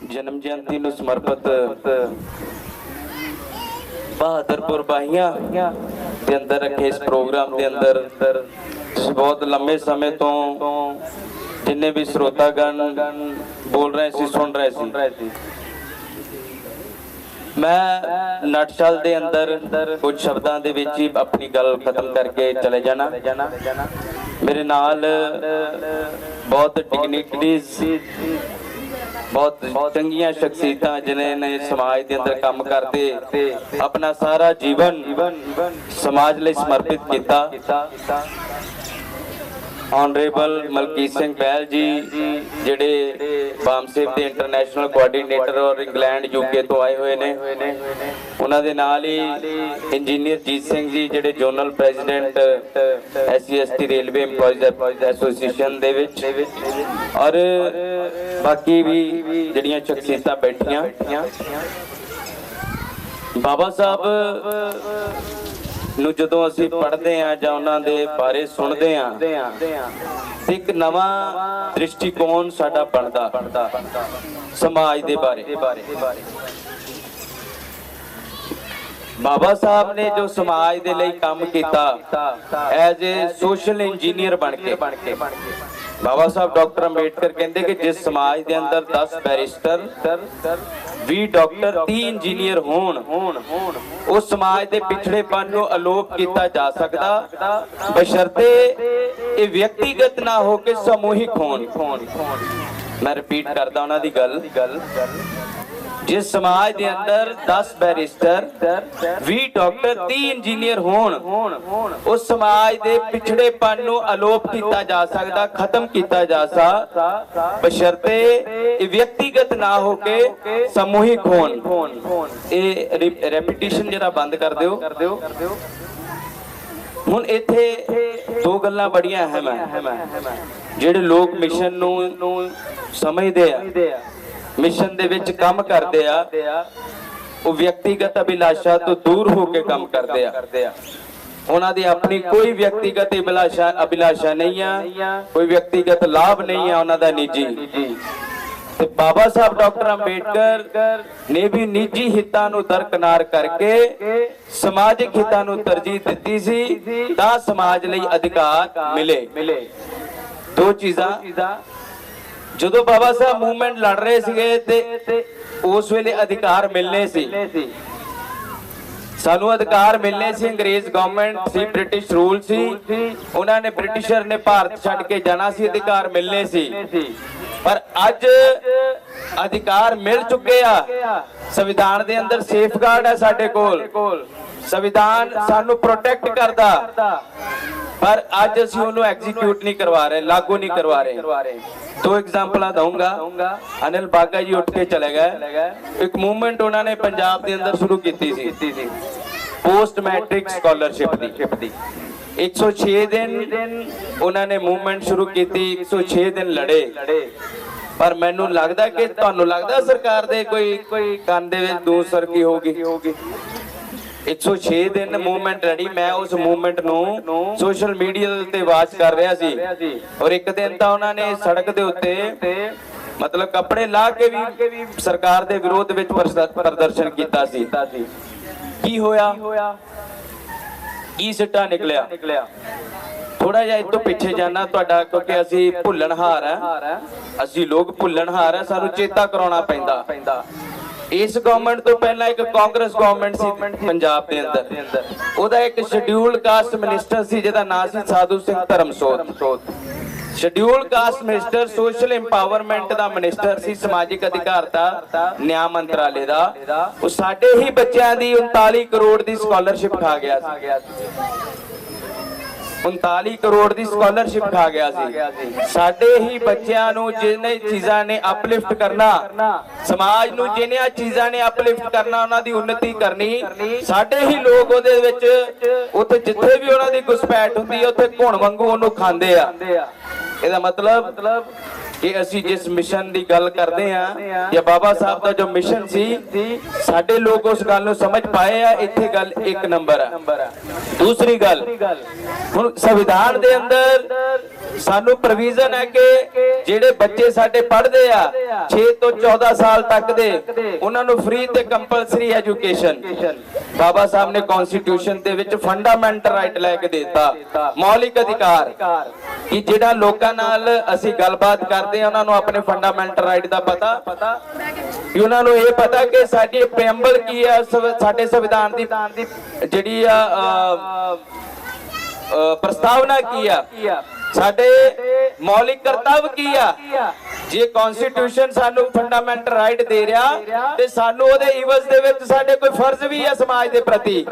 जन्म जयंती ਨੂੰ ਸਮਰਪਿਤ ਬਹਾਦਰਪੁਰ ਬਾਹੀਆਂ ਦੇ ਅੰਦਰ ਰੱਖੇ ਇਸ ਪ੍ਰੋਗਰਾਮ ਦੇ ਅੰਦਰ ਤੁਸੀਂ ਬਹੁਤ ਲੰਮੇ ਸਮੇਂ ਤੋਂ ਜਿੰਨੇ ਵੀ ਸਰੋਤਾਗਣ ਬੋਲ ਰਹੇ ਸੀ ਸੁਣ ਰਹੇ ਸੀ मैं नटशल दे अंदर कुछ शब्दों के विच ही अपनी गल खत्म करके चले जाना। मेरे नाल बहुत डिग्निटरीज बहुत चंगियां शख्सियतां जिन्हें समाज के अंदर काम करते अपना सारा जीवन समाज लई समर्पित किया। ऑनरेबल मलकीत सिंह बैल जी जिहड़े बामसेब के इंटरनेशनल कोआर्डीनेटर और इंग्लैंड यूके तो आए हुए ने, उन्हां दे नाल ही इंजीनियर जीत सिंह जी जिहड़े zonal president SC/ST railway employees association दे विच और बाकी भी जिहड़ियां शख्सियतां बैठियां। बाबा साहब ਨੂੰ ਜਦੋਂ ਅਸੀਂ ਪੜ੍ਹਦੇ ਆ ਜਾਂ ਉਹਨਾਂ ਦੇ ਬਾਰੇ ਸੁਣਦੇ ਆ ਇੱਕ ਨਵਾਂ ਦ੍ਰਿਸ਼ਟੀਕੋਣ ਸਾਡਾ ਬਣਦਾ ਸਮਾਜ ਦੇ ਬਾਰੇ। ਬਾਬਾ ਸਾਹਿਬ ਨੇ ਜੋ ਸਮਾਜ ਦੇ ਲਈ ਕੰਮ ਕੀਤਾ ਐਜ਼ ਏ ਸੋਸ਼ਲ ਇੰਜੀਨੀਅਰ ਬਣ ਕੇ बाबा साहब डॉक्टर अंबेडकर कहते कि जिस समाज के अंदर 10 बैरिस्टर 20 डॉक्टर 30 इंजीनियर होण उस समाज के पिछड़ेपन को अलोप किया जा सकता बशर्ते ये व्यक्तिगत ना हो के समूहिक होण। मैं रिपीट करता उन्हां दी गल जिस समाज के अंदर 10 बैरिस्टर 20 डॉक्टर 30 इंजीनियर होण उस समाज के पिछड़ेपन को अलोप किया जा सकता खत्म किया जा सकता बशर्ते व्यक्तिगत ना हो के समूहिक होण। ये रेपिटेशन जरा बंद कर दिओ। हुण इत्थे दो गल्लां बड़ियां अहम है जिहड़े लोग मिशन नूं समझदे आ मिशन दे विच काम करते आ वो व्यक्तिगत अभिलाषा तो दूर होके काम करते आ। उन्हां दी अपनी कोई व्यक्तिगत अभिलाषा नहीं है, कोई व्यक्तिगत लाभ नहीं है उन्हां दा निजी। ते बाबा साहब डॉक्टर अंबेडकर ने भी निजी हितां नूं दरकिनार करके समाजिक हितां नूं तरजीह दित्ती सी तां समाज लई अधिकार मिले। दो चीज़ां ਜਦੋਂ बाबा साहब मूवमेंट लड़ रहे ਸੀਗੇ ਤੇ ਉਸ ਵੇਲੇ अधिकार मिलने सी सानू अधिकार मिलने सी। अंग्रेज गवर्नमेंट सी ब्रिटिश रूल सी उन्होंने ब्रिटिशर ने भारत छड़ के जाना सी अधिकार मिलने सी पर अज अधिकार मिल चुके आ। संविधान दे अंदर सेफगार्ड है साडे कोल संविधान सानू प्रोटेक्ट करदा पर अज असीं उहनूं एग्जीक्यूट नहीं करवा रहे लागू नहीं करवा रहे। दो एग्जाम्पल दूंगा। अनिल बागा जी उठ के चले गए एक मूवमेंट उन्होंने पंजाब के अंदर शुरू की थी पोस्ट मैट्रिक स्कॉलरशिप दी 106 दिन उन्होंने मूवमेंट शुरू की थी 106 दिन लड़े पर मैनू लगता कि तुहानू लगता सरकार दे कोई कान दे विच दूर सरकी होगी 106 दिन मूवमेंट लड़ी। मैं उस मूवमेंट नूं सोशल मीडिया ते वाच कर रहा सी और एक दिन तां उन्होंने सड़क दे उत्ते मतलब कपड़े ला के भी सरकार दे विरोध विच प्रदर्शन कीता सी। की होया की सिट्टा निकलिया थोड़ा जिहा इस तों पिछे जाना तुहाडा क्योंकि असीं भुल्लणहार है असीं लोग भुल्लणहार है सानू चेता कराउणा पैंदा। इस गवर्नमेंट तो पहला एक कांग्रेस गवर्नमेंट सी पंजाब के अंदर ओदा एक शेड्यूल्ड कास्ट मिनिस्टर सी जिहदा नाम सी Sadhu Singh Dharamsot. Scheduled caste minister social empowerment दा मिनिस्टर सी समाजिक अधिकारता न्याय मंत्रालय दा वो साडे ही बच्चों दी 39 करोड़ दी स्कॉलरशिप खा गया सी 39 करोड़ की स्कॉलरशिप खा गया सी। साडे ही बच्चों नूं जिन्हां चीज़ां ने अपलिफ्ट करना समाज नूं जिन्हां चीज़ां ने अपलिफ्ट करना उन्हां दी उन्नति करनी साडे ही लोग उहदे विच उत्थे जिथे भी उन्हां दी घुसपैठ हुंदी है उत्थे घुण वांगू उहनूं खांदे आ। इहदा मतलब कि असी जिस मिशन की गल करते हैं या बाबा साहब का जो मिशन सी साडे लोग उस गल नूं समझ पाए आ। इत्थे गल एक नंबर है। दूसरी गल हुण संविधान दे अंदर ਸਾਨੂੰ ਪ੍ਰੋਵੀਜ਼ਨ ਹੈ ਕਿ ਜਿਹੜੇ ਬੱਚੇ ਸਾਡੇ ਪੜ੍ਹਦੇ ਆ 6 ਤੋਂ 14 ਸਾਲ ਤੱਕ ਦੇ ਉਹਨਾਂ ਨੂੰ ਫ੍ਰੀ ਤੇ ਕੰਪਲਸਰੀ ਐਜੂਕੇਸ਼ਨ ਬਾਬਾ ਸਾਹਿਬ ਨੇ ਕਨਸਟੀਟਿਊਸ਼ਨ ਦੇ ਵਿੱਚ ਫੰਡਾਮੈਂਟਲ ਰਾਈਟ ਲੈ ਕੇ ਦਿੱਤਾ, ਮੌਲਿਕ ਅਧਿਕਾਰ, ਕਿ ਜਿਹੜਾ ਲੋਕਾਂ ਨਾਲ ਅਸੀਂ ਗੱਲਬਾਤ ਕਰਦੇ ਆ ਉਹਨਾਂ ਨੂੰ ਆਪਣੇ ਫੰਡਾਮੈਂਟਲ ਰਾਈਟ ਦਾ ਪਤਾ, ਕਿ ਉਹਨਾਂ ਨੂੰ ਇਹ ਪਤਾ ਕਿ ਸਾਡੀ ਪ੍ਰੈੰਬਲ ਕੀ ਆ, ਸਾਡੇ ਸੰਵਿਧਾਨ ਦੀ ਜਿਹੜੀ ਆ ਪ੍ਰਸਤਾਵਨਾ ਕੀ ਆ, ਸਾਡੇ ਮੌਲਿਕ ਕਰਤੱਵ ਕੀ ਆ। ਜੇ ਕਨਸਟੀਟਿਊਸ਼ਨ ਸਾਨੂੰ ਫੰਡਾਮੈਂਟਲ ਰਾਈਟ ਦੇ ਰਿਹਾ ਤੇ ਸਾਨੂੰ ਉਹਦੇ ਇਵਜ਼ ਦੇ ਵਿੱਚ ਸਾਡੇ ਕੋਈ ਫਰਜ਼ ਵੀ ਹੈ ਸਮਾਜ ਦੇ ਪ੍ਰਤੀ,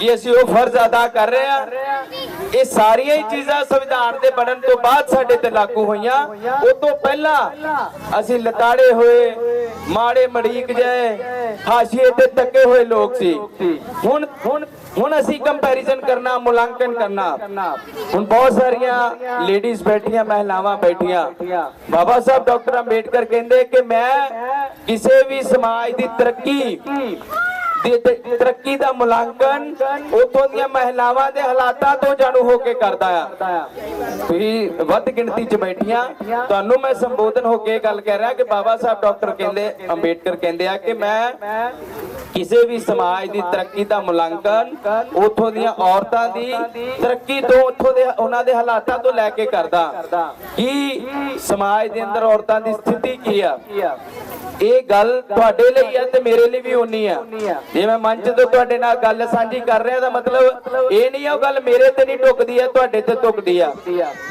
ਕਿ ਅਸੀਂ ਉਹ ਫਰਜ਼ ਅਦਾ ਕਰ ਰਹੇ ਆ। ਇਹ ਸਾਰੀਆਂ ਹੀ ਚੀਜ਼ਾਂ ਸੰਵਿਧਾਨ ਦੇ ਬਣਨ ਤੋਂ ਬਾਅਦ ਸਾਡੇ ਤੇ ਲਾਗੂ ਹੋਈਆਂ। ਉਹ ਤੋਂ ਪਹਿਲਾਂ ਅਸੀਂ ਲਤਾੜੇ ਹੋਏ, ਮਾੜੇ ਮੜੀਕ ਜਿਹੇ, ਹਾਸ਼ੀਏ ਤੇ ਤੱਕੇ ਹੋਏ ਲੋਕ ਸੀ। ਹੁਣ ਅਸੀਂ ਕੰਪੈਰੀਜ਼ਨ ਕਰਨਾ, ਮੁਲਾਂਕਣ ਕਰਨਾ। ਹੁਣ ਬਹੁਤ ਸਾਰੀਆਂ ਲੇਡੀਜ਼ ਬੈਠੀਆਂ, ਮਹਿਲਾਵਾਂ ਬੈਠੀਆਂ। ਬਾਬਾ ਸਾਹਿਬ ਡਾਕਟਰ ਅੰਬੇਡਕਰ ਕਹਿੰਦੇ ਕਿ ਮੈਂ ਕਿਸੇ ਵੀ ਸਮਾਜ ਦੀ ਤਰੱਕੀ ਦਾ ਮੁਲਾਂਕਣ ਉਥੋਂ ਦੀਆਂ ਮਹਿਲਾਵਾਂ ਦੇ ਹਾਲਾਤਾਂ ਤੋਂ ਜਾਣੂ ਹੋ ਕੇ ਕਰਦਾ ਆ। ਤੁਸੀਂ ਵੱਧ ਗਿਣਤੀ 'ਚ ਬੈਠੀਆਂ, ਤੁਹਾਨੂੰ ਮੈਂ ਸੰਬੋਧਨ ਹੋ ਕੇ ਗੱਲ ਕਹਿ ਰਿਹਾ ਕਿ ਬਾਬਾ ਸਾਹਿਬ ਡਾਕਟਰ ਅੰਬੇਡਕਰ ਕਹਿੰਦੇ ਆ ਕਿ ਮੈਂ ਕਿਸੇ ਵੀ ਸਮਾਜ ਦੀ ਤਰੱਕੀ ਦਾ ਮੁਲਾਂਕਣ ਉਥੋਂ ਦੀਆਂ ਔਰਤਾਂ ਦੀ ਤਰੱਕੀ ਤੋਂ, ਉਥੋਂ ਦੇ ਉਹਨਾਂ ਦੇ ਹਾਲਾਤਾਂ ਤੋਂ ਲੈ ਕੇ ਕਰਦਾ, ਕਿ ਸਮਾਜ ਦੇ ਅੰਦਰ ਔਰਤਾਂ ਦੀ ਸਥਿਤੀ ਕੀ ਆ। ਇਹ ਗੱਲ ਤੁਹਾਡੇ ਲਈ ਆ ਤੇ ਮੇਰੇ ਲਈ ਵੀ ਉਨੀ ਆ। ਜੇ ਮੈਂ ਮੰਚ ਤੋਂ ਤੁਹਾਡੇ ਨਾਲ ਗੱਲ ਸਾਂਝੀ ਕਰ ਰਿਹਾ ਤਾਂ ਮਤਲਬ ਇਹ ਨਹੀਂ ਆ ਉਹ ਗੱਲ ਮੇਰੇ ਤੇ ਨਹੀਂ ਟੁਕਦੀ ਆ, ਤੁਹਾਡੇ ਤੇ ਟੁਕਦੀ ਆ,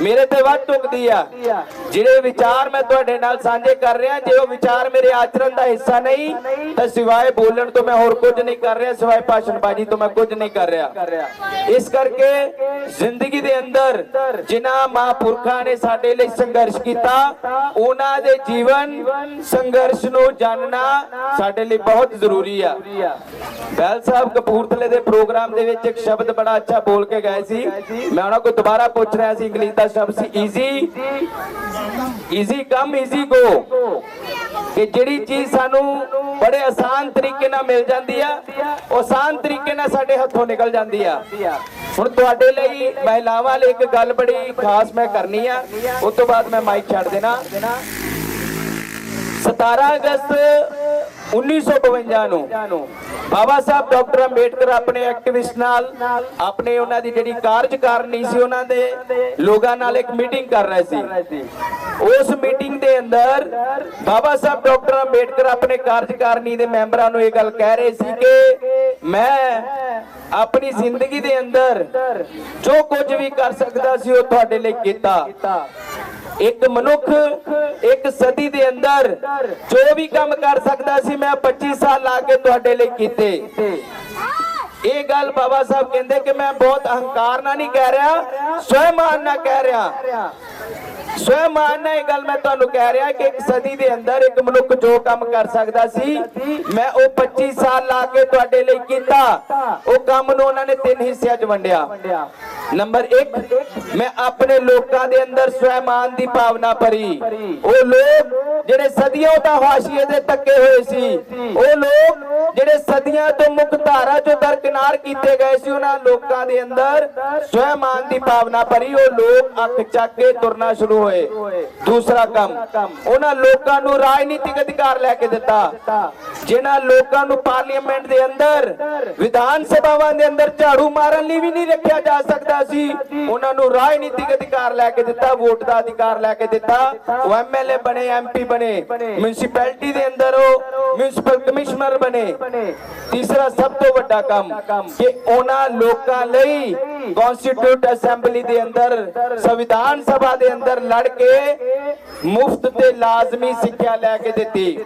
ਮੇਰੇ ਤੇ ਵੱਧ ਟੁਕਦੀ ਆ। ਜਿਹੜੇ ਵਿਚਾਰ ਮੈਂ ਤੁਹਾਡੇ ਨਾਲ ਸਾਂਝੇ ਕਰ ਰਿਹਾ, ਜੇ ਉਹ ਵਿਚਾਰ ਮੇਰੇ ਆਚਰਣ ਦਾ ਹਿੱਸਾ ਨਹੀਂ ਤਾਂ ਸਿਵਾਏ ਬੋਲਣ ਤੋਂ ਮੈਂ ਹੋਰ ਕੁਝ ਨਹੀਂ ਕਰ ਰਿਹਾ, ਸਿਵਾਏ ਭਾਸ਼ਣਬਾਜ਼ੀ ਤੋਂ ਮੈਂ ਕੁਝ ਨਹੀਂ ਕਰ ਰਿਹਾ। ਇਸ ਕਰਕੇ ਜ਼ਿੰਦਗੀ ਦੇ ਅੰਦਰ ਜਿਨ੍ਹਾਂ ਮਹਾਂਪੁਰਖਾਂ ਨੇ ਸਾਡੇ ਲਈ ਸੰਘਰਸ਼ ਕੀਤਾ, ਉਹਨਾਂ ਦੇ ਜੀਵਨ ਸੰਘਰਸ਼ ਨੂੰ ਜਾਣਨਾ ਸਾਡੇ ਲਈ ਬਹੁਤ ਜ਼ਰੂਰੀ ਆ। ਬੈਲ ਸਾਹਿਬ ਕਪੂਰਥਲੇ ਦੇ ਪ੍ਰੋਗਰਾਮ ਦੇ ਵਿੱਚ ਇੱਕ ਸ਼ਬਦ ਬੜਾ ਅੱਛਾ ਬੋਲ ਕੇ ਗਏ ਸੀ। ਮੈਂ ਉਹਨਾਂ ਕੋਲ ਦੁਬਾਰਾ ਪੁੱਛ ਰਿਹਾ ਸੀ, ਇੰਗਲਿਸ਼ ਦਾ ਸ਼ਬਦ ਸੀ ਈਜ਼ੀ ਕਮ ਈਜ਼ੀ ਗੋ, ਕਿ ਜਿਹੜੀ ਚੀਜ਼ ਸਾਨੂੰ ਬੜੇ ਆਸਾਨ ਤਰੀਕੇ ਨਾਲ ਮਿਲ ਜਾਂਦੀ ਆ, ਉਹ ਆਸਾਨ ਤਰੀਕੇ ਨਾਲ ਸਾਡੇ ਹੱਥੋਂ ਨਿਕਲ ਜਾਂਦੀ ਆ। ਹੁਣ ਤੁਹਾਡੇ ਲਈ ਮਹਿਲਾਵਾਂ ਲਈ ਇੱਕ ਗੱਲ ਬੜੀ ਖਾਸ ਮੈਂ ਕਰਨੀ ਆ, ਉਸ ਤੋਂ ਬਾਅਦ ਮੈਂ ਮਾਈਕ ਛੱਡ ਦੇਣਾ। 17 ਅਗਸਤ 1952 ਨੂੰ ਬਾਬਾ ਸਾਹਿਬ ਡਾਕਟਰ ਅੰਬੇਡਕਰ ਆਪਣੇ ਐਕਟਿਵਿਸਟ ਨਾਲ, ਆਪਣੇ ਉਹਨਾਂ ਦੀ ਜਿਹੜੀ ਕਾਰਜਕਾਰਨੀ ਸੀ, ਉਹਨਾਂ ਦੇ ਲੋਕਾਂ ਨਾਲ ਇੱਕ ਮੀਟਿੰਗ ਕਰ ਰਹੇ ਸੀ। ਉਸ ਮੀਟਿੰਗ ਦੇ ਅੰਦਰ ਬਾਬਾ ਸਾਹਿਬ ਡਾਕਟਰ ਅੰਬੇਡਕਰ ਆਪਣੇ ਕਾਰਜਕਾਰਨੀ ਦੇ ਮੈਂਬਰਾਂ ਨੂੰ ਇਹ ਗੱਲ ਕਹਿ ਰਹੇ ਸੀ ਕਿ ਮੈਂ ਆਪਣੀ ਜ਼ਿੰਦਗੀ ਦੇ ਅੰਦਰ ਜੋ ਕੁਝ ਵੀ ਕਰ ਸਕਦਾ ਸੀ ਉਹ ਤੁਹਾਡੇ ਲਈ ਕੀਤਾ। ਇੱਕ ਮਨੁੱਖ ਇੱਕ ਸਦੀ ਦੇ ਅੰਦਰ ਜੋ ਵੀ ਕੰਮ ਕਰ ਸਕਦਾ ਸੀ ਮੈਂ 25 ਸਾਲ ਲਾ ਕੇ ਤੁਹਾਡੇ ਲਈ ਕੀਤੇ। ਇਹ ਗੱਲ ਬਾਬਾ ਸਾਹਿਬ ਕਹਿੰਦੇ ਕਿ ਮੈਂ ਬਹੁਤ ਅਹੰਕਾਰ ਨਾਲ ਨਹੀਂ ਕਹਿ ਰਿਹਾ, ਸਵੈਮਾਨ ਨਾਲ ਕਹਿ ਰਿਹਾ। ਸਵੈਮਾਨ ਨਾਲ ਇਹ ਗੱਲ ਮੈਂ ਤੁਹਾਨੂੰ ਕਹਿ ਰਿਹਾ ਕਿ ਇੱਕ ਸਦੀ ਦੇ ਅੰਦਰ ਇੱਕ ਮਨੁੱਖ ਜੋ ਕੰਮ ਕਰ ਸਕਦਾ ਸੀ ਮੈਂ ਉਹ 25 ਸਾਲ ਲਾ ਕੇ ਤੁਹਾਡੇ ਲਈ ਕੀਤਾ। ਉਹ ਕੰਮ ਨੂੰ ਉਹਨਾਂ ਨੇ 3 ਹਿੱਸਿਆਂ 'ਚ ਵੰਡਿਆ। ਨੰਬਰ 1, ਮੈਂ ਆਪਣੇ ਲੋਕਾਂ ਦੇ ਅੰਦਰ ਸਵੈਮਾਨ ਦੀ ਭਾਵਨਾ ਭਰੀ। ਉਹ ਲੋਕ ਜਿਹੜੇ ਸਦੀਆਂ ਤੋਂ ਹਾਸ਼ੀਏ ਦੇ ਤੱਕੇ ਹੋਏ ਸੀ, ਉਹ ਲੋਕ ਜਿਹੜੇ ਸਦੀਆਂ ਤੋਂ ਮੁੱਖ ਧਾਰਾ ਚੋਂ ਦਰਕਿਨਾਰ ਕੀਤੇ ਗਏ ਸੀ, ਉਹਨਾਂ ਲੋਕਾਂ ਦੇ ਅੰਦਰ ਸਵੈਮਾਨ ਦੀ ਭਾਵਨਾ ਭਰੀ। ਉਹ ਲੋਕ ਅੱਖ ਚੱਕ ਕੇ ਤੁਰਨਾ ਸ਼ੁਰੂ ਹੋਏ। ਦੂਸਰਾ ਕੰਮ, ਉਹਨਾਂ ਲੋਕਾਂ ਨੂੰ ਰਾਜਨੀਤਿਕ ਅਧਿਕਾਰ ਲੈ ਕੇ ਦਿੱਤਾ। ਜਿਨ੍ਹਾਂ ਲੋਕਾਂ ਨੂੰ ਪਾਰਲੀਮੈਂਟ ਦੇ ਅੰਦਰ, ਵਿਧਾਨ ਸਭਾਵਾਂ ਦੇ ਅੰਦਰ ਝਾੜੂ ਮਾਰਨ ਲਈ ਵੀ ਨਹੀਂ ਰੱਖਿਆ ਜਾ ਸਕਦਾ ਸੀ, ਉਹਨਾਂ ਨੂੰ ਰਾਜਨੀਤਿਕ ਅਧਿਕਾਰ ਲੈ ਕੇ ਦਿੱਤਾ, ਵੋਟ ਦਾ ਅਧਿਕਾਰ ਲੈ ਕੇ ਦਿੱਤਾ। ਉਹ ਐਮਐਲਏ ਬਣੇ, ਐਮਪੀ ਬਣੇ, ਮਿਊਨਿਸਪੈਲਿਟੀ ਦੇ ਅੰਦਰ ਉਹ ਮਿਊਨਿਸਪਲ ਕਮਿਸ਼ਨਰ ਬਣੇ। ਤੀਸਰਾ ਸਭ ਤੋਂ ਵੱਡਾ ਕੰਮ ਕਿ ਉਹਨਾਂ ਲੋਕਾਂ ਲਈ ਕਨਸਟੀਟਿਊਟ ਅਸੈਂਬਲੀ ਦੇ ਅੰਦਰ, ਸੰਵਿਧਾਨ ਸਭਾ ਦੇ ਅੰਦਰ ਲੜ ਕੇ ਮੁਫਤ ਤੇ ਲਾਜ਼ਮੀ ਸਿੱਖਿਆ ਲੈ ਕੇ ਦਿੱਤੀ।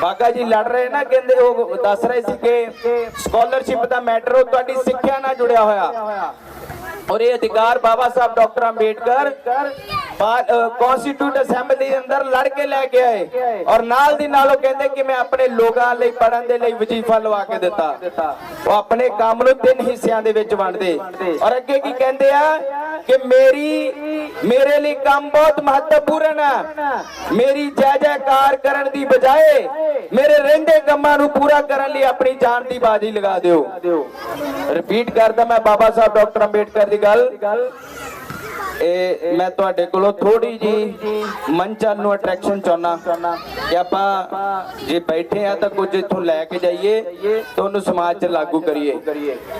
ਬਾਗਾ ਜੀ ਲੜ ਰਹੇ ਨਾ, ਕਹਿੰਦੇ ਉਹ ਦੱਸ ਰਹੇ ਸੀ ਕਿ ਸਕਾਲਰਸ਼ਿਪ ਦਾ ਮੈਟਰ ਉਹ ਤੁਹਾਡੀ ਸਿੱਖਿਆ ਨਾਲ ਜੁੜਿਆ ਹੋਇਆ। और ये अधिकार बाबा साहब डॉक्टर अंबेडकर कॉन्स्टिट्यूट असेंबली अंदर लड़के लेके आए और नाल दी नालों कहते कि मैं अपने लोगों ਲਈ ਪੜਨ ਦੇ ਲਈ ਵਜ਼ੀਫਾ ਲਵਾ ਕੇ ਦਿੱਤਾ। ਉਹ ਆਪਣੇ ਕੰਮ ਨੂੰ 3 ਹਿੱਸਿਆਂ ਦੇ ਵਿੱਚ ਵੰਡਦੇ ਔਰ ਅੱਗੇ ਕੀ ਕਹਿੰਦੇ ਆ ਕਿ ਮੇਰੇ ਲਈ ਕੰਮ ਬਹੁਤ ਮਹੱਤਵਪੂਰਨ ਹੈ। ਮੇਰੀ ਜੈ ਜੈਕਾਰ ਕਰਨ ਦੀ ਬਜਾਏ ਮੇਰੇ ਰਹਿੰਦੇ ਕੰਮਾਂ ਨੂੰ ਪੂਰਾ ਕਰਨ ਲਈ ਆਪਣੀ ਜਾਨ ਦੀ ਬਾਜੀ ਲਗਾ ਦਿਓ। ਰਿਪੀਟ ਕਰਦਾ ਮੈਂ ਬਾਬਾ ਸਾਹਿਬ ਡਾਕਟਰ ਅੰਬੇਡਕਰ ਦੀ ਗੱਲ ਇਹ ਮੈਂ ਤੁਹਾਡੇ ਕੋਲੋਂ ਥੋੜੀ ਜੀ ਮੰਚਾਂ ਨੂੰ ਅਟਰੈਕਸ਼ਨ ਚਾਹੁੰਦਾ ਕਿ ਆਪਾਂ ਜੇ ਬੈਠੇ ਆ ਤਾਂ ਕੁਝ ਇੱਥੋਂ ਲੈ ਕੇ ਜਾਈਏ ਤੇ ਉਹਨੂੰ ਸਮਾਜ 'ਚ ਲਾਗੂ ਕਰੀਏ।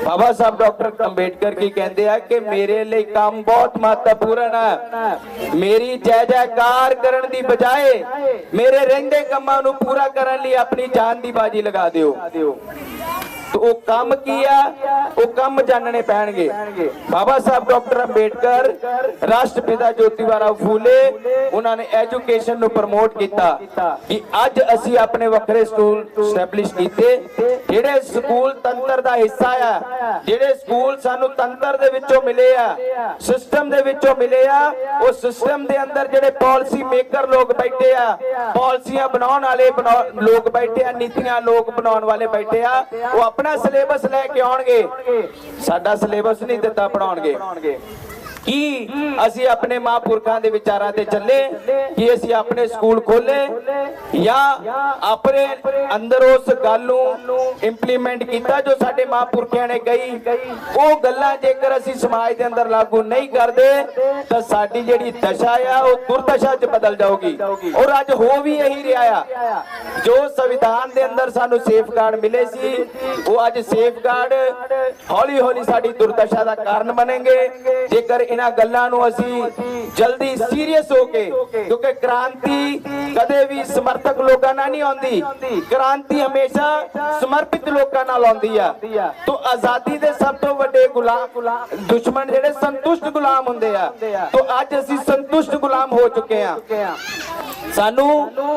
ਬਾਬਾ ਸਾਹਿਬ ਡਾਕਟਰ ਅੰਬੇਡਕਰ ਕੀ ਕਹਿੰਦੇ ਆ ਕਿ ਮੇਰੇ ਲਈ ਕੰਮ ਬਹੁਤ ਮਹੱਤਵਪੂਰਨ ਹੈ, ਮੇਰੀ ਜੈ ਜੈਕਾਰ ਕਰਨ ਦੀ ਬਜਾਏ ਮੇਰੇ ਰਹਿੰਦੇ ਕੰਮਾਂ ਨੂੰ ਪੂਰਾ ਕਰਨ ਲਈ ਆਪਣੀ ਜਾਨ ਦੀ ਬਾਜੀ ਲਗਾ ਦਿਓ। तो वो काम किया, वो काम जानने पैणगे। बाबा साहब डॉक्टर अंबेडकर, राष्ट्रपिता ज्योतिबा फूले, उन्होंने एजुकेशन नु प्रमोट किया कि अज असी अपने वखरे स्कूल स्टैबलिश कीते, जेड़े स्कूल तंत्र दा हिस्सा आ, जेड़े स्कूल सानू तंत्र दे विचों मिले आ, सिस्टम दे विचों मिले आ, वो सिस्टम दे अंदर जेड़े पॉलिसी मेकर लोग बैठे आ, पॉलिसियां बनाउण वाले लोग बैठे आ, नीतियां लोग बनाउण वाले बैठे आ, वो अपना सिलेबस लैके आउणगे, साडा सिलेबस नहीं दिता पढ़ाउणगे कि असी अपने महापुरखों के विचारों से चले कि असी अपने स्कूल खोले या अपने अंदर उस गल इंप्लीमेंट किया जो साडे महापुरखों ने कही, वो गल्लां जेकर असी समाज के अंदर लागू नहीं करते तो साडी जिहड़ी दशा आ वो दुर्दशा च बदल जाऊगी। और अज हो भी यही रहा आ, जो संविधान के अंदर सानू सेफगार्ड मिले सी वो अज सेफगार्ड हौली हौली साडी दुर्दशा का कारण बनेंगे जेकर इन्हां गल्लां नूं असीं जल्दी सीरियस होके, क्योंकि क्रांति कदे भी समर्थक लोकां नाल नहीं आउंदी, क्रांति हमेशा समर्पित लोकां नाल आउंदी आ। तो आजादी दे सब तो वड्डे गुलाम दुश्मन जेड़े संतुष्ट गुलाम हुंदे आ, तो अज असीं संतुष्ट गुलाम हो चुके हैं, सानू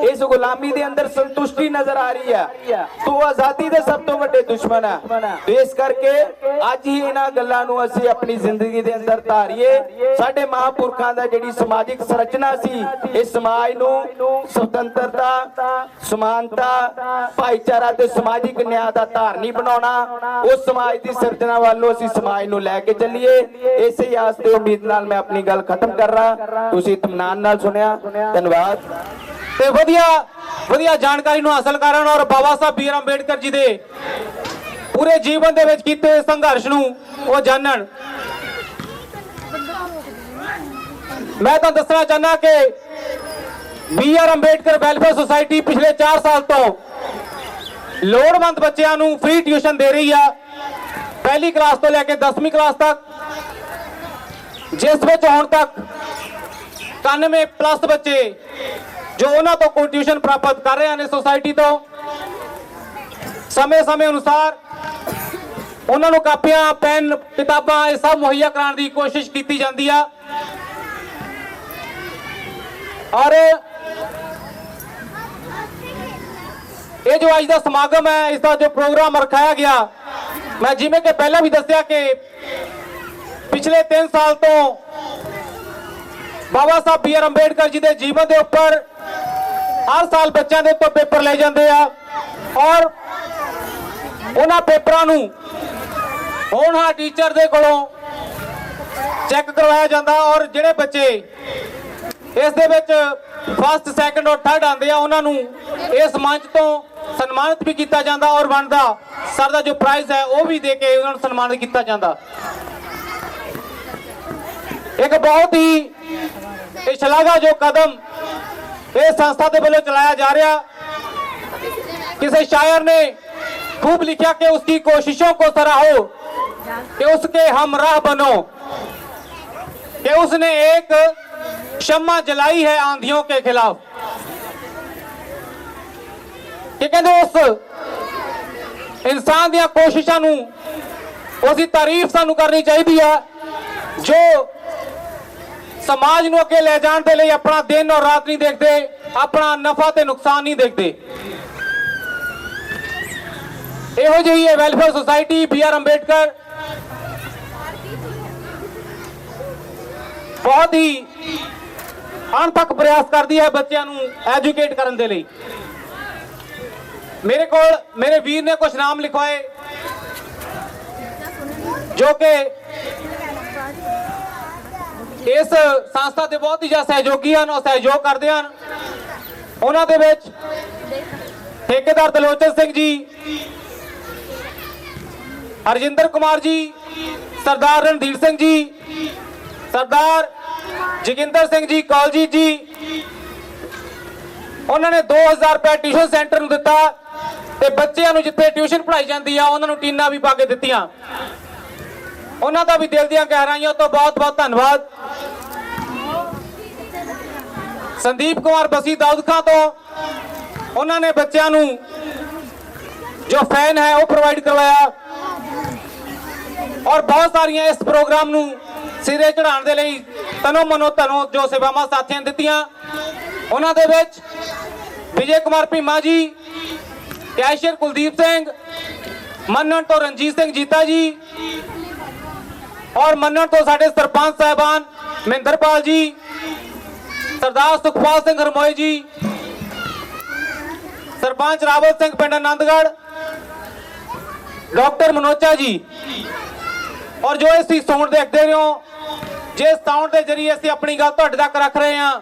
इस गुलामी दे अंदर संतुष्टि नजर आ रही है, तो आजादी दे सब तो वड्डे दुश्मन है। तो इस करके अज ही इन्हां गल्लां नूं असीं अपनी जिंदगी दे अंदर धारीए। साडे महापुरखों दा जिहड़ी समाजिक संरचना सी, इस समाज नूं स्वतंत्रता, समानता, भाईचारा ते समाजिक न्याय दा धारनी बनाउणा, उस समाज दी सिरजना वालों असीं समाज नूं लैके चलीए। इसे आस ते उम्मीद नाल मैं अपनी गल खत्म कर रहा। तुसीं इत्मीनान नाल सुनिया, धन्नवाद। ते वधिया जानकारी नूं हासिल करन और बाबा साहब बी आर अंबेडकर जी दे पूरे जीवन दे विच कीते संघर्ष नूं वो जानन। मैं तो दसना चाहना कि B R Ambedkar welfare society पिछले 4 साल तो लोड़वंद बच्चों नूं फ्री ट्यूशन दे रही है, पहली क्लास तो लैके 10वीं क्लास तक, जिस विच हुण तक 91+ बच्चे जो उन्हां तो कोई ट्यूशन प्राप्त कर रहे हैं सोसाइटी तो समय समय अनुसार उन्होंने कापियां, पेन, किताबां ये सब मुहैया कराने की कोशिश की जाती है। और ये जो आज का समागम है, इसका जो प्रोग्राम रखाया गया, मैं जिमें के पहले भी दसिया कि पिछले 3 साल तो बाबा साहब बी आर अंबेडकर जी के जीवन के उपर हर साल बच्चों के उपर पेपर ले जाते हैं और उन्होंने पेपरों नूं होनहार टीचर दे कोलों चेक करवाया जाता और जिहड़े बच्चे इस दे विच फर्स्ट, सैकेंड और थर्ड आते हैं उन्होंने इस मंच तो सन्मानित भी किया जाता और बनता सर का जो प्राइज है वो भी दे के उन्होंने सन्मानित किया जाता। एक बहुत ही शलाघा जो कदम इस संस्था के वालों चलाया जा रहा। किसी शायर ने खूब लिखा कि उसकी कोशिशों को सराहो कि उसके हमराह बनो, कि उसने एक शम्मा जलाई है आंधियों के खिलाफ। कि कहते उस इंसान दी कोशिशों नूं उसकी तारीफ सानू करनी चाहिए जो समाज नूं अगे ले जाने के लिए अपना दिन और रात नहीं देखते, अपना नफा ते नुकसान नहीं देखते। इहो जी है welfare society B R Ambedkar, बहुत ही अणथक प्रयास करती है बच्चों नूं एजुकेट करने के लिए। मेरे वीर ने कुछ नाम लिखवाए जो कि इस संस्था के बहुत ही ज्यादा सहयोगी हैं और सहयोग करते हैं। उन्होंने विच ठेकेदार दलोचन सिंह जी, हरजिंदर कुमार जी, सरदार रणधीर सिंह जी, सरदार ਜੋਗਿੰਦਰ ਸਿੰਘ ਜੀ ਕੌਲਜੀ ਜੀ, ਉਹਨਾਂ ਨੇ 2000 ਰੁਪਏ ਟਿਊਸ਼ਨ ਸੈਂਟਰ ਨੂੰ ਦਿੱਤਾ ਤੇ ਬੱਚਿਆਂ ਨੂੰ ਜਿੱਥੇ ਟਿਊਸ਼ਨ ਪੜ੍ਹਾਈ ਜਾਂਦੀ ਆ ਉਹਨਾਂ ਨੂੰ ਟੀਨਾਂ ਵੀ ਪਾ ਕੇ ਦਿੱਤੀਆਂ। ਉਹਨਾਂ ਦਾ ਵੀ ਦਿਲ ਦੀਆਂ ਗਹਿਰਾਈਆਂ ਤੋਂ ਬਹੁਤ ਬਹੁਤ ਧੰਨਵਾਦ। ਸੰਦੀਪ ਕੁਮਾਰ ਬਸੀ ਦਾਊਦ ਖਾਂ ਤੋਂ ਉਹਨਾਂ ਨੇ ਬੱਚਿਆਂ ਨੂੰ ਜੋ ਫੈਨ ਹੈ ਉਹ ਪ੍ਰੋਵਾਈਡ ਕਰਵਾਇਆ ਔਰ ਬਹੁਤ ਸਾਰੀਆਂ ਇਸ ਪ੍ਰੋਗਰਾਮ ਨੂੰ ਸਿਰੇ ਚੜਾਉਣ ਦੇ ਲਈ ਤਨੋ ਮਨੋ ਧਨੋ ਜੋ ਸੇਵਾਵਾਂ ਸਾਥੀਆਂ ਨੇ ਦਿੱਤੀਆਂ। ਉਹਨਾਂ ਦੇ ਵਿੱਚ ਵਿਜੇ ਕੁਮਾਰ ਭੀਮਾ ਜੀ, ਕੈਸ਼ੀਅਰ ਕੁਲਦੀਪ ਸਿੰਘ, ਮੰਨਣ ਤੋਂ ਰਣਜੀਤ ਸਿੰਘ ਜੀਤਾ ਜੀ ਔਰ ਮੰਨਣ ਤੋਂ ਸਾਡੇ ਸਰਪੰਚ ਸਾਹਿਬਾਨ ਮਹਿੰਦਰਪਾਲ ਜੀ, ਸਰਦਾਰ ਸੁਖਪਾਲ ਸਿੰਘ ਹਰਮੋਏ ਜੀ, ਸਰਪੰਚ ਰਾਵਲ ਸਿੰਘ ਪਿੰਡ ਆਨੰਦਗੜ੍ਹ, ਡਾਕਟਰ ਮਨੋਚਾ ਜੀ ਔਰ ਜੋ ਅਸੀਂ ਸਾਊਂਡ ਦੇਖਦੇ ਰਹੇ ਹੋ, ਜਿਸ ਸਾਊਂਡ ਦੇ ਜਰੀਏ ਅਸੀਂ ਆਪਣੀ ਗੱਲ ਤੁਹਾਡੇ ਤੱਕ ਰੱਖ ਰਹੇ ਹਾਂ,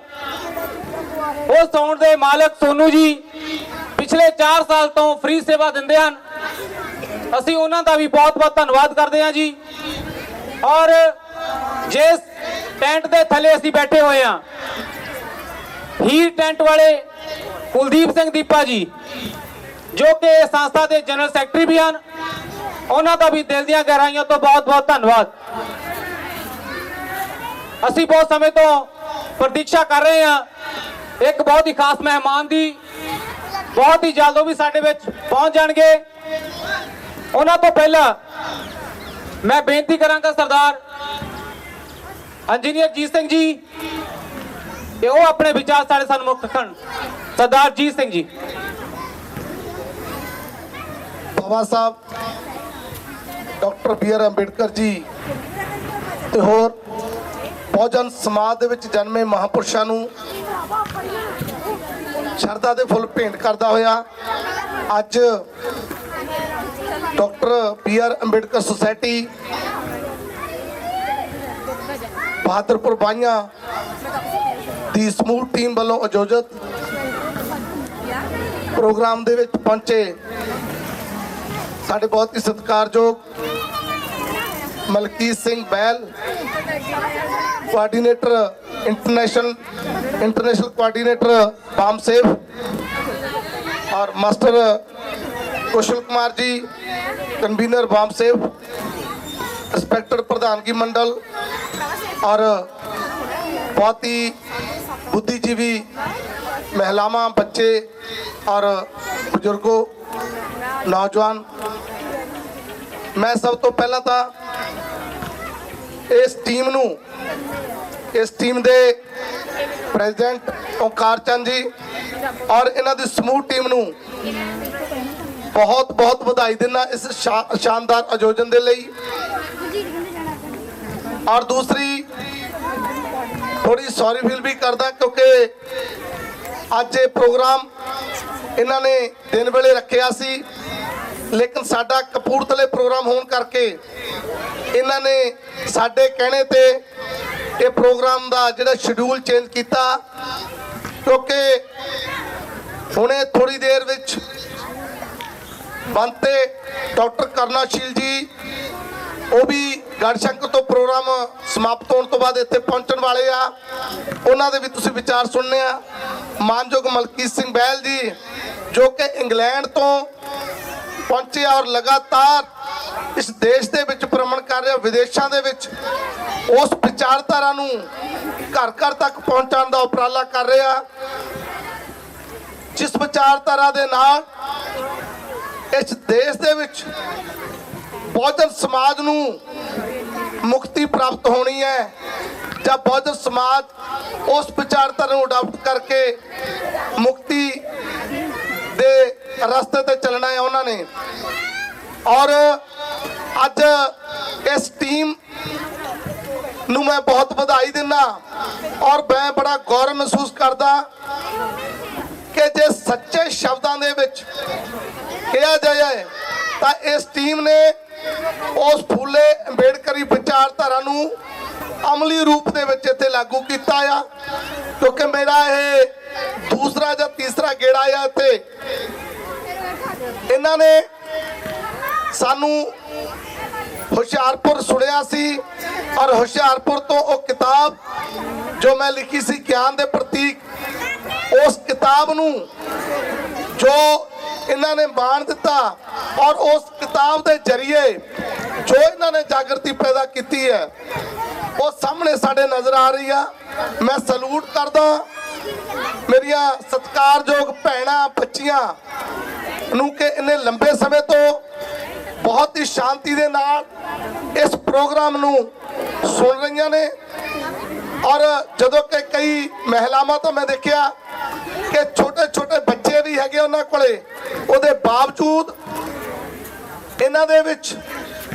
ਉਹ ਸਾਊਂਡ ਦੇ ਮਾਲਕ ਸੋਨੂ ਜੀ ਪਿਛਲੇ 4 ਸਾਲ ਤੋਂ ਫ੍ਰੀ ਸੇਵਾ ਦਿੰਦੇ ਹਨ। ਅਸੀਂ ਉਹਨਾਂ ਦਾ ਵੀ ਬਹੁਤ ਬਹੁਤ ਧੰਨਵਾਦ ਕਰਦੇ ਹਾਂ ਜੀ। ਔਰ ਜਿਸ ਟੈਂਟ ਦੇ ਥੱਲੇ ਅਸੀਂ ਬੈਠੇ ਹੋਏ ਹਾਂ, ਹੀਰ ਟੈਂਟ ਵਾਲੇ ਕੁਲਦੀਪ ਸਿੰਘ ਦੀਪਾ ਜੀ ਜੋ ਕਿ ਸੰਸਥਾ ਦੇ ਜਨਰਲ ਸੈਕਟਰੀ ਵੀ ਹਨ, ਉਹਨਾਂ ਦਾ ਵੀ ਦਿਲ ਦੀਆਂ ਗਹਿਰਾਈਆਂ ਤੋਂ ਬਹੁਤ ਬਹੁਤ ਧੰਨਵਾਦ। ਅਸੀਂ ਬਹੁਤ ਸਮੇਂ ਤੋਂ ਪ੍ਰਤੀਕਸ਼ਾ ਕਰ ਰਹੇ ਹਾਂ ਇੱਕ ਬਹੁਤ ਹੀ ਖਾਸ ਮਹਿਮਾਨ ਦੀ, ਬਹੁਤ ਹੀ ਜਲਦ ਉਹ ਵੀ ਸਾਡੇ ਵਿੱਚ ਪਹੁੰਚ ਜਾਣਗੇ। ਉਹਨਾਂ ਤੋਂ ਪਹਿਲਾਂ ਮੈਂ ਬੇਨਤੀ ਕਰਾਂਗਾ ਸਰਦਾਰ ਇੰਜੀਨੀਅਰ ਜੀਤ ਸਿੰਘ ਜੀ ਕਿ ਉਹ ਆਪਣੇ ਵਿਚਾਰ ਸਾਡੇ ਸਨਮੁਖ ਰੱਖਣ। ਸਰਦਾਰ ਜੀਤ ਸਿੰਘ ਜੀ। ਬਾਬਾ ਸਾਹਿਬ ਡਾਕਟਰ BR ਅੰਬੇਡਕਰ ਜੀ ਤੇ ਹੋਰ ਬਹੁਜਨ ਸਮਾਜ ਦੇ ਵਿੱਚ ਜਨਮੇ ਮਹਾਪੁਰਸ਼ਾਂ ਨੂੰ ਸ਼ਰਧਾ ਦੇ ਫੁੱਲ ਭੇਂਟ ਕਰਦਾ ਹੋਇਆ ਅੱਜ doctor BR Ambedkar society Bahadarpur ਬਾਈਆਂ ਦੀ ਸਮੂਹ ਟੀਮ ਵੱਲੋਂ ਆਯੋਜਿਤ ਪ੍ਰੋਗਰਾਮ ਦੇ ਵਿੱਚ ਪਹੁੰਚੇ ਸਾਡੇ ਬਹੁਤ ਹੀ ਸਤਿਕਾਰਯੋਗ ਮਲਕੀਤ ਸਿੰਘ ਬੈਲ, ਕੋਆਰਡੀਨੇਟਰ इंटरनेशनल कोऑर्डिनेटर बामसेव और मास्टर कुशल कुमार जी कन्वीनर बामसेव, इंस्पेक्टर प्रधानगी मंडल और बहुत ही बुद्धिजीवी महिलावां, बच्चे और बुजुर्गों, नौजवान, मैं सब तो पहला था इस टीम दे प्रेजिडेंट ओंकार चंद जी और इन्हां दी समूह टीम नूं बहुत बहुत बधाई देना इस शानदार आयोजन दे लई। और दूसरी थोड़ी सॉरी फील भी करदा क्योंकि अज ये प्रोग्राम इन्हां ने दिन वेले रखिया सी, लेकिन साडा कपूरथले प्रोग्राम होने करके इन्हां ने साडे कहने ते ये प्रोग्राम का जिहड़ा शेड्यूल चेंज किया, क्योंकि हुणे थोड़ी देर विच बनते डॉक्टर करनाशील जी वो भी गढ़शंकर तो प्रोग्राम समाप्त होने तो बाद इत्थे पहुंचण वाले आ, उन्हां दे भी तुसीं विचार सुनने आ। मानयोग मलकीत सिंह बैल जी जो कि इंग्लैंड तो पहुंचे और लगातार इस देश दे विच भ्रमण कर रहे, विदेशों दे विच उस विचारधारा नूं घर घर तक पहुंचाने का उपराला कर रहे हैं, जिस विचारधारा दे नाल इस देश दे विच बहुजन समाज नूं मुक्ति प्राप्त होनी है, जब बहुजन समाज उस विचारधारा नूं अडॉप्ट करके मुक्ति दे रास्ते ते चलना है उन्होंने। और अज इस टीम नूं मैं बहुत बधाई दिना और मैं बड़ा गौरव महसूस करदा कि जे सच्चे शब्दों दे विच कहा जाए तो इस टीम ने उस फूले अंबेडकरी विचारधारा नूं अमली रूप दे विच इत्थे लागू कीता आ, क्योंकि मेरा ये दूसरा या तीसरा गेड़ा आ इत्थे। इन्हां ने सानू ਹੁਸ਼ਿਆਰਪੁਰ ਸੁਣਿਆ ਸੀ ਔਰ ਹੁਸ਼ਿਆਰਪੁਰ ਤੋਂ ਉਹ ਕਿਤਾਬ ਜੋ ਮੈਂ ਲਿਖੀ ਸੀ ਗਿਆਨ ਦੇ ਪ੍ਰਤੀਕ, ਉਸ ਕਿਤਾਬ ਨੂੰ ਜੋ ਇਹਨਾਂ ਨੇ ਮਾਣ ਦਿੱਤਾ ਔਰ ਉਸ ਕਿਤਾਬ ਦੇ ਜ਼ਰੀਏ ਜੋ ਇਹਨਾਂ ਨੇ ਜਾਗਰਤੀ ਪੈਦਾ ਕੀਤੀ ਹੈ ਉਹ ਸਾਹਮਣੇ ਸਾਡੇ ਨਜ਼ਰ ਆ ਰਹੀ ਆ। ਮੈਂ ਸਲੂਟ ਕਰਦਾ ਮੇਰੀਆਂ ਸਤਿਕਾਰਯੋਗ ਭੈਣਾਂ ਬੱਚੀਆਂ ਨੂੰ ਕਿ ਇਹਨੇ ਲੰਬੇ ਸਮੇਂ ਤੋਂ ਬਹੁਤ ਹੀ ਸ਼ਾਂਤੀ ਦੇ ਨਾਲ ਇਸ ਪ੍ਰੋਗਰਾਮ ਨੂੰ ਸੁਣ ਰਹੀਆਂ ਨੇ ਔਰ ਜਦੋਂ ਕਿ ਕਈ ਮਹਿਲਾਵਾਂ ਤੋਂ ਮੈਂ ਦੇਖਿਆ ਕਿ ਛੋਟੇ ਛੋਟੇ ਬੱਚੇ ਵੀ ਹੈਗੇ ਉਹਨਾਂ ਕੋਲੇ, ਉਹਦੇ ਬਾਵਜੂਦ ਇਹਨਾਂ ਦੇ ਵਿੱਚ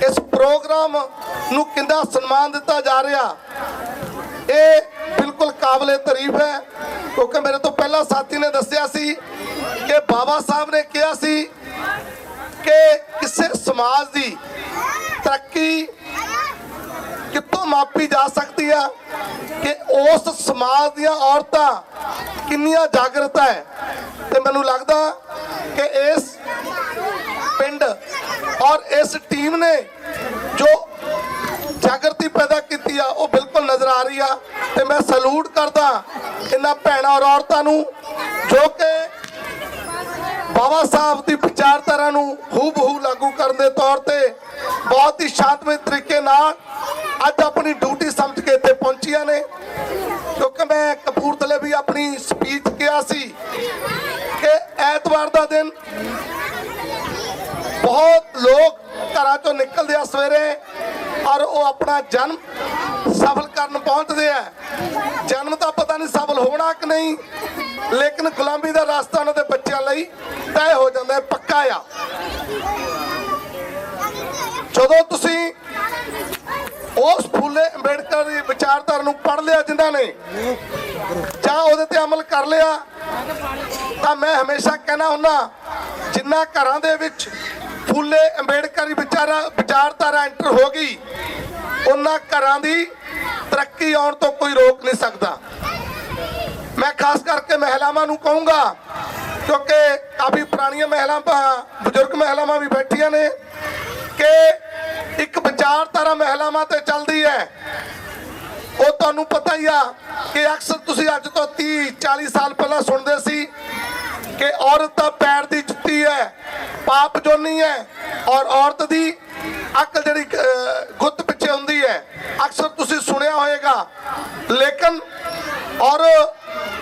ਇਸ ਪ੍ਰੋਗਰਾਮ ਨੂੰ ਕਿੰਨਾ ਸਨਮਾਨ ਦਿੱਤਾ ਜਾ ਰਿਹਾ, ਇਹ ਬਿਲਕੁਲ ਕਾਬਲੇ ਤਾਰੀਫ ਹੈ। ਕਿਉਂਕਿ ਮੇਰੇ ਤੋਂ ਪਹਿਲਾਂ ਸਾਥੀ ਨੇ ਦੱਸਿਆ ਸੀ ਕਿ ਬਾਬਾ ਸਾਹਿਬ ਨੇ ਕਿਹਾ ਸੀ ਕਿ ਕਿਸੇ ਸਮਾਜ ਦੀ ਤਰੱਕੀ ਕਿੱਥੋਂ ਮਾਪੀ ਜਾ ਸਕਦੀ ਆ ਕਿ ਉਸ ਸਮਾਜ ਦੀਆਂ ਔਰਤਾਂ ਕਿੰਨੀਆਂ ਜਾਗਰਤ ਹੈ। ਤੇ ਮੈਨੂੰ ਲੱਗਦਾ ਕਿ ਇਸ ਪਿੰਡ ਔਰ ਇਸ ਟੀਮ ਨੇ ਜੋ ਜਾਗਰਤੀ ਪੈਦਾ ਕੀਤੀ ਆ ਉਹ ਬਿਲਕੁਲ ਨਜ਼ਰ ਆ ਰਹੀ ਆ। ਤੇ ਮੈਂ ਸਲੂਟ ਕਰਦਾ ਇਹਨਾਂ ਭੈਣਾਂ ਔਰ ਔਰਤਾਂ ਨੂੰ ਜੋ ਕਿ ਬਾਬਾ ਸਾਹਿਬ ਦੀ ਵਿਚਾਰਧਾਰਾ ਨੂੰ ਹੂਬਹੂ ਲਾਗੂ ਕਰਨ ਦੇ ਤੌਰ ਤੇ ਬਹੁਤ ਹੀ ਸ਼ਾਂਤਮਈ ਤਰੀਕੇ ਨਾਲ ਅੱਜ ਆਪਣੀ ਡਿਊਟੀ ਸਮਝ ਕੇ ਇੱਥੇ ਪਹੁੰਚੀਆਂ ਨੇ। ਕਿਉਂਕਿ ਮੈਂ ਕਪੂਰਥਲੇ ਵੀ ਆਪਣੀ ਸਪੀਚ ਕਿਹਾ ਸੀ ਕਿ ਐਤਵਾਰ ਦਾ ਦਿਨ ਬਹੁਤ ਲੋਕ ਘਰਾਂ ਚੋਂ ਨਿਕਲਦੇ ਆ ਸਵੇਰੇ ਔਰ ਉਹ ਆਪਣਾ ਜਨਮ ਸਫਲ ਕਰਨ ਪਹੁੰਚਦੇ ਆ। ਜਨਮ ਤਾਂ ਪਤਾ ਨਹੀਂ ਸਫਲ ਹੋਣਾ ਕਿ ਨਹੀਂ, ਲੇਕਿਨ ਗੁਲਾਮੀ ਦਾ ਰਸਤਾ ਉਹਨਾਂ ਦੇ ਬੱਚਿਆਂ ਲਈ ਤੈਅ ਹੋ ਜਾਂਦਾ ਹੈ, ਪੱਕਾ ਆ। ਜਦੋਂ ਤੁਸੀਂ ਉਸ ਫੂਲੇ ਅੰਬੇਡਕਰ ਦੀ ਵਿਚਾਰਧਾਰਾ ਨੂੰ ਪੜ੍ਹ ਲਿਆ ਜਿਨ੍ਹਾਂ ਨੇ ਜਾਂ ਉਹਦੇ ਤੇ ਅਮਲ ਕਰ ਲਿਆ, ਤਾਂ ਮੈਂ ਹਮੇਸ਼ਾ ਕਹਿਣਾ ਹੁੰਦਾ ਜਿੰਨਾ ਘਰਾਂ ਦੇ ਵਿੱਚ ਫੂਲੇ ਅੰਬੇਡਕਰ ਦੀ ਵਿਚਾਰਧਾਰਾ ਐਂਟਰ ਹੋ ਗਈ ਉਹਨਾਂ ਘਰਾਂ ਦੀ ਤਰੱਕੀ ਆਉਣ ਤੋਂ ਕੋਈ ਰੋਕ ਨਹੀਂ ਸਕਦਾ। ਮੈਂ ਖਾਸ ਕਰਕੇ ਮਹਿਲਾਵਾਂ ਨੂੰ ਕਹੂੰਗਾ ਕਿਉਂਕਿ ਕਾਫੀ ਪੁਰਾਣੀਆਂ ਮਹਿਲਾਵਾਂ ਬਜ਼ੁਰਗ ਮਹਿਲਾਵਾਂ ਵੀ ਬੈਠੀਆਂ ਨੇ ਕਿ ਇੱਕ ਵਿਚਾਰਧਾਰਾ ਮਹਿਲਾਵਾਂ ਤੇ ਚੱਲਦੀ ਹੈ। ਉਹ ਤੁਹਾਨੂੰ ਪਤਾ ਹੀ ਆ ਕਿ ਅਕਸਰ ਤੁਸੀਂ ਅੱਜ ਤੋਂ 30-40 ਸਾਲ ਪਹਿਲਾਂ ਸੁਣਦੇ ਸੀ ਕਿ ਔਰਤ ਦਾ ਪੈਰ ਦੀ ਜੁੱਤੀ ਹੈ, ਪਾਪ ਜੋਨੀ ਹੈ ਔਰ ਔਰਤ ਦੀ ਅਕਲ ਜਿਹੜੀ ਗੁੱਤ ਪਿੱਛੇ ਹੁੰਦੀ ਹੈ, ਅਕਸਰ ਤੁਸੀਂ ਸੁਣਿਆ ਹੋਵੇਗਾ। ਲੇਕਿਨ ਔਰ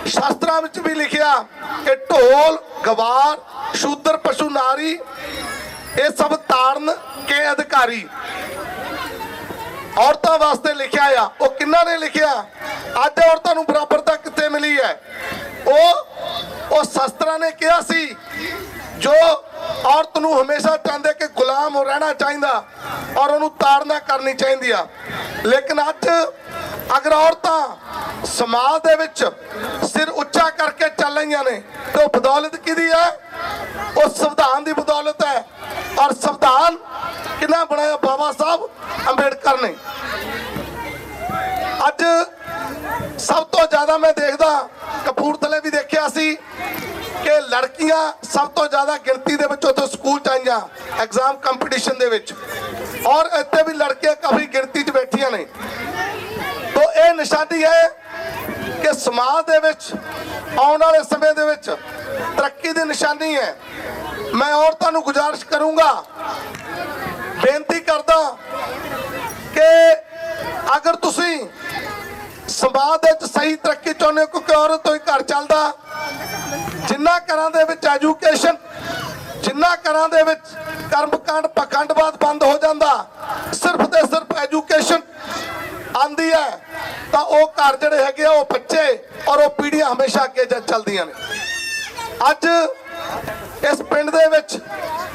ਸ਼ਾਸਤਰਾਂ ਵਿੱਚ ਵੀ ਲਿਖਿਆ ਕਿ ਢੋਲ ਗਵਾਰ ਸ਼ੂਦਰ ਪਸ਼ੂ ਨਾਰੀ ਇਹ ਸਭ ਤਾਰਨ ਕੇ ਅਧਿਕਾਰੀ ਔਰਤਾਂ ਵਾਸਤੇ ਲਿਖਿਆ ਆ। ਉਹ ਕਿੰਨਾ ਨੇ ਲਿਖਿਆ? ਅੱਜ ਔਰਤਾਂ ਨੂੰ ਬਰਾਬਰਤਾ ਕਿੱਥੇ ਮਿਲੀ ਹੈ? ਉਹ ਸ਼ਾਸਤਰਾਂ ਨੇ ਕਿਹਾ ਸੀ ਜੋ ਔਰਤ ਨੂੰ ਹਮੇਸ਼ਾ ਚਾਹੁੰਦੇ ਕਿ ਗੁਲਾਮ ਹੋ ਰਹਿਣਾ ਚਾਹੀਦਾ ਔਰ ਉਹਨੂੰ ਤਾੜਨਾ ਕਰਨੀ ਚਾਹੀਦੀ ਆ। ਲੇਕਿਨ ਅੱਜ ਅਗਰ ਔਰਤਾਂ ਸਮਾਜ ਦੇ ਵਿੱਚ ਸਿਰ ਉੱਚਾ ਕਰਕੇ ਚੱਲ ਰਹੀਆਂ ਨੇ ਤੇ ਉਹ ਬਦੌਲਤ ਕਿਹਦੀ ਹੈ? ਉਹ ਸੰਵਿਧਾਨ ਦੀ ਬਦੌਲਤ ਹੈ। ਔਰ ਸੰਵਿਧਾਨ ਕਿਹਨਾਂ ਬਣਾਇਆ? ਬਾਬਾ ਸਾਹਿਬ ਅੰਬੇਡਕਰ ਨੇ। ਅੱਜ ਸਭ ਤੋਂ ਜ਼ਿਆਦਾ ਮੈਂ ਦੇਖਦਾ ਕਪੂਰਥਲੇ ਵੀ ਦੇਖਿਆ ਸੀ ਕਿ ਲੜਕੀਆਂ ਸਭ ਤੋਂ ਜ਼ਿਆਦਾ ਗਿਣਤੀ ਦੇ ਵਿੱਚ ਉੱਥੇ ਸਕੂਲ ਚ ਆਈਆਂ ਐਗਜ਼ਾਮ ਕੰਪੀਟੀਸ਼ਨ ਦੇ ਵਿੱਚ ਔਰ ਇੱਥੇ ਵੀ ਲੜਕੀਆਂ ਕਾਫੀ ਗਿਣਤੀ 'ਚ ਬੈਠੀਆਂ ਨੇ। ਤਾਂ ਇਹ ਨਿਸ਼ਾਨੀ ਹੈ ਕਿ ਸਮਾਜ ਦੇ ਵਿੱਚ ਆਉਣ ਵਾਲੇ ਸਮੇਂ ਦੇ ਵਿੱਚ ਤਰੱਕੀ ਦੀ ਨਿਸ਼ਾਨੀ ਹੈ। ਮੈਂ ਔਰਤਾਂ ਨੂੰ ਗੁਜ਼ਾਰਿਸ਼ ਕਰੂੰਗਾ, ਬੇਨਤੀ ਕਰਦਾ ਕਿ ਅਗਰ ਤੁਸੀਂ ਸਮਾਜ ਦੇ ਵਿੱਚ ਸਹੀ ਤਰੱਕੀ ਚਾਹੁੰਦੇ ਹੋ, ਕਿਉਂਕਿ ਔਰਤ ਤੋਂ ਹੀ ਘਰ ਚੱਲਦਾ, ਜਿੰਨਾ ਘਰਾਂ ਦੇ ਵਿੱਚ ਐਜੂਕੇਸ਼ਨ, ਜਿੰਨਾ ਘਰਾਂ ਦੇ ਵਿੱਚ ਕਰਮਕਾਂਡ ਪਖੰਡਵਾਦ ਬੰਦ ਹੋ ਜਾਂਦਾ, ਸਿਰਫ ਤੇ ਸਿਰਫ ਐਜੂਕੇਸ਼ਨ ਆਂਦੀ ਹੈ ਤਾਂ ਉਹ ਘਰ ਜਿਹੜੇ ਹੈਗੇ ਆ ਉਹ ਬੱਚੇ ਔਰ ਉਹ ਪੀੜ੍ਹੀਆਂ ਹਮੇਸ਼ਾ ਅੱਗੇ ਚੱਲਦੀਆਂ ਨੇ। ਅੱਜ ਇਸ ਪਿੰਡ ਦੇ ਵਿੱਚ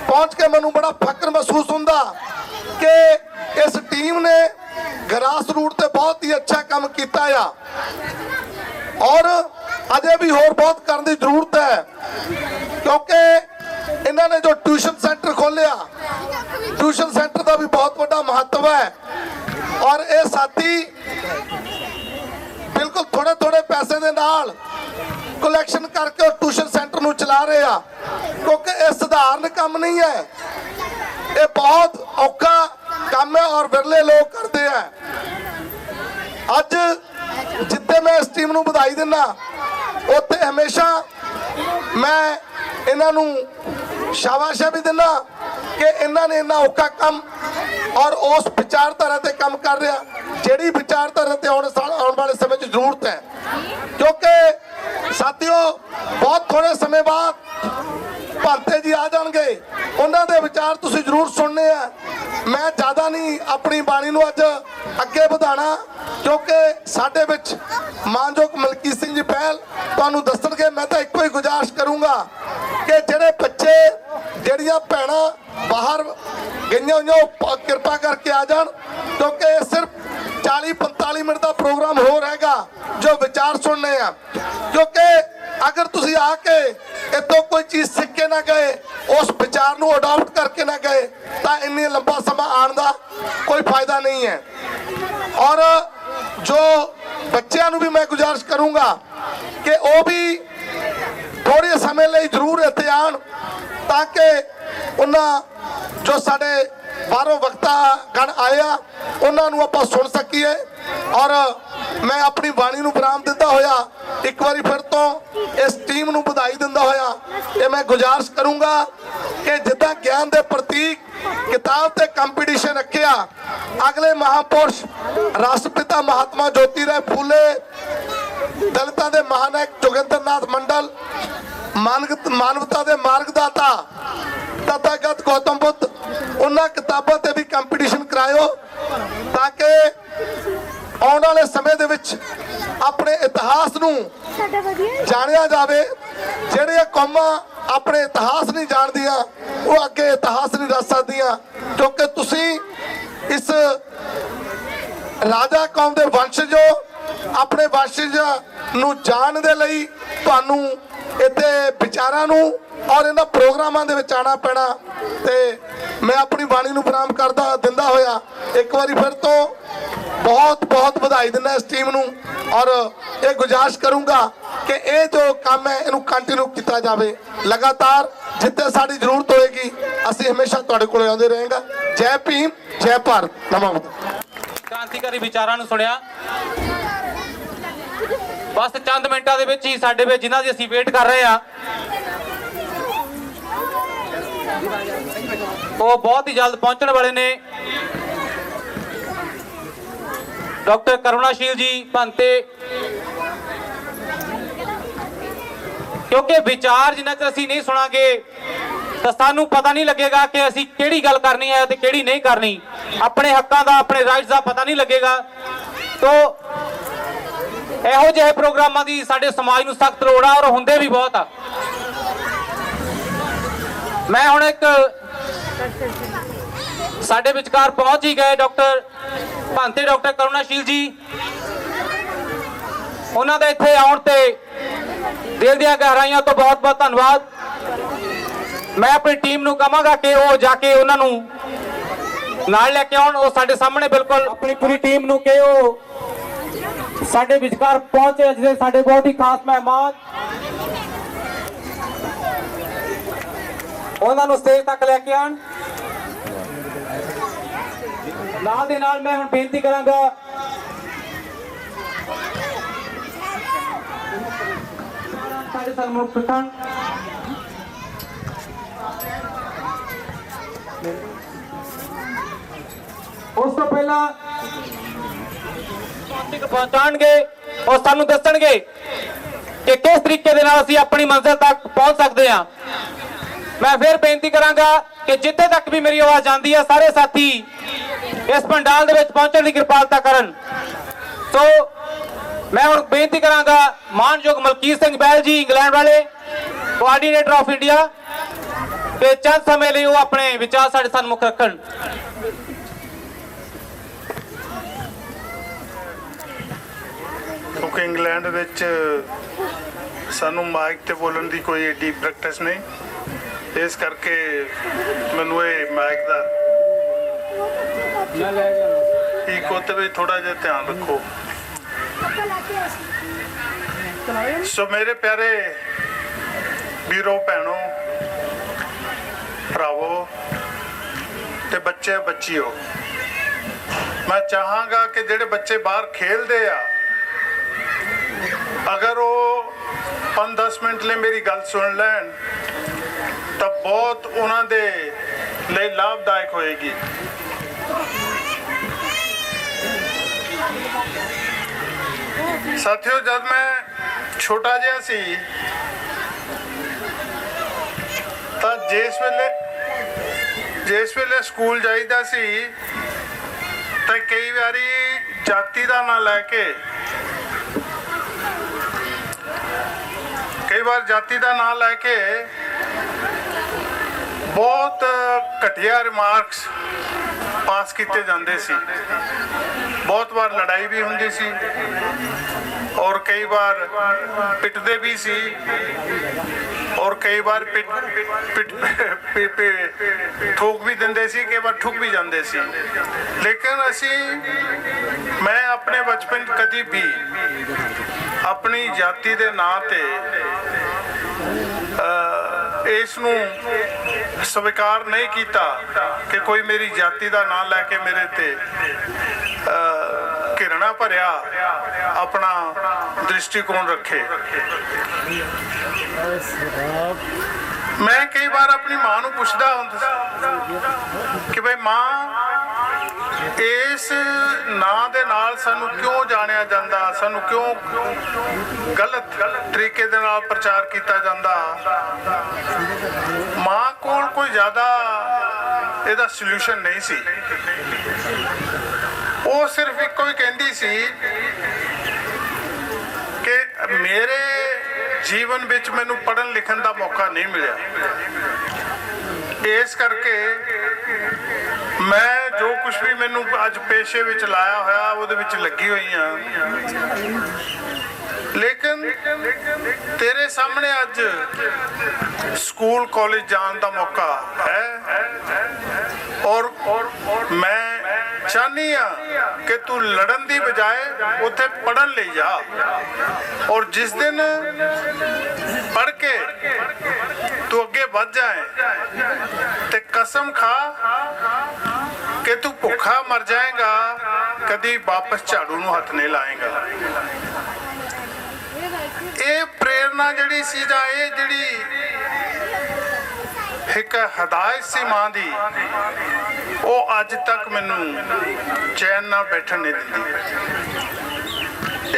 ਪਹੁੰਚ ਕੇ ਮੈਨੂੰ ਬੜਾ ਫਖਰ ਮਹਿਸੂਸ ਹੁੰਦਾ ਕਿ ਇਸ ਟੀਮ ਨੇ ਗਰਾਸ ਰੂਟ ਤੇ ਬਹੁਤ ਹੀ ਅੱਛਾ ਕੰਮ ਕੀਤਾ ਆ ਔਰ ਅਜੇ ਵੀ ਹੋਰ ਬਹੁਤ ਕਰਨ ਦੀ ਜ਼ਰੂਰਤ ਹੈ। ਕਿਉਂਕਿ ਇਹਨਾਂ ਨੇ ਜੋ ਟਿਊਸ਼ਨ ਸੈਂਟਰ ਖੋਲਿਆ, ਟਿਊਸ਼ਨ ਸੈਂਟਰ ਦਾ ਵੀ ਬਹੁਤ ਵੱਡਾ ਮਹੱਤਵ ਹੈ ਔਰ ਇਹ ਸਾਥੀ ਬਿਲਕੁਲ ਥੋੜੇ ਥੋੜੇ ਪੈਸੇ ਦੇ ਨਾਲ ਕਲੈਕਸ਼ਨ ਕਰਕੇ ਉਹ ਟਿਊਸ਼ਨ ਸੈਂਟਰ ਨੂੰ ਚਲਾ ਰਹੇ ਆ। ਕਿਉਂਕਿ ਇਹ ਸਧਾਰਨ ਕੰਮ ਨਹੀਂ ਹੈ, ਇਹ ਬਹੁਤ ਔਖਾ ਕੰਮ ਹੈ ਔਰ ਵਿਰਲੇ ਲੋਕ ਕਰਦੇ ਆ। ਅੱਜ ਜਿੱਥੇ ਮੈਂ ਇਸ ਟੀਮ ਨੂੰ ਵਧਾਈ ਦਿੰਦਾ, ਉੱਥੇ ਹਮੇਸ਼ਾ ਮੈਂ ਇਹਨਾਂ ਨੂੰ ਸ਼ਾਬਾਸ਼ ਵੀ ਦਿੰਦਾ ਕਿ ਇਹਨਾਂ ਨੇ ਇੰਨਾ ਔਖਾ ਕੰਮ ਔਰ ਉਸ ਵਿਚਾਰਧਾਰਾ ਤੇ ਕੰਮ ਕਰ ਰਿਹਾ ਜਿਹੜੀ ਵਿਚਾਰਧਾਰਾ ਤੇ ਆਉਣ ਵਾਲੇ ਸਮੇਂ 'ਚ ਜ਼ਰੂਰਤ ਹੈ। ਕਿਉਂਕਿ ਸਾਥੀਓ, ਬਹੁਤ ਥੋੜੇ ਸਮੇਂ ਬਾਅਦ ਭਾਂਤੇ ਜੀ ਆ ਜਾਣਗੇ, ਉਹਨਾਂ ਦੇ ਵਿਚਾਰ ਤੁਸੀਂ ਜ਼ਰੂਰ ਸੁਣਨੇ ਆ। ਮੈਂ ਜ਼ਿਆਦਾ ਨਹੀਂ ਆਪਣੀ ਬਾਣੀ ਨੂੰ ਅੱਜ ਅੱਗੇ ਵਧਾਣਾ, ਕਿਉਂਕਿ ਸਾਡੇ ਵਿੱਚ ਮਾਨਯੋਗ ਮਲਕੀਤ ਸਿੰਘ ਜੀ ਪਹਿਲ ਤੁਹਾਨੂੰ ਦੱਸਣਗੇ। ਮੈਂ ਤਾਂ ਇੱਕੋ ਹੀ ਗੁਜ਼ਾਰਿਸ਼ ਕਰੂੰਗਾ ਕਿ ਜਿਹੜੇ ਬੱਚੇ, ਜਿਹੜੀਆਂ ਭੈਣਾਂ ਬਾਹਰ ਗਈਆਂ ਹੋਈਆਂ, ਉਹ ਕਿਰਪਾ ਕਰਕੇ ਆ ਜਾਣ, ਕਿਉਂਕਿ ਇਹ ਸਿਰਫ 40-45 ਮਿੰਟ ਦਾ ਪ੍ਰੋਗਰਾਮ ਹੋ ਰਹੇਗਾ ਜੋ ਵਿਚਾਰ ਸੁਣਨੇ ਆ। ਕਿਉਂਕਿ ਅਗਰ ਤੁਸੀਂ ਆ ਕੇ ਇੱਥੋਂ ਕੋਈ ਚੀਜ਼ ਸਿੱਖ ਕੇ ਨਾ ਗਏ, ਉਸ ਵਿਚਾਰ ਨੂੰ ਅਡਾਪਟ ਕਰਕੇ ਨਾ ਗਏ, ਤਾਂ ਇੰਨੀ ਲੰਬਾ ਸਮਾਂ ਆਉਣ ਦਾ ਕੋਈ ਫਾਇਦਾ ਨਹੀਂ ਹੈ। ਔਰ ਜੋ ਬੱਚਿਆਂ ਨੂੰ ਵੀ ਮੈਂ ਗੁਜ਼ਾਰਿਸ਼ ਕਰੂੰਗਾ ਕਿ ਉਹ ਵੀ ਥੋੜੇ ਸਮੇਂ ਲਈ ਜ਼ਰੂਰ ਇੱਥੇ ਆਉਣ, ਤਾਂ ਕਿ ਉਹਨਾਂ ਜੋ ਸਾਡੇ ਬਾਹਰੋਂ ਵਕਤਾ ਗਣ ਆਇਆ ਉਹਨਾਂ ਨੂੰ ਆਪਾਂ ਸੁਣ ਸਕੀਏ। ਔਰ ਮੈਂ ਆਪਣੀ ਬਾਣੀ ਨੂੰ ਵਿਰਾਮ ਦਿੰਦਾ ਹੋਇਆ ਇੱਕ ਵਾਰੀ ਫਿਰ ਤੋਂ ਇਸ ਟੀਮ ਨੂੰ ਵਧਾਈ ਦਿੰਦਾ ਹੋਇਆ ਇਹ ਮੈਂ ਗੁਜ਼ਾਰਿਸ਼ ਕਰੂੰਗਾ ਕਿ ਜਿੱਦਾਂ ਗਿਆਨ ਦੇ ਪ੍ਰਤੀਕ ਕਿਤਾਬ ਤੇ ਕੰਪੀਟੀਸ਼ਨ ਰੱਖਿਆ, ਅਗਲੇ ਮਹਾਪੁਰਸ਼ ਰਾਸ਼ਟਰਪਿਤਾ ਮਹਾਤਮਾ ਜੋਤੀ ਰਾਏ ਫੂਲੇ, ਦਲਿਤਾਂ ਦੇ ਮਹਾਨਾਇਕ ਜੋਗਿੰਦਰਨਾਥ ਮੰਡਲ, ਮਾਨਵਤਾ ਦੇ ਮਾਰਗਦਾਤਾ ਤਥਾਗਤ ਗੌਤਮ ਬੁੱਧ, ਉਹਨਾਂ ਕਿਤਾਬਾਂ ਤੇ ਵੀ ਕੰਪੀਟੀਸ਼ਨ ਕਰਾਇਓ, ਤਾਂ ਕਿ ਆਉਣ ਵਾਲੇ ਸਮੇਂ ਦੇ ਵਿੱਚ ਆਪਣੇ ਇਤਿਹਾਸ ਨੂੰ ਜਾਣਿਆ ਜਾਵੇ। ਜਿਹੜੀਆਂ ਕੌਮਾਂ ਆਪਣੇ ਇਤਿਹਾਸ ਨਹੀਂ ਜਾਣਦੀਆਂ, ਉਹ ਅੱਗੇ ਇਤਿਹਾਸ ਨਹੀਂ ਦੱਸ ਸਕਦੀਆਂ, ਕਿਉਂਕਿ ਤੁਸੀਂ ਇਸ ਰਾਜਾ ਕੌਮ ਦੇ ਵੰਸ਼ਜ ਹੋ। ਆਪਣੇ ਵੰਸ਼ਜ ਨੂੰ ਜਾਣਨ ਦੇ ਲਈ ਤੁਹਾਨੂੰ ਇੱਥੇ ਵਿਚਾਰਾਂ ਨੂੰ ਔਰ ਇਹਨਾਂ ਪ੍ਰੋਗਰਾਮਾਂ ਦੇ ਵਿੱਚ ਆਉਣਾ ਪੈਣਾ। ਤੇ ਮੈਂ ਆਪਣੀ ਬਾਣੀ ਨੂੰ ਵਿਰਾਮ ਕਰਦਾ ਦਿੰਦਾ ਹੋਇਆ ਇੱਕ ਵਾਰੀ ਫਿਰ ਤੋਂ ਬਹੁਤ ਬਹੁਤ ਵਧਾਈ ਦਿੰਦਾ ਇਸ ਟੀਮ ਨੂੰ, ਔਰ ਇਹ ਗੁਜ਼ਾਰਿਸ਼ ਕਰੂੰਗਾ ਕਿ ਇਹ ਜੋ ਕੰਮ ਹੈ ਇਹਨੂੰ ਕੰਟੀਨਿਊ ਕੀਤਾ ਜਾਵੇ ਲਗਾਤਾਰ। ਜਿੱਥੇ ਸਾਡੀ ਜ਼ਰੂਰਤ ਹੋਏਗੀ ਅਸੀਂ ਹਮੇਸ਼ਾ ਤੁਹਾਡੇ ਕੋਲ ਆਉਂਦੇ ਰਹੇਗਾ। ਜੈ ਭੀਮ, ਜੈ ਭਾਰਤ। ਨਮੋ ਕ੍ਰਾਂਤੀਕਾਰੀ ਵਿਚਾਰਾਂ ਨੂੰ ਸੁਣਿਆ। ਬਸ ਚੰਦ ਮਿੰਟਾਂ ਦੇ ਵਿੱਚ ਹੀ ਸਾਡੇ ਵਿੱਚ ਜਿਨ੍ਹਾਂ ਦੀ ਅਸੀਂ ਵੇਟ ਕਰ ਰਹੇ ਆ, ਉਹ ਬਹੁਤ ਹੀ ਜਲਦ ਪਹੁੰਚਣ ਵਾਲੇ ਨੇ। ਡਾਕਟਰ ਕਰੁਣਾਸ਼ੀਲ ਜੀ ਭੰਤੇ, ਕਿਉਂਕਿ ਵਿਚਾਰ ਜਿੰਨਾ ਚਿਰ ਅਸੀਂ ਨਹੀਂ ਸੁਣਾਂਗੇ ਤਾਂ ਸਾਨੂੰ ਪਤਾ ਨਹੀਂ ਲੱਗੇਗਾ ਕਿ ਅਸੀਂ ਕਿਹੜੀ ਗੱਲ ਕਰਨੀ ਹੈ ਤੇ ਕਿਹੜੀ ਨਹੀਂ ਕਰਨੀ। ਆਪਣੇ ਹੱਕਾਂ ਦਾ, ਆਪਣੇ ਰਾਈਟਸ ਦਾ ਪਤਾ ਨਹੀਂ ਲੱਗੇਗਾ। ਤੋਂ ਇਹੋ ਜਿਹੇ ਪ੍ਰੋਗਰਾਮਾਂ ਦੀ ਸਾਡੇ ਸਮਾਜ ਨੂੰ ਸਖਤ ਲੋੜ ਆ, ਔਰ ਹੁੰਦੇ ਵੀ ਬਹੁਤ ਆ। ਮੈਂ ਹੁਣ ਇੱਕ ਸਾਡੇ ਵਿਚਕਾਰ ਪਹੁੰਚ ਹੀ ਗਏ ਡਾਕਟਰ ਭੰਤੇ, ਡਾਕਟਰ ਕਰੁਣਾਸ਼ੀਲ ਜੀ। ਉਹਨਾਂ ਦੇ ਇੱਥੇ ਆਉਣ ਤੇ ਦਿਲ ਦੀਆਂ ਗਹਿਰਾਈਆਂ ਤੋਂ ਬਹੁਤ ਬਹੁਤ ਧੰਨਵਾਦ। ਮੈਂ ਆਪਣੀ ਟੀਮ ਨੂੰ ਕਹਾਂਗਾ ਕਿ ਉਹ ਜਾ ਕੇ ਉਹਨਾਂ ਨੂੰ ਨਾਲ ਲੈ ਕੇ ਆਉਣ। ਉਹ ਸਾਡੇ ਸਾਹਮਣੇ ਬਿਲਕੁਲ ਆਪਣੀ ਪੂਰੀ ਟੀਮ ਨੂੰ ਕਿ ਉਹ ਸਾਡੇ ਵਿਚਕਾਰ ਪਹੁੰਚੇ, ਜਿਹੜੇ ਸਾਡੇ ਬਹੁਤ ਹੀ ਖਾਸ ਮਹਿਮਾਨ, ਉਹਨਾਂ ਨੂੰ ਸਟੇਜ ਤੱਕ ਲੈ ਕੇ ਆਉਣ। ਨਾਲ ਦੇ ਨਾਲ ਮੈਂ ਹੁਣ ਬੇਨਤੀ ਕਰਾਂਗਾ ਸਾਡੇ ਸਨਮੁਖ ਪ੍ਰਧਾਨ ਉਸ ਤੋਂ ਪਹਿਲਾਂ ਪਹੁੰਚਾਣਗੇ और सानू दसणगे कि किस तरीके दे नाल असीं अपनी मंजिल तक पहुंच सकते हैं। मैं फिर बेनती करांगा कि जिथे तक भी मेरी आवाज आती है सारे साथी इस पंडाल दे विच पहुंचण दी किरपालता करन। सो मैं हुण बेनती करांगा मानयोग मलकीत सिंह बैल जी इंग्लैंड वाले कोआर्डीनेटर ऑफ इंडिया कि चंद समय लिए वो अपने विचार साडे सन्मुख रखण। क्योंकि इंग्लैंड विच सानू माइक ते बोलण दी कोई एडी प्रैक्टिस नहीं, इस करके मैनू ये माइक दा एक उत्ते भी थोड़ा जिहा ध्यान रखो। सो मेरे प्यारे वीरों भैनों भरावो ते बच्चे बच्चियों, मैं चाहांगा कि ਜਿਹੜੇ ਬੱਚੇ ਬਾਹਰ ਖੇਲਦੇ ਆ अगर वो 5-10 मिनट ਲਈ मेरी गल सुन लैन ਤਾਂ बहुत उन्होंने ਲਈ लाभदायक होएगी। साथियों, जब मैं छोटा जिहा सी ਤਾਂ जिस वेले स्कूल जाईदा सी ਤਾਂ कई बारी जाति का ना लैके कई बार जाति का नाम लैके बहुत घटिया रिमार्क्स पास किए जाते सी। बहुत बार लड़ाई भी होंदी सी और कई बार पिटते भी सी और कई बार ठोक भी देंदे सी, कई बार ठुक भी जाते सी। लेकिन मैं अपने बचपन कभी भी अपनी जाति के नां ते इसनूं स्वीकार नहीं किया कि कोई मेरी जाति का नाम लैके मेरे ते घिरना भरिया अपना दृष्टिकोण रखे। मैं कई बार अपनी मां नूं पुछदा हुंदा कि भाई मां, इस नां दे नाल सानू क्यों जानिया जांदा, सानू क्यों गलत तरीके दे नाल प्रचार किया जांदा। मां कोल कोई ज़्यादा इहदा सल्यूशन नहीं सी। वो सिर्फ एक कोई कहंदी सी कि मेरे जीवन विच मैनू पढ़न लिखन का मौका नहीं मिला, इस करके मैं जो कुछ भी मैनू अज पेशे विच लाया होया उहदे विच लगी हुई हाँ। लेकिन तेरे सामने अज स्कूल कॉलेज जाने का मौका है और मैं चाहनी हाँ कि तू लड़न की बजाय उत्थे पढ़न ले जा और जिस दिन पढ़ के तू अगे बढ़ जाए ते कसम खा कि तू भुखा मर जाएगा, कदी वापस झाड़ू नूं हथ नहीं लाएगा। ये प्रेरणा जिहड़ी सी जां ये जिहड़ी एक हदायत सी मां दी, वो अज तक मैनू चैन ना बैठन नहीं दिंदी।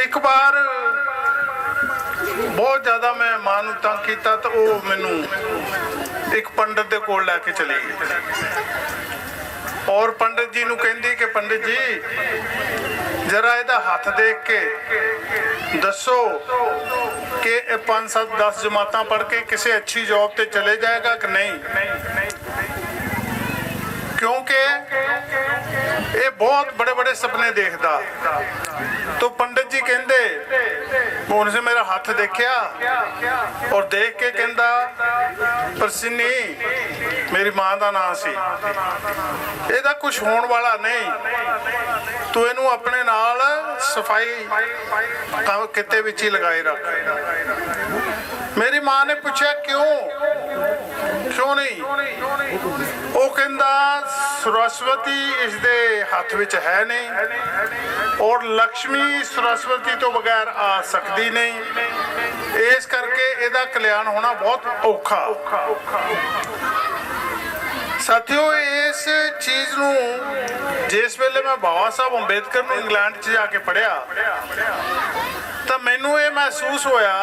एक बार बहुत ज़्यादा मैं मां नूं तंग कीता तो वो मैनू एक पंडित दे कोल लैके चली गई और पंडित जी नूं कहंदी कि पंडित जी जरा इहदा हथ देख के दसो कि 5-7-10 जमातां पढ़ के किसी अच्छी जॉब ते चले जाएगा कि नहीं, क्योंकि ये बहुत बड़े बड़े सपने देखता। तो पंडित जी कहंदे उनसे मेरा हाथ देखिया और देख के कहंदा परसिनी मेरी मां का नाम सी, ਇਹਦਾ कुछ होने वाला नहीं, तू इनू अपने नाल सफाई किते विच ही लगाए रख। मेरी मां ने पूछा क्यों नहीं, वो कहंदा सरस्वती इसदे हाथ विच है नहीं और लक्ष्मी सरस्वती तो बगैर आ सकती नहीं, इस करके ਇਹਦਾ कल्याण होना बहुत औखा। साथियों, इस चीज़ नूं जिस वेले मैं बाबा साहब अंबेडकर नूं इंग्लैंड च जाके पढ़िया तो मैनू ये महसूस होया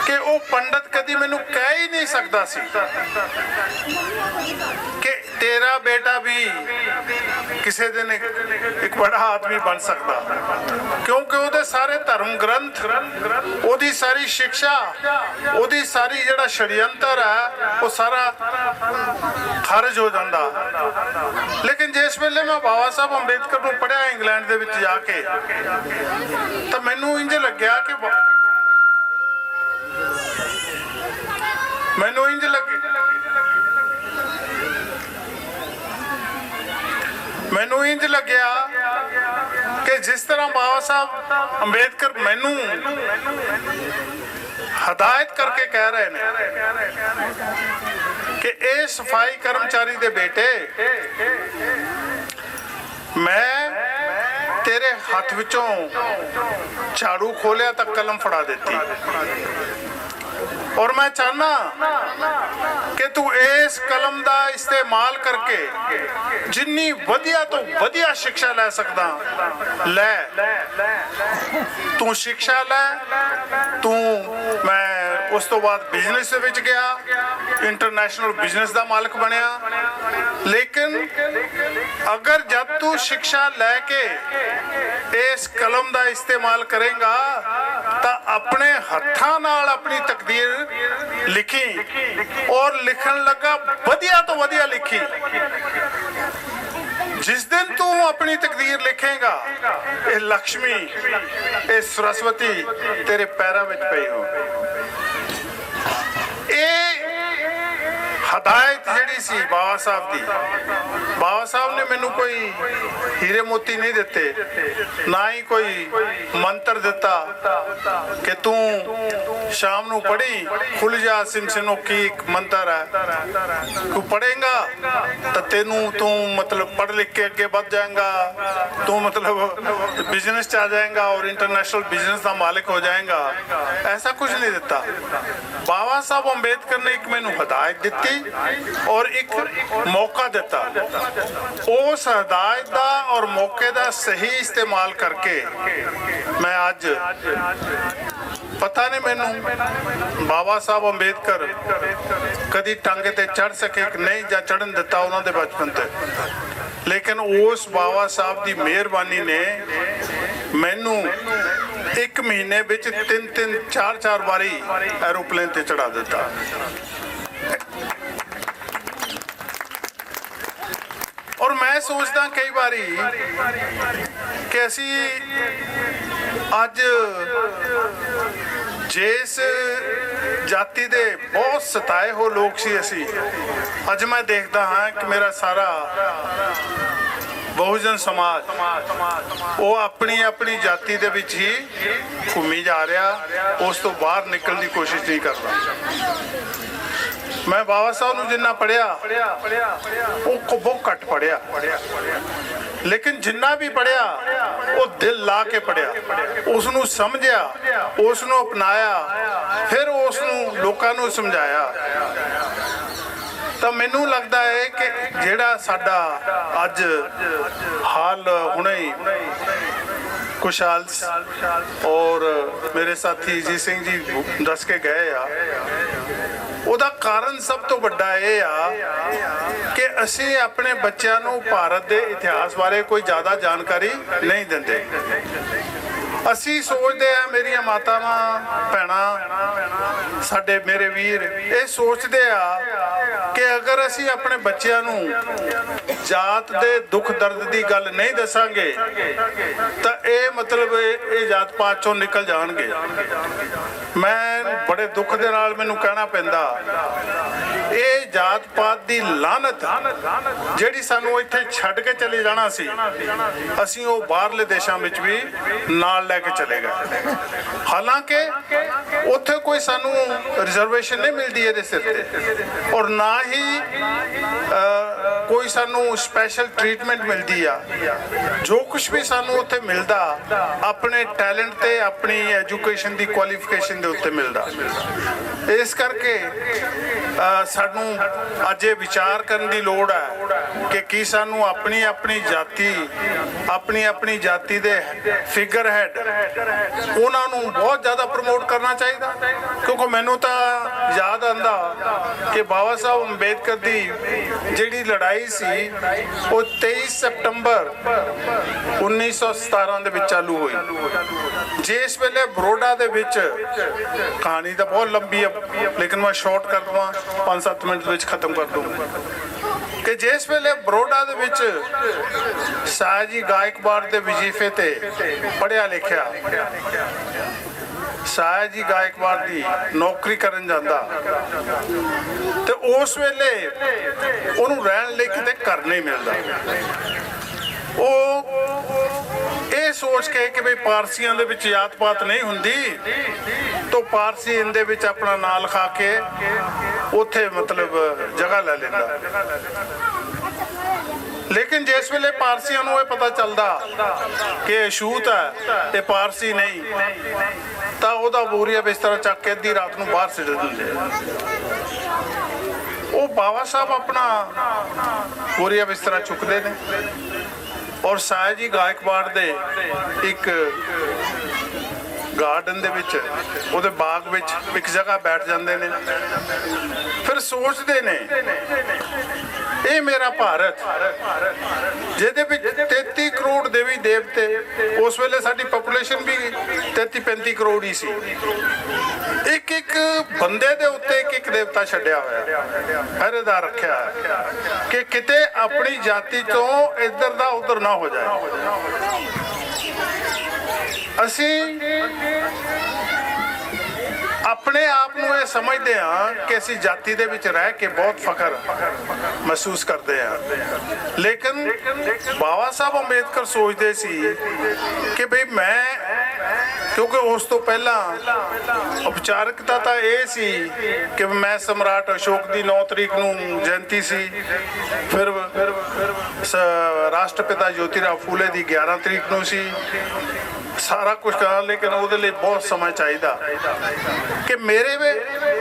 कि वो पंडित कदी मैनू कह ही नहीं सकता सी कि तेरा बेटा भी किसी दिन एक बड़ा आदमी बन सकता, क्योंकि वो सारे धर्म ग्रंथ, ओदी सारी शिक्षा, ओदी सारी जिहड़ा षड्यंत्र है वो सारा खारिज हो जाता। लेकिन जिस वेले मैं बाबा साहब अंबेडकर को पढ़िया इंग्लैंड दे विच जाके तो मैनू इंज लग्या कि मैनू इंज लगे मैनू इंज लग्या कि जिस तरह बाबा साहब अंबेडकर मैनू हदायत करके कह रहे हैं कि ए सफाई कर्मचारी दे बेटे ਮੈਂ ਤੇਰੇ ਹੱਥ ਵਿੱਚੋਂ ਝਾੜੂ ਖੋਲਿਆ ਤਾਂ ਕਲਮ ਫੜਾ ਦਿੱਤੀ और मैं चाहना कि तू इस कलम का इस्तेमाल करके जिन्नी वधिया तो वधिया शिक्षा लै सकदा लै तू शिक्षा लै तू मैं उस तो बाद बिजनेस दे विच गया इंटरनेशनल बिजनेस का मालिक बनया लेकिन अगर जब तू शिक्षा लैके इस कलम का इस्तेमाल करेगा तो अपने हत्थां नाल अपनी तकदीर लिखी और लिखन लगा वधिया तो वधिया लिखी जिस दिन तू अपनी तकदीर लिखेगा ये लक्ष्मी ये सरस्वती तेरे पैरों में पई हो हदायत जिहड़ी सी बाबा साहब दी बाबा साहब ने मैनू कोई हीरे मोती नहीं दिते ना ही कोई मंत्र दिता कि तू शाम नू पढ़ी खुल जा सिमसिनो की एक मंत्र है तू पढ़ेगा तो तेनू तू मतलब पढ़ लिख के अगे बढ़ जाएगा तू मतलब बिजनेस च आ जाएगा और इंटरनेशनल बिजनेस का मालिक हो जाएगा ऐसा कुछ नहीं दिता बाबा साहब अंबेडकर ने एक मैनू हदायत दी और एक मौका दिता उस हदायत का और मौके का सही इस्तेमाल करके मैं आज पता नहीं मैनू बाबा साहब अंबेडकर कदी टांगे ते चढ़ सके कि नहीं या चढ़न दिता उन्होंने बचपन ते लेकिन उस बाबा साहब की मेहरबानी ने मैनू एक महीने विच 3-4 बारी एरोप्लेन ते चढ़ा दिता और मैं सोचदा कई बारी कि असी अज जिस जाति दे बहुत सताए हो लोग सी असी अज मैं देखता हाँ कि मेरा सारा बहुजन समाज वो अपनी अपनी जाति दे विच ही घूमी जा रहा उस तो बाहर निकलने की कोशिश नहीं कर रहा मैं बाबा साहब नूं जिन्ना पढ़िया वो बहुत घट पढ़िया लेकिन जिन्ना भी पढ़िया वो दिल ला के पढ़िया उसनूं समझिया उसनूं अपनाया फिर उसनूं लोकां नूं समझाया तो मैनू लगता है कि जेड़ा साडा अज हाल हुणे खुशहाल और मेरे साथी जी सिंह जी दस के गए आ ਉਹਦਾ ਕਾਰਨ ਸਭ ਤੋਂ ਵੱਡਾ ਇਹ ਆ ਕਿ ਅਸੀਂ ਆਪਣੇ ਬੱਚਿਆਂ ਨੂੰ ਭਾਰਤ ਦੇ ਇਤਿਹਾਸ ਬਾਰੇ ਕੋਈ ਜ਼ਿਆਦਾ ਜਾਣਕਾਰੀ ਨਹੀਂ ਦਿੰਦੇ ਅਸੀਂ ਸੋਚਦੇ ਆ ਮੇਰੀਆਂ ਮਾਤਾਵਾਂ ਭੈਣਾਂ ਸਾਡੇ ਮੇਰੇ ਵੀਰ ਇਹ ਸੋਚਦੇ ਆ ਕਿ ਅਗਰ ਅਸੀਂ ਆਪਣੇ ਬੱਚਿਆਂ ਨੂੰ ਜਾਤ ਦੇ ਦੁੱਖ ਦਰਦ ਦੀ ਗੱਲ ਨਹੀਂ ਦੱਸਾਂਗੇ ਤਾਂ ਇਹ ਮਤਲਬ ਇਹ ਜਾਤ ਪਾਤ ਚੋਂ ਨਿਕਲ ਜਾਣਗੇ ਮੈਂ ਬੜੇ ਦੁੱਖ ਦੇ ਨਾਲ ਮੈਨੂੰ ਕਹਿਣਾ ਪੈਂਦਾ ਇਹ ਜਾਤ ਪਾਤ ਦੀ ਲਾਨਤ ਜਿਹੜੀ ਸਾਨੂੰ ਇੱਥੇ ਛੱਡ ਕੇ ਚਲੇ ਜਾਣਾ ਸੀ ਅਸੀਂ ਉਹ ਬਾਹਰਲੇ ਦੇਸ਼ਾਂ ਵਿੱਚ ਵੀ ਨਾਲ ਲੈ ਕੇ ਚਲੇ ਗਏ ਹਾਲਾਂਕਿ ਉੱਥੇ ਕੋਈ ਸਾਨੂੰ ਰਿਜ਼ਰਵੇਸ਼ਨ ਨਹੀਂ ਮਿਲਦੀ ਇਹਦੇ ਸਿਰ ਤੇ ਔਰ ਨਾ ਹੀ ਕੋਈ ਸਾਨੂੰ ਸਪੈਸ਼ਲ ਟ੍ਰੀਟਮੈਂਟ ਮਿਲਦੀ ਆ ਜੋ ਕੁਝ ਵੀ ਸਾਨੂੰ ਉੱਥੇ ਮਿਲਦਾ ਆਪਣੇ ਟੈਲੈਂਟ ਤੇ ਆਪਣੀ ਐਜੂਕੇਸ਼ਨ ਦੀ ਕੁਆਲੀਫਿਕੇਸ਼ਨ ਦੇ ਉੱਤੇ ਮਿਲਦਾ ਇਸ ਕਰਕੇ ਸਾਨੂੰ ਅੱਜ ਇਹ ਵਿਚਾਰ ਕਰਨ ਦੀ ਲੋੜ ਹੈ ਕਿ ਕੀ ਸਾਨੂੰ ਆਪਣੀ ਆਪਣੀ ਜਾਤੀ ਦੇ ਫਿਗਰ ਹੈਡ ਉਹਨਾਂ ਨੂੰ ਬਹੁਤ ਜ਼ਿਆਦਾ ਪ੍ਰਮੋਟ ਕਰਨਾ ਚਾਹੀਦਾ ਕਿਉਂਕਿ ਮੈਨੂੰ ਤਾਂ ਯਾਦ ਆਉਂਦਾ ਕਿ ਬਾਬਾ ਸਾਹਿਬ ਅੰਬੇਦਕਰ ਦੀ ਜਿਹੜੀ ਲੜਾਈ ਸੀ ਉਹ 23 ਸਤੰਬਰ 1917 ਦੇ ਵਿੱਚ ਚਾਲੂ ਹੋਈ ਜਿਸ ਵੇਲੇ ਬਰੋਡਾ ਦੇ ਵਿੱਚ ਕਹਾਣੀ ਤਾਂ ਬਹੁਤ ਲੰਬੀ ਹੈ ਲੇਕਿਨ ਮੈਂ ਸ਼ਾਰਟ ਕਰ ਦਵਾਂ 5-7 ਮਿੰਟ ਵਿੱਚ ਖਤਮ ਕਰ ਦੂੰਗਾ ਕਿ ਜਿਸ ਵੇਲੇ ਬਰੋਡਾ ਦੇ ਵਿੱਚ ਸ਼ਾਹ ਜੀ ਗਾਇਕਵਾੜ ਦੇ ਵਜ਼ੀਫੇ ਤੇ ਪੜ੍ਹਿਆ ਲਿਖਿਆ ਸ਼ਾਹ ਜੀ ਗਾਇਕਵਾੜ ਦੀ ਨੌਕਰੀ ਕਰਨ ਜਾਂਦਾ ਤੇ ਉਸ ਵੇਲੇ ਉਹਨੂੰ ਰਹਿਣ ਲਈ ਕਿਤੇ ਘਰ ਨਹੀਂ ਮਿਲਦਾ ਉਹ ਇਹ ਸੋਚ ਕੇ ਕਿ ਵੀ ਪਾਰਸੀਆਂ ਦੇ ਵਿੱਚ ਜਾਤ ਪਾਤ ਨਹੀਂ ਹੁੰਦੀ ਤਾਂ ਪਾਰਸੀ ਇਹਦੇ ਵਿੱਚ ਆਪਣਾ ਨਾਂ ਲਿਖਾ ਕੇ ਉੱਥੇ ਮਤਲਬ ਜਗ੍ਹਾ ਲੈ ਲੈਂਦਾ ਲੇਕਿਨ ਜਿਸ ਵੇਲੇ ਪਾਰਸੀਆਂ ਨੂੰ ਇਹ ਪਤਾ ਚੱਲਦਾ ਕਿ ਅਛੂਤ ਹੈ ਤੇ ਪਾਰਸੀ ਨਹੀਂ, ਤਾਂ ਉਹਦਾ ਬੋਰੀਆ ਬਿਸਤਰਾ ਚੱਕ ਕੇ ਅੱਧੀ ਰਾਤ ਨੂੰ ਬਾਹਰ ਸਿੱਟ ਦਿੰਦੇ। ਉਹ ਬਾਬਾ ਸਾਹਿਬ ਆਪਣਾ ਬੋਰੀਆ ਬਿਸਤਰਾ ਚੁੱਕਦੇ ਨੇ ਔਰ ਸਾਇਆ ਜੀ ਗਾਇਕਵਾੜ ਦੇ ਇੱਕ ਗਾਰਡਨ ਦੇ ਵਿੱਚ, ਉਹਦੇ ਬਾਗ ਵਿੱਚ ਇੱਕ ਜਗ੍ਹਾ ਬੈਠ ਜਾਂਦੇ ਨੇ। ਫਿਰ ਸੋਚਦੇ ਨੇ ਇਹ ਮੇਰਾ ਭਾਰਤ ਜਿਹਦੇ ਵਿੱਚ 33 ਕਰੋੜ ਦੇਵੀ ਦੇਵਤੇ, ਉਸ ਵੇਲੇ ਸਾਡੀ ਪੋਪੂਲੇਸ਼ਨ ਵੀ 33-35 ਕਰੋੜ ਹੀ ਸੀ, ਇੱਕ ਇੱਕ ਬੰਦੇ ਦੇ ਉੱਤੇ ਇੱਕ ਇੱਕ ਦੇਵਤਾ ਛੱਡਿਆ ਹੋਇਆ, ਪਹਿਰੇਦਾਰ ਰੱਖਿਆ ਕਿ ਕਿਤੇ ਆਪਣੀ ਜਾਤੀ ਤੋਂ ਇੱਧਰ ਦਾ ਉੱਧਰ ਨਾ ਹੋ ਜਾਏ। ਅਸੀਂ ਆਪਣੇ ਆਪ ਨੂੰ ਇਹ ਸਮਝਦੇ ਹਾਂ ਕਿ ਅਸੀਂ ਜਾਤੀ ਦੇ ਵਿੱਚ ਰਹਿ ਕੇ ਬਹੁਤ ਫਖਰ ਮਹਿਸੂਸ ਕਰਦੇ ਹਾਂ, ਲੇਕਿਨ ਬਾਬਾ ਸਾਹਿਬ ਅੰਬੇਦਕਰ ਸੋਚਦੇ ਸੀ ਕਿ ਭਈ ਮੈਂ, ਕਿਉਂਕਿ ਉਸ ਤੋਂ ਪਹਿਲਾਂ ਉਪਚਾਰਕਤਾ ਤਾਂ ਇਹ ਸੀ ਕਿ ਮੈਂ ਸਮਰਾਟ ਅਸ਼ੋਕ ਦੀ 9 ਤਰੀਕ ਨੂੰ ਜਯੰਤੀ ਸੀ, ਫਿਰ ਰਾਸ਼ਟਰਪਿਤਾ ਜੋਤੀਰਾਓ ਫੂਲੇ ਦੀ 11 ਤਰੀਕ ਨੂੰ ਸੀ, ਸਾਰਾ ਕੁਝ ਕਰਾਂ, ਲੇਕਿਨ ਉਹਦੇ ਲਈ ਬਹੁਤ ਸਮਾਂ ਚਾਹੀਦਾ ਕਿ ਮੇਰੇ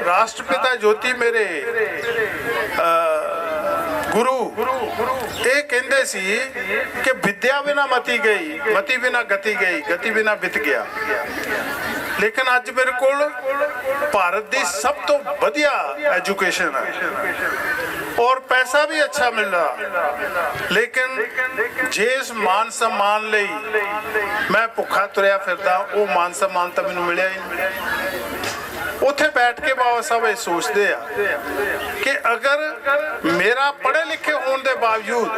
ਰਾਸ਼ਟਰਪਿਤਾ ਜੋਤੀ ਮੇਰੇ ਗੁਰੂ ਇਹ ਕਹਿੰਦੇ ਸੀ ਕਿ ਵਿਦਿਆ ਬਿਨਾ ਮਤੀ ਗਈ, ਮਤੀ ਬਿਨਾ ਗਤੀ ਗਈ, ਗਤੀ ਬਿਨਾ ਬਿਤ ਗਿਆ। ਲੇਕਿਨ ਅੱਜ ਮੇਰੇ ਕੋਲ ਭਾਰਤ ਦੀ ਸਭ ਤੋਂ ਵਧੀਆ ਐਜੂਕੇਸ਼ਨ ਹੈ ਔਰ ਪੈਸਾ ਵੀ ਅੱਛਾ ਮਿਲਦਾ, ਲੇਕਿਨ ਜਿਸ ਮਾਨ ਸਨਮਾਨ ਲਈ ਮੈਂ ਭੁੱਖਾ ਤੁਰਿਆ ਫਿਰਦਾ, ਉਹ ਮਾਨ ਸਨਮਾਨ ਤਾਂ ਮੈਨੂੰ ਮਿਲਿਆ ਹੀ ਨਹੀਂ। ਉੱਥੇ ਬੈਠ ਕੇ ਬਾਬਾ ਸਾਹਿਬ ਇਹ ਸੋਚਦੇ ਆ ਕਿ ਅਗਰ ਮੇਰਾ ਪੜ੍ਹੇ ਲਿਖੇ ਹੋਣ ਦੇ ਬਾਵਜੂਦ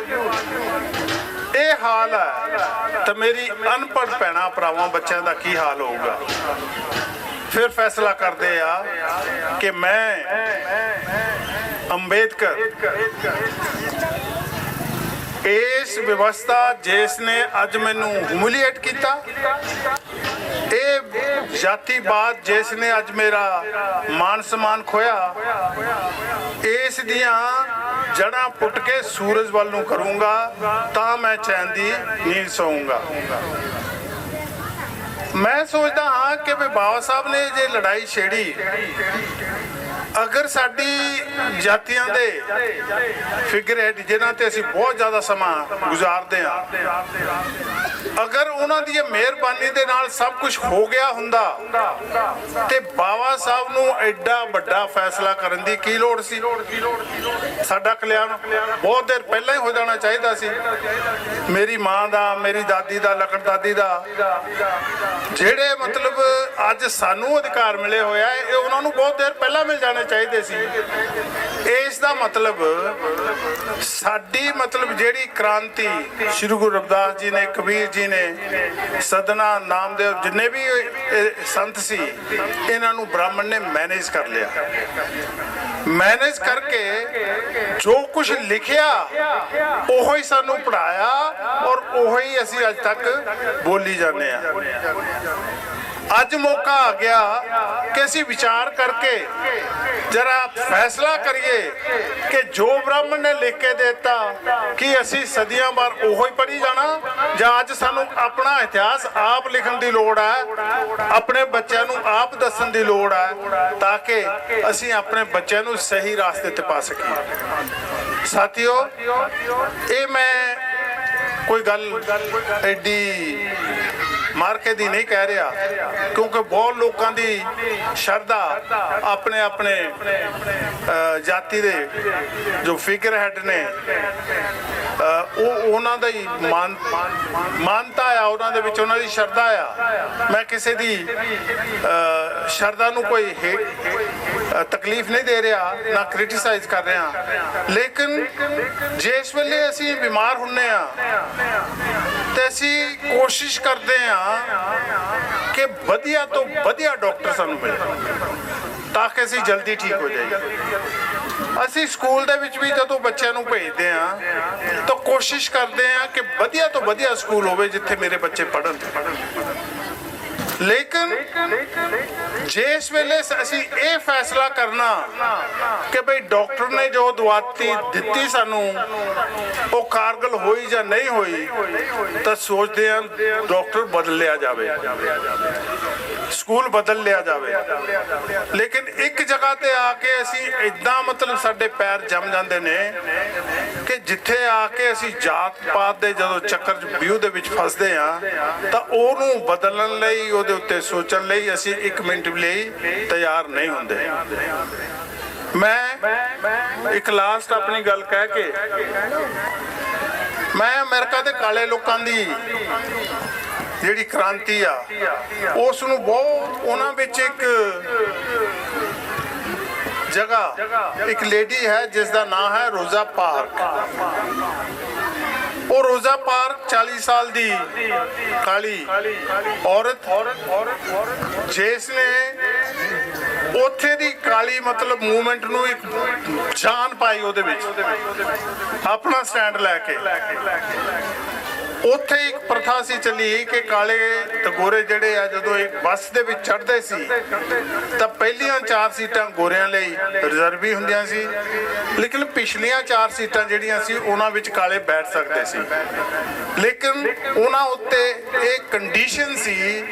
ਇਹ ਹਾਲ ਹੈ ਤਾਂ ਮੇਰੀ ਅਨਪੜ੍ਹ ਭੈਣਾਂ ਭਰਾਵਾਂ ਬੱਚਿਆਂ ਦਾ ਕੀ ਹਾਲ ਹੋਊਗਾ। ਫਿਰ ਫੈਸਲਾ ਕਰਦੇ ਆ ਕਿ ਮੈਂ ਅੰਬੇਦਕਰ ਇਸ ਵਿਵਸਥਾ ਜਿਸ ਨੇ ਅੱਜ ਮੈਨੂੰ ਹਿਊਮਿਲੀਏਟ ਕੀਤਾ, ਇਹ ਜਾਤੀਵਾਦ ਜਿਸ ਨੇ ਅੱਜ ਮੇਰਾ ਮਾਨ ਸਨਮਾਨ ਖੋਇਆ, ਇਸ ਦੀਆਂ ਜੜ੍ਹਾਂ ਪੁੱਟ ਕੇ ਸੂਰਜ ਵੱਲ ਨੂੰ ਕਰੂੰਗਾ ਤਾਂ ਮੈਂ ਚੈਨ ਦੀ ਨੀਂਦ ਸੌਂਗਾ। ਮੈਂ ਸੋਚਦਾ ਹਾਂ ਕਿ ਬਾਬਾ ਸਾਹਿਬ ਨੇ ਜੇ ਲੜਾਈ ਛੇੜੀ, ਅਗਰ ਸਾਡੀ ਜਾਤੀਆਂ ਦੇ ਫਿਗਰ ਹੈਡ ਜਿਨ੍ਹਾਂ ਤੇ ਅਸੀਂ ਬਹੁਤ ਜ਼ਿਆਦਾ ਸਮਾਂ ਗੁਜ਼ਾਰਦੇ ਹਾਂ, ਅਗਰ ਉਹਨਾਂ ਦੀ ਮਿਹਰਬਾਨੀ ਦੇ ਨਾਲ ਸਭ ਕੁਝ ਹੋ ਗਿਆ ਹੁੰਦਾ ਤੇ ਬਾਬਾ ਸਾਹਿਬ ਨੂੰ ਐਡਾ ਵੱਡਾ ਫੈਸਲਾ ਕਰਨ ਦੀ ਕੀ ਲੋੜ ਸੀ। ਸਾਡਾ ਕਲਿਆਣ ਬਹੁਤ ਦੇਰ ਪਹਿਲਾਂ ਹੀ ਹੋ ਜਾਣਾ ਚਾਹੀਦਾ ਸੀ। ਮੇਰੀ ਮਾਂ ਦਾ, ਮੇਰੀ ਦਾਦੀ ਦਾ, ਲਖਨ ਦਾਦੀ ਦਾ, ਜਿਹੜੇ ਮਤਲਬ ਅੱਜ ਸਾਨੂੰ ਅਧਿਕਾਰ ਮਿਲੇ ਹੋਇਆ, ਇਹ ਉਹਨਾਂ ਨੂੰ ਬਹੁਤ ਦੇਰ ਪਹਿਲਾਂ ਮਿਲ ਜਾਣੇ ਚਾਹੀਦੇ ਸੀ। ਇਸ ਦਾ ਮਤਲਬ ਸਾਡੀ ਜਿਹੜੀ ਕ੍ਰਾਂਤੀ ਸ਼੍ਰੀ ਗੁਰੂ ਰਵਿਦਾਸ ਜੀ ਨੇ, ਕਬੀਰ ਜੀ ਨੇ, ਸਦਨਾ ਨਾਮਦੇਵ, ਜਿੰਨੇ ਵੀ ਸੰਤ ਸੀ, ਇਹਨਾਂ ਨੂੰ ਬ੍ਰਾਹਮਣ ਨੇ ਮੈਨੇਜ ਕਰ ਲਿਆ। ਮੈਨੇਜ ਕਰਕੇ ਜੋ ਕੁਝ ਲਿਖਿਆ ਉਹੀ ਸਾਨੂੰ ਪੜ੍ਹਾਇਆ ਔਰ ਉਹੀ ਅਸੀਂ ਅੱਜ ਤੱਕ ਬੋਲੀ ਜਾਂਦੇ ਆ। ਅੱਜ ਮੌਕਾ ਆ ਗਿਆ ਕਿ ਅਸੀਂ ਵਿਚਾਰ ਕਰਕੇ ਜਰਾ ਫੈਸਲਾ ਕਰੀਏ ਕਿ ਜੋ ਬ੍ਰਾਹਮਣ ਨੇ ਲਿਖ ਕੇ ਦਿੱਤਾ ਕਿ ਅਸੀਂ ਸਦੀਆਂ ਬਾਅਦ ਉਹੀ ਪੜ੍ਹੀ ਜਾਣਾ, ਜਾਂ ਅੱਜ ਸਾਨੂੰ ਆਪਣਾ ਇਤਿਹਾਸ ਆਪ ਲਿਖਣ ਦੀ ਲੋੜ ਹੈ, ਆਪਣੇ ਬੱਚਿਆਂ ਨੂੰ ਆਪ ਦੱਸਣ ਦੀ ਲੋੜ ਹੈ, ਤਾਂ ਕਿ ਅਸੀਂ ਆਪਣੇ ਬੱਚਿਆਂ ਨੂੰ ਸਹੀ ਰਾਸਤੇ ਤੇ ਪਾ ਸਕੀਏ। ਸਾਥੀਓ, ਇਹ ਮੈਂ ਕੋਈ ਗੱਲ ਐਡੀ ਮਾਰਕੇ ਦੀ ਨਹੀਂ ਕਹਿ ਰਿਹਾ, ਕਿਉਂਕਿ ਬਹੁਤ ਲੋਕਾਂ ਦੀ ਸ਼ਰਧਾ ਆਪਣੇ ਆਪਣੇ ਜਾਤੀ ਦੇ ਜੋ ਫਿਗਰ ਹੈਡ ਨੇ, ਉਹਨਾਂ ਦਾ ਹੀ ਮਾਨਤਾ ਆ, ਉਹਨਾਂ ਦੇ ਵਿੱਚ ਉਹਨਾਂ ਦੀ ਸ਼ਰਧਾ ਆ। ਮੈਂ ਕਿਸੇ ਦੀ ਸ਼ਰਧਾ ਨੂੰ ਕੋਈ ਤਕਲੀਫ ਨਹੀਂ ਦੇ ਰਿਹਾ, ਨਾ ਕ੍ਰਿਟਿਸਾਈਜ਼ ਕਰ ਰਿਹਾ, ਲੇਕਿਨ ਜਿਸ ਵੇਲੇ ਅਸੀਂ ਬਿਮਾਰ ਹੁੰਨੇ ਆ ਤੇ ਅਸੀਂ ਕੋਸ਼ਿਸ਼ ਕਰਦੇ ਆ ਕਿ ਵਧੀਆ ਤੋਂ ਵਧੀਆ ਡਾਕਟਰ ਸਾਨੂੰ ਮਿਲੇ ਤਾਂ ਕਿ ਅਸੀਂ ਜਲਦੀ ਠੀਕ ਹੋ ਜਾਈਏ। ਅਸੀਂ ਸਕੂਲ ਦੇ ਵਿੱਚ ਵੀ ਜਦੋਂ ਬੱਚਿਆਂ ਨੂੰ ਭੇਜਦੇ ਆ ਤਾਂ ਕੋਸ਼ਿਸ਼ ਕਰਦੇ ਆ ਕਿ ਵਧੀਆ ਤੋਂ ਵਧੀਆ ਸਕੂਲ ਹੋਵੇ ਜਿੱਥੇ ਮੇਰੇ ਬੱਚੇ ਪੜ੍ਹਨ। ਲੇਕਿਨ ਜਿਸ ਵੇਲੇ ਅਸੀਂ ਇਹ ਫੈਸਲਾ ਕਰਨਾ ਕਿ ਭਈ ਡਾਕਟਰ ਨੇ ਜੋ ਦਵਾ ਦਿੱਤੀ ਸਾਨੂੰ ਉਹ ਕਾਰਗਲ ਹੋਈ ਜਾਂ ਨਹੀਂ ਹੋਈ, ਤਾਂ ਸੋਚਦੇ ਹਾਂ ਡਾਕਟਰ ਬਦਲ ਲਿਆ ਜਾਵੇ, ਸਕੂਲ ਬਦਲ ਲਿਆ ਜਾਵੇ। ਲੇਕਿਨ ਇੱਕ ਜਗ੍ਹਾ ਤੇ ਆ ਕੇ ਅਸੀਂ ਇਦਾਂ ਮਤਲਬ ਸਾਡੇ ਪੈਰ ਜੰਮ ਜਾਂਦੇ ਨੇ ਕਿ ਜਿੱਥੇ ਆ ਕੇ ਅਸੀਂ ਜਾਤ ਪਾਤ ਦੇ ਜਦੋਂ ਚੱਕਰ ਵਿਊ ਦੇ ਵਿੱਚ ਫਸਦੇ ਆ, ਤਾਂ ਉਹਨੂੰ ਬਦਲਣ ਲਈ, ਉਹਦੇ ਉੱਤੇ ਸੋਚਣ ਲਈ ਅਸੀਂ 1 ਮਿੰਟ ਲਈ ਤਿਆਰ ਨਹੀਂ ਹੁੰਦੇ। ਮੈਂ ਇੱਕ ਲਾਸਟ ਆਪਣੀ ਗੱਲ ਕਹਿ ਕੇ, ਮੈਂ ਅਮਰੀਕਾ ਦੇ ਕਾਲੇ ਲੋਕਾਂ ਦੀ ਜਿਹੜੀ ਕ੍ਰਾਂਤੀ ਆ ਉਸ ਨੂੰ ਬਹੁਤ, ਉਹਨਾਂ ਵਿੱਚ ਇੱਕ ਜਗ੍ਹਾ, ਇੱਕ ਲੇਡੀ ਹੈ ਜਿਸ ਦਾ ਨਾਮ ਹੈ ਰੋਜ਼ਾ ਪਾਰਕ। ਉਹ ਰੋਜ਼ਾ ਪਾਰਕ 40 ਸਾਲ ਦੀ ਕਾਲੀ ਔਰਤ, ਜਿਸ ਨੇ ਉੱਥੇ ਦੀ ਕਾਲੀ ਮਤਲਬ ਮੂਵਮੈਂਟ ਨੂੰ ਇੱਕ ਜਾਨ ਪਾਈ, ਉਹਦੇ ਵਿੱਚ ਆਪਣਾ ਸਟੈਂਡ ਲੈ ਕੇ। ਉੱਥੇ ਇੱਕ ਪ੍ਰਥਾ ਸੀ ਚੱਲੀ ਕਿ ਕਾਲੇ ਤੇ ਗੋਰੇ ਜਿਹੜੇ ਆ ਜਦੋਂ ਇੱਕ ਬੱਸ ਦੇ ਵਿੱਚ ਚੜ੍ਹਦੇ ਸੀ ਤਾਂ ਪਹਿਲੀਆਂ 4 ਸੀਟਾਂ ਗੋਰਿਆਂ ਲਈ ਰਿਜ਼ਰਵ ਹੀ ਹੁੰਦੀਆਂ ਸੀ, ਲੇਕਿਨ ਪਿਛਲੀਆਂ 4 ਸੀਟਾਂ ਜਿਹੜੀਆਂ ਸੀ ਉਹਨਾਂ ਵਿੱਚ ਕਾਲੇ ਬੈਠ ਸਕਦੇ ਸੀ। ਲੇਕਿਨ ਉਹਨਾਂ ਉੱਤੇ ਇਹ ਕੰਡੀਸ਼ਨ ਸੀ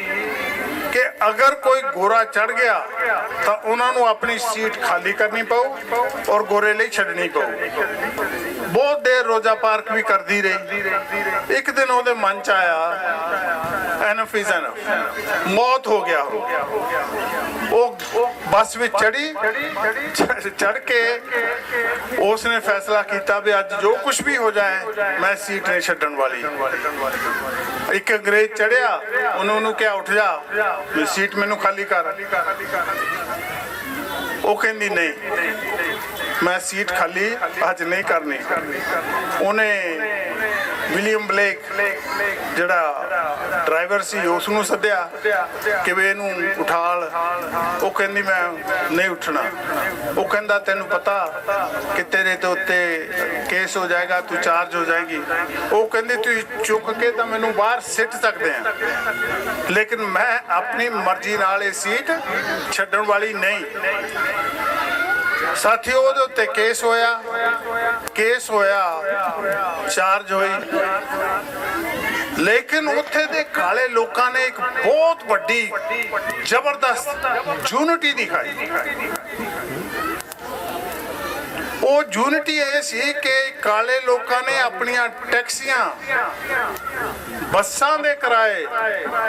ਕਿ ਅਗਰ ਕੋਈ ਗੋਰਾ ਚੜ ਗਿਆ ਤਾਂ ਉਹਨਾਂ ਨੂੰ ਆਪਣੀ ਸੀਟ ਖਾਲੀ ਕਰਨੀ ਪਊ ਔਰ ਗੋਰੇ ਲਈ ਛੱਡਣੀ ਪਊ। ਬਹੁਤ ਦੇਰ ਰੋਜ਼ਾ ਪਾਰਕ ਵੀ ਕਰਦੀ ਰਹੀ। ਇੱਕ ਦਿਨ ਉਹਦੇ ਮਨ ਚ ਆਇਆ ਐਨਫ ਇਜ਼ ਐਨਫ, ਮੌਤ ਹੋ ਗਿਆ। ਉਹ ਬੱਸ ਵਿੱਚ ਚੜ ਕੇ ਉਸਨੇ ਫੈਸਲਾ ਕੀਤਾ ਵੀ ਅੱਜ ਜੋ ਕੁਝ ਵੀ ਹੋ ਜਾਏ ਮੈਂ ਸੀਟ ਨਹੀਂ ਛੱਡਣ ਵਾਲੀ। ਇੱਕ ਅੰਗਰੇਜ਼ ਚੜਿਆ, ਉਹਨੂੰ ਕਿਹਾ ਉੱਠ ਜਾ, ਸੀਟ ਮੈਨੂੰ ਖਾਲੀ ਕਰ। ਉਹ ਕਹਿੰਦੀ ਨਹੀਂ, ਮੈਂ ਸੀਟ ਖਾਲੀ ਅੱਜ ਨਹੀਂ ਕਰਨੀ। ਉਹਨੇ ਵਿਲੀਅਮ ਬਲੇਕ ਜਿਹੜਾ ਡਰਾਈਵਰ ਸੀ ਉਸ ਨੂੰ ਸੱਦਿਆ ਕਿ ਵੀ ਇਹਨੂੰ ਉਠਾਲ। ਉਹ ਕਹਿੰਦੀ ਮੈਂ ਨਹੀਂ ਉੱਠਣਾ। ਉਹ ਕਹਿੰਦਾ ਤੈਨੂੰ ਪਤਾ ਕਿ ਤੇਰੇ ਤੇ ਉੱਤੇ ਕੇਸ ਹੋ ਜਾਏਗਾ, ਤੂੰ ਚਾਰਜ ਹੋ ਜਾਏਗੀ। ਉਹ ਕਹਿੰਦੀ ਤੁਸੀਂ ਚੁੱਕ ਕੇ ਤਾਂ ਮੈਨੂੰ ਬਾਹਰ ਸਿੱਟ ਸਕਦੇ ਆ, ਲੇਕਿਨ ਮੈਂ ਆਪਣੀ ਮਰਜ਼ੀ ਨਾਲ ਇਹ ਸੀਟ ਛੱਡਣ ਵਾਲੀ ਨਹੀਂ। ਸਾਥੀਓ, ਉਹਦੇ ਉੱਤੇ ਕੇਸ ਹੋਇਆ, ਚਾਰਜ ਹੋਈ। ਲੇਕਿਨ ਉੱਥੇ ਦੇ ਕਾਲੇ ਲੋਕਾਂ ਨੇ ਇੱਕ ਬਹੁਤ ਵੱਡੀ ਜ਼ਬਰਦਸਤ ਯੂਨਿਟੀ ਦਿਖਾਈ। ਉਹ ਯੂਨਿਟੀ ਇਹ ਸੀ ਕਿ ਕਾਲੇ ਲੋਕਾਂ ਨੇ ਆਪਣੀਆਂ ਟੈਕਸੀਆਂ ਬੱਸਾਂ ਦੇ ਕਿਰਾਏ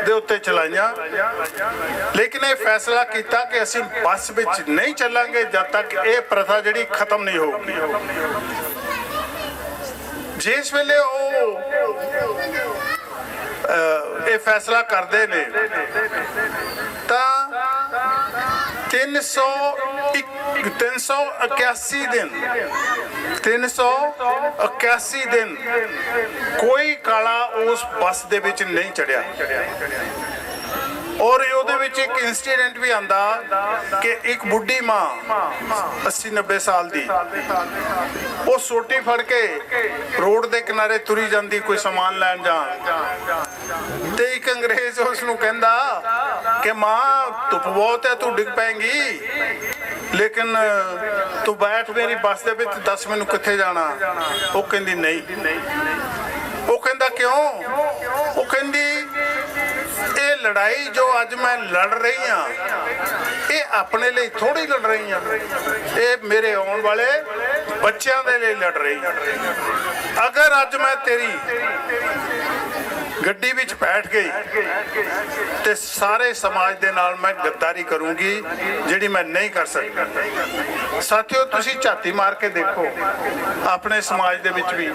ਦੇ ਉੱਤੇ ਚਲਾਈਆਂ, ਲੇਕਿਨ ਇਹ ਫੈਸਲਾ ਕੀਤਾ ਕਿ ਅਸੀਂ ਬੱਸ ਵਿੱਚ ਨਹੀਂ ਚੱਲਾਂਗੇ ਜਦ ਤੱਕ ਇਹ ਪ੍ਰਥਾ ਜਿਹੜੀ ਖਤਮ ਨਹੀਂ ਹੋਊਗੀ। ਜਿਸ ਵੇਲੇ ਉਹ ਇਹ ਫੈਸਲਾ ਕਰਦੇ ਨੇ ਤਾਂ 381 ਦਿਨ ਕੋਈ ਕਾਲਾ ਉਸ ਬੱਸ ਦੇ ਵਿੱਚ ਨਹੀਂ ਚੜਿਆ। ਔਰ ਉਹਦੇ ਵਿੱਚ ਇੱਕ ਇਨਸੀਡੈਂਟ ਵੀ ਆਂਦਾ ਕਿ ਇੱਕ ਬੁੱਢੀ ਮਾਂ 80-90 ਸਾਲ ਦੀ, ਉਹ ਸੋਟੀ ਫੜ ਕੇ ਰੋਡ ਦੇ ਕਿਨਾਰੇ ਤੁਰੀ ਜਾਂਦੀ ਕੋਈ ਸਮਾਨ ਲੈਣ ਜਾਣ, ਤੇ ਇੱਕ ਅੰਗਰੇਜ਼ ਉਸ ਨੂੰ ਕਹਿੰਦਾ ਕਿ ਮਾਂ ਧੁੱਪ ਬਹੁਤ ਹੈ, ਤੂੰ ਡਿੱਗ ਪੈਂਗੀ, ਲੇਕਿਨ ਤੂੰ ਬੈਠ ਮੇਰੀ ਬੱਸ ਦੇ ਵਿੱਚ, ਦੱਸ ਮੈਨੂੰ ਕਿੱਥੇ ਜਾਣਾ। ਉਹ ਕਹਿੰਦੀ ਨਹੀਂ। ਉਹ ਕਹਿੰਦਾ ਕਿਉਂ? ਉਹ ਕਹਿੰਦੀ ਇਹ ਲੜਾਈ ਜੋ ਅੱਜ ਮੈਂ ਲੜ ਰਹੀ ਹਾਂ ਇਹ ਆਪਣੇ ਲਈ ਥੋੜੀ ਲੜ ਰਹੀ ਹਾਂ, ਇਹ ਮੇਰੇ ਆਉਣ ਵਾਲੇ ਬੱਚਿਆਂ ਦੇ ਲਈ ਲੜ ਰਹੀ ਹਾਂ। ਅਗਰ ਅੱਜ ਮੈਂ ਤੇਰੀ ਗੱਡੀ ਵਿੱਚ ਬੈਠ ਗਈ ਤੇ ਸਾਰੇ ਸਮਾਜ ਦੇ ਨਾਲ ਮੈਂ ਗੱਦਾਰੀ ਕਰੂੰਗੀ ਜਿਹੜੀ ਮੈਂ ਨਹੀਂ ਕਰ ਸਕਦਾ। ਸਾਥੀਓ, ਤੁਸੀਂ ਝਾਤੀ ਮਾਰ ਕੇ ਦੇਖੋ ਆਪਣੇ ਸਮਾਜ ਦੇ ਵਿੱਚ ਵੀ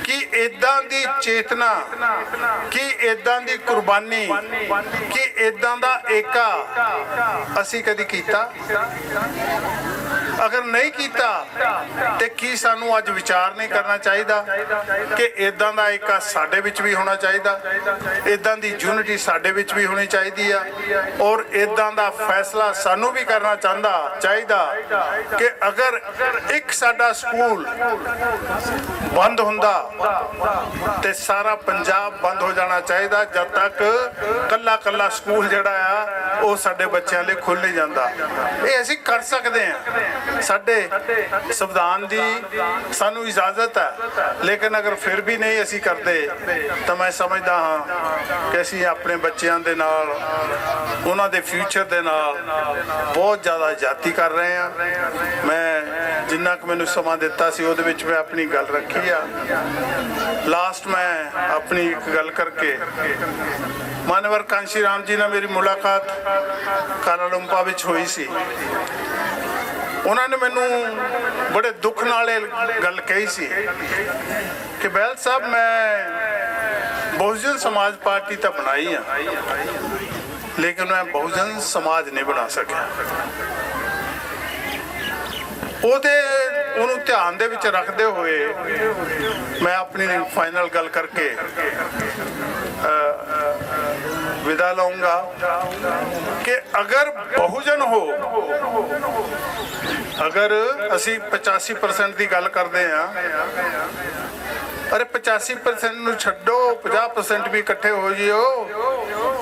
ਕਿ ਇਦਾਂ ਦੀ ਚੇਤਨਾ, ਕਿ ਇਦਾਂ ਦੀ ਕੁਰਬਾਨੀ, ਕਿ ਇਦਾਂ ਦਾ ਏਕਾ ਅਸੀਂ ਕਦੀ ਕੀਤਾ? ਅਗਰ ਨਹੀਂ ਕੀਤਾ ਤੇ ਕੀ ਸਾਨੂੰ ਅੱਜ ਵਿਚਾਰ ਨਹੀਂ ਕਰਨਾ ਚਾਹੀਦਾ ਕਿ ਇਦਾਂ ਦਾ ਇੱਕ ਸਾਡੇ ਵਿੱਚ ਵੀ ਹੋਣਾ ਚਾਹੀਦਾ, ਇਦਾਂ ਦੀ ਯੂਨਿਟੀ ਸਾਡੇ ਵਿੱਚ ਵੀ ਹੋਣੀ ਚਾਹੀਦੀ ਆ, ਔਰ ਇਦਾਂ ਦਾ ਫੈਸਲਾ ਸਾਨੂੰ ਵੀ ਕਰਨਾ ਚਾਹੀਦਾ ਕਿ ਅਗਰ ਇੱਕ ਸਾਡਾ ਸਕੂਲ ਬੰਦ ਹੁੰਦਾ ਤੇ ਸਾਰਾ ਪੰਜਾਬ ਬੰਦ ਹੋ ਜਾਣਾ ਚਾਹੀਦਾ, ਜਦ ਤੱਕ ਕੱਲਾ ਕੱਲਾ ਸਕੂਲ ਜਿਹੜਾ ਆ ਉਹ ਸਾਡੇ ਬੱਚਿਆਂ ਲਈ ਖੁੱਲ ਨਹੀਂ ਜਾਂਦਾ। ਇਹ ਅਸੀਂ ਕਰ ਸਕਦੇ ਹਾਂ, ਸਾਡੇ ਸੰਵਿਧਾਨ ਦੀ ਸਾਨੂੰ ਇਜਾਜ਼ਤ ਹੈ, ਲੇਕਿਨ ਅਗਰ ਫਿਰ ਵੀ ਨਹੀਂ ਅਸੀਂ ਕਰਦੇ ਤਾਂ ਮੈਂ ਸਮਝਦਾ ਹਾਂ ਕਿ ਅਸੀਂ ਆਪਣੇ ਬੱਚਿਆਂ ਦੇ ਨਾਲ, ਉਹਨਾਂ ਦੇ ਫਿਊਚਰ ਦੇ ਨਾਲ ਬਹੁਤ ਜ਼ਿਆਦਾ ਜ਼ਿਆਦਤੀ ਕਰ ਰਹੇ ਹਾਂ। ਮੈਂ ਜਿੰਨਾ ਕੁ ਮੈਨੂੰ ਸਮਾਂ ਦਿੱਤਾ ਸੀ ਉਹਦੇ ਵਿੱਚ ਮੈਂ ਆਪਣੀ ਗੱਲ ਰੱਖੀ ਆ। ਲਾਸਟ ਮੈਂ ਆਪਣੀ ਇੱਕ ਗੱਲ ਕਰਕੇ, ਮਾਨਵਰ ਕਾਂਸ਼ੀ ਰਾਮ ਜੀ ਨਾਲ ਮੇਰੀ ਮੁਲਾਕਾਤ ਕਾਲਾਲੰਪਾ ਵਿੱਚ ਹੋਈ ਸੀ। ਉਹਨਾਂ ਨੇ ਮੈਨੂੰ ਬੜੇ ਦੁੱਖ ਨਾਲ ਇਹ ਗੱਲ ਕਹੀ ਸੀ ਕਿ ਬਹਿਲ ਸਾਹਿਬ, ਮੈਂ ਬਹੁਜਨ ਸਮਾਜ ਪਾਰਟੀ ਤਾਂ ਬਣਾਈ ਆ, ਲੇਕਿਨ ਮੈਂ ਬਹੁਜਨ ਸਮਾਜ ਨਹੀਂ ਬਣਾ ਸਕਿਆ। ਉਹਨੂੰ ਧਿਆਨ ਦੇ ਵਿੱਚ ਰੱਖਦੇ ਹੋਏ ਮੈਂ ਆਪਣੀ ਫਾਈਨਲ ਗੱਲ ਕਰਕੇ ਵਿਦਾ ਲਊਂਗਾ ਕਿ ਅਗਰ ਬਹੁਜਨ ਹੋ, ਅਗਰ ਅਸੀਂ 85% ਦੀ ਗੱਲ ਕਰਦੇ ਹਾਂ, ਅਰੇ 85% ਨੂੰ ਛੱਡੋ, 50% ਵੀ ਇਕੱਠੇ ਹੋ ਜਿਓ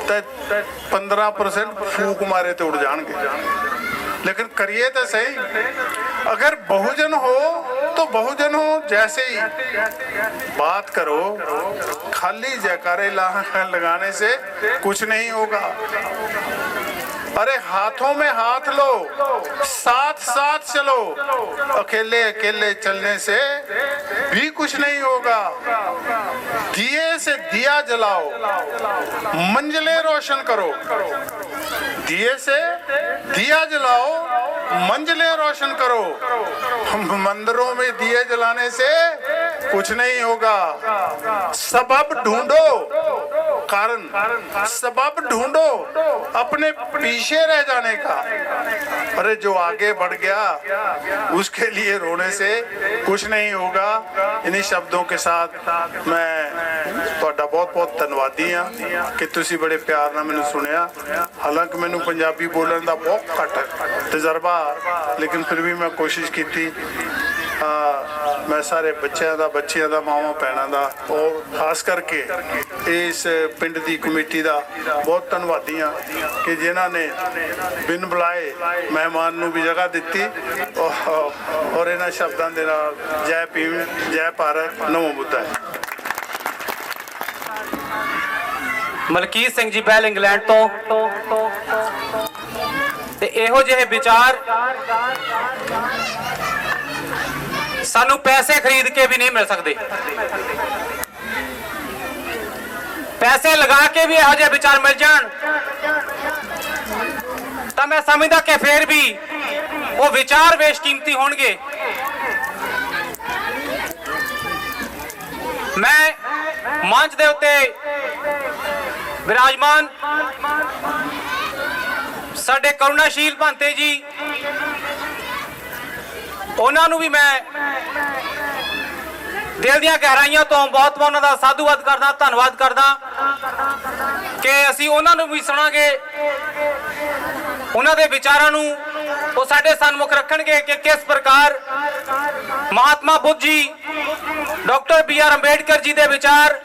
ਤਾਂ 15% ਫੂਕ ਮਾਰੇ ਤੇ ਉੜ ਜਾਣਗੇ। लेकिन करिए तो सही। अगर बहुजन हो तो बहुजन हो जैसे ही बात करो, खाली जयकारे लगाने से कुछ नहीं होगा। अरे हाथों में हाथ लो, साथ साथ चलो। अकेले अकेले चलने से भी कुछ नहीं होगा। दिए से दिया जलाओ, मंजिलें रोशन करो। दिए से दिया जलाओ, मंजिलें रोशन करो। मंदिरों में दिए जलाने से कुछ नहीं होगा। सबब ढूंढो, कारण सबब ढूंढो अपने पीछे रह जाने का। अरे जो आगे बढ़ गया उसके लिए रोने से कुछ नहीं होगा। इन्हीं शब्दों के साथ मैं ਤੁਹਾਡਾ ਬਹੁਤ ਧੰਨਵਾਦੀ ਹਾਂ ਕਿ ਤੁਸੀਂ ਬੜੇ ਪਿਆਰ ਨਾਲ ਮੈਨੂੰ ਸੁਣਿਆ। ਹਾਲਾਂਕਿ ਮੈਨੂੰ ਪੰਜਾਬੀ ਬੋਲਣ ਦਾ ਬਹੁਤ ਘੱਟ ਤਜਰਬਾ, ਲੇਕਿਨ ਫਿਰ ਵੀ ਮੈਂ ਕੋਸ਼ਿਸ਼ ਕੀਤੀ। मैं सारे बच्चों का मावां भैनों का और खास करके इस पिंड की कमेटी का बहुत धन्नवादी हाँ कि जिन्होंने बिन बुलाए मेहमान नूं भी जगह दी और इन्हां शब्दों के नाल जय भीम, जय भारत, नमो बुद्धा। ਮਲਕੀਤ ਸਿੰਘ ਜੀ ਬੈਲ ਇੰਗਲੈਂਡ ਤੋਂ ਤੇ ਇਹੋ ਜਿਹੇ ਵਿਚਾਰ ਸਾਨੂੰ ਪੈਸੇ ਖਰੀਦ ਕੇ ਵੀ ਨਹੀਂ ਮਿਲ ਸਕਦੇ। ਪੈਸੇ ਲਗਾ ਕੇ ਵੀ ਇਹੋ ਜਿਹੇ ਵਿਚਾਰ ਮਿਲ ਜਾਣ ਤਾਂ ਮੈਂ ਸਮਝਦਾ ਕਿ ਫੇਰ ਵੀ ਉਹ ਵਿਚਾਰ ਬੇਸ਼ਕੀਮਤੀ ਹੋਣਗੇ। ਮੈਂ ਮੰਚ ਦੇ ਉੱਤੇ ਵਿਰਾਜਮਾਨ ਸਾਡੇ ਕਰੁਣਾਸ਼ੀਲ ਭਾਂਤੇ ਜੀ, ਉਹਨਾਂ ਨੂੰ ਵੀ ਮੈਂ ਦਿਲ ਦੀਆਂ ਗਹਿਰਾਈਆਂ ਤੋਂ ਬਹੁਤ ਉਹਨਾਂ ਦਾ ਸਾਧੂਵਾਦ ਕਰਦਾ, ਧੰਨਵਾਦ ਕਰਦਾ ਕਿ ਅਸੀਂ ਉਹਨਾਂ ਨੂੰ ਵੀ ਸੁਣਾਂਗੇ। ਉਹਨਾਂ ਦੇ ਵਿਚਾਰਾਂ ਨੂੰ ਉਹ ਸਾਡੇ ਸਨਮੁਖ ਰੱਖਣਗੇ ਕਿ ਕਿਸ ਪ੍ਰਕਾਰ ਮਹਾਤਮਾ ਬੁੱਧ ਜੀ, ਡਾਕਟਰ BR ਅੰਬੇਡਕਰ ਜੀ ਦੇ ਵਿਚਾਰ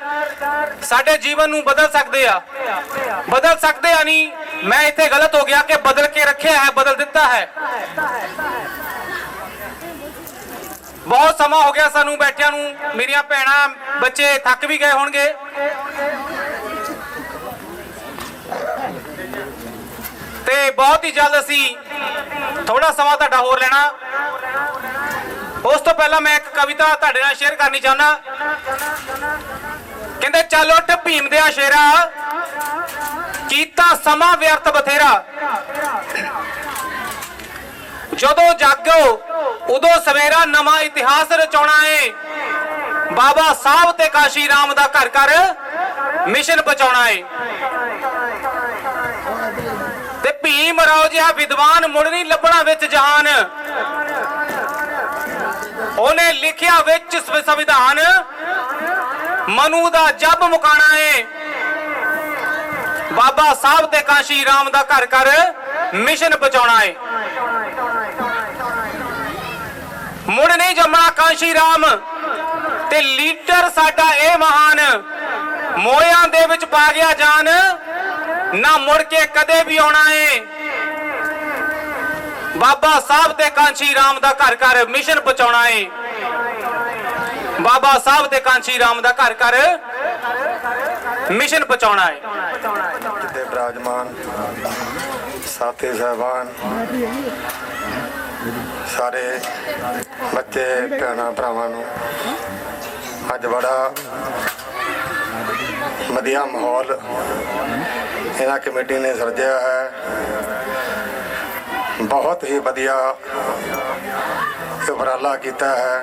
ਸਾਡੇ ਜੀਵਨ ਨੂੰ ਬਦਲ ਸਕਦੇ ਆ। ਬਦਲ ਸਕਦੇ ਆ ਨਹੀਂ, ਮੈਂ ਇੱਥੇ ਗਲਤ ਹੋ ਗਿਆ ਕਿ ਬਦਲ ਕੇ ਰੱਖਿਆ ਹੈ, ਬਦਲ ਦਿੱਤਾ ਹੈ। ਬਹੁਤ ਸਮਾਂ ਹੋ ਗਿਆ ਸਾਨੂੰ ਬੈਠਿਆਂ ਨੂੰ। ਮੇਰੀਆਂ ਭੈਣਾਂ ਬੱਚੇ ਥੱਕ ਵੀ ਗਏ ਹੋਣਗੇ ਤੇ ਬਹੁਤ ਹੀ ਜਲਦ ਅਸੀਂ ਥੋੜਾ ਸਮਾਂ ਤੁਹਾਡਾ ਹੋਰ ਲੈਣਾ। ਉਸ ਤੋਂ ਪਹਿਲਾਂ ਮੈਂ ਇੱਕ ਕਵਿਤਾ ਤੁਹਾਡੇ ਨਾਲ ਸ਼ੇਅਰ ਕਰਨੀ ਚਾਹੁੰਦਾ। ਕਹਿੰਦੇ ਚੱਲ ਉੱਠ ਭੀਮ ਦਿਆ ਸ਼ੇਰਾ, ਕੀਤਾ ਸਮਾਂ ਵਿਅਰਥ ਬਥੇਰਾ। ਜਦੋਂ ਜਾਗੋ ਉਦੋਂ ਸਵੇਰਾ, ਨਵਾਂ ਇਤਿਹਾਸ ਰਚਾਉਣਾ ਏ। ਬਾਬਾ ਸਾਹਿਬ ਤੇ ਕਾਸ਼ੀ ਰਾਮ ਦਾ ਘਰ ਘਰ ਮਿਸ਼ਨ ਬਚਾਉਣਾ ਏ। ਤੇ ਭੀਮ ਰਾਓ ਜਿਹਾ ਵਿਦਵਾਨ ਮੁੜ ਨਹੀਂ ਲੱਭਣਾ ਵਿੱਚ ਜਹਾਨ। ਉਹਨੇ ਲਿਖਿਆ ਵਿੱਚ ਸੰਵਿਧਾਨ ਮਨੂ ਦਾ ਜੱਬ ਮੁਕਾਣਾ ਏ, ਬਾਬਾ ਸਾਹਿਬ ਤੇ ਕਾਂਸ਼ੀ ਰਾਮ ਦਾ ਘਰ ਘਰ ਮਿਸ਼ਨ ਬਚਾਉਣਾ ਏ। ਮੁੜ ਨਹੀਂ ਜੰਮਣਾ ਕਾਂਸ਼ੀ ਰਾਮ ਤੇ ਲੀਡਰ ਸਾਡਾ ਇਹ ਮਹਾਨ, ਮੋਇਆਂ ਦੇ ਵਿੱਚ ਪਾ ਗਿਆ ਜਾਨ, ਨਾ ਮੁੜ ਕੇ ਕਦੇ ਵੀ ਆਉਣਾ ਏ। ਬਾਬਾ ਸਾਹਿਬ ਤੇ ਕਾਂਸ਼ੀ ਰਾਮ ਦਾ ਘਰ ਘਰ ਮਿਸ਼ਨ ਪਹੁੰਚਾਉਣਾ ਏ। ਬਾਬਾ ਸਾਹਿਬ ਤੇ ਕਾਂਸ਼ੀ ਰਾਮ ਦਾ ਘਰ ਘਰ ਮਿਸ਼ਨ ਪਹੁੰਚਾਉਣਾ ਏ। ਜਿੱਦੇ ਵਿਰਾਜਮਾਨ ਸਾਥੀ ਸਾਹਿਬਾਨ, ਸਾਰੇ ਬੱਚੇ ਭੈਣਾਂ ਭਰਾਵਾਂ ਨੂੰ ਅੱਜ ਬੜਾ ਵਧੀਆ ਮਾਹੌਲ ਇਹਨਾਂ ਕਮੇਟੀ ਨੇ ਸਿਰਜਿਆ ਹੈ। ਬਹੁਤ ਹੀ ਵਧੀਆ ਉਪਰਾਲਾ ਕੀਤਾ ਹੈ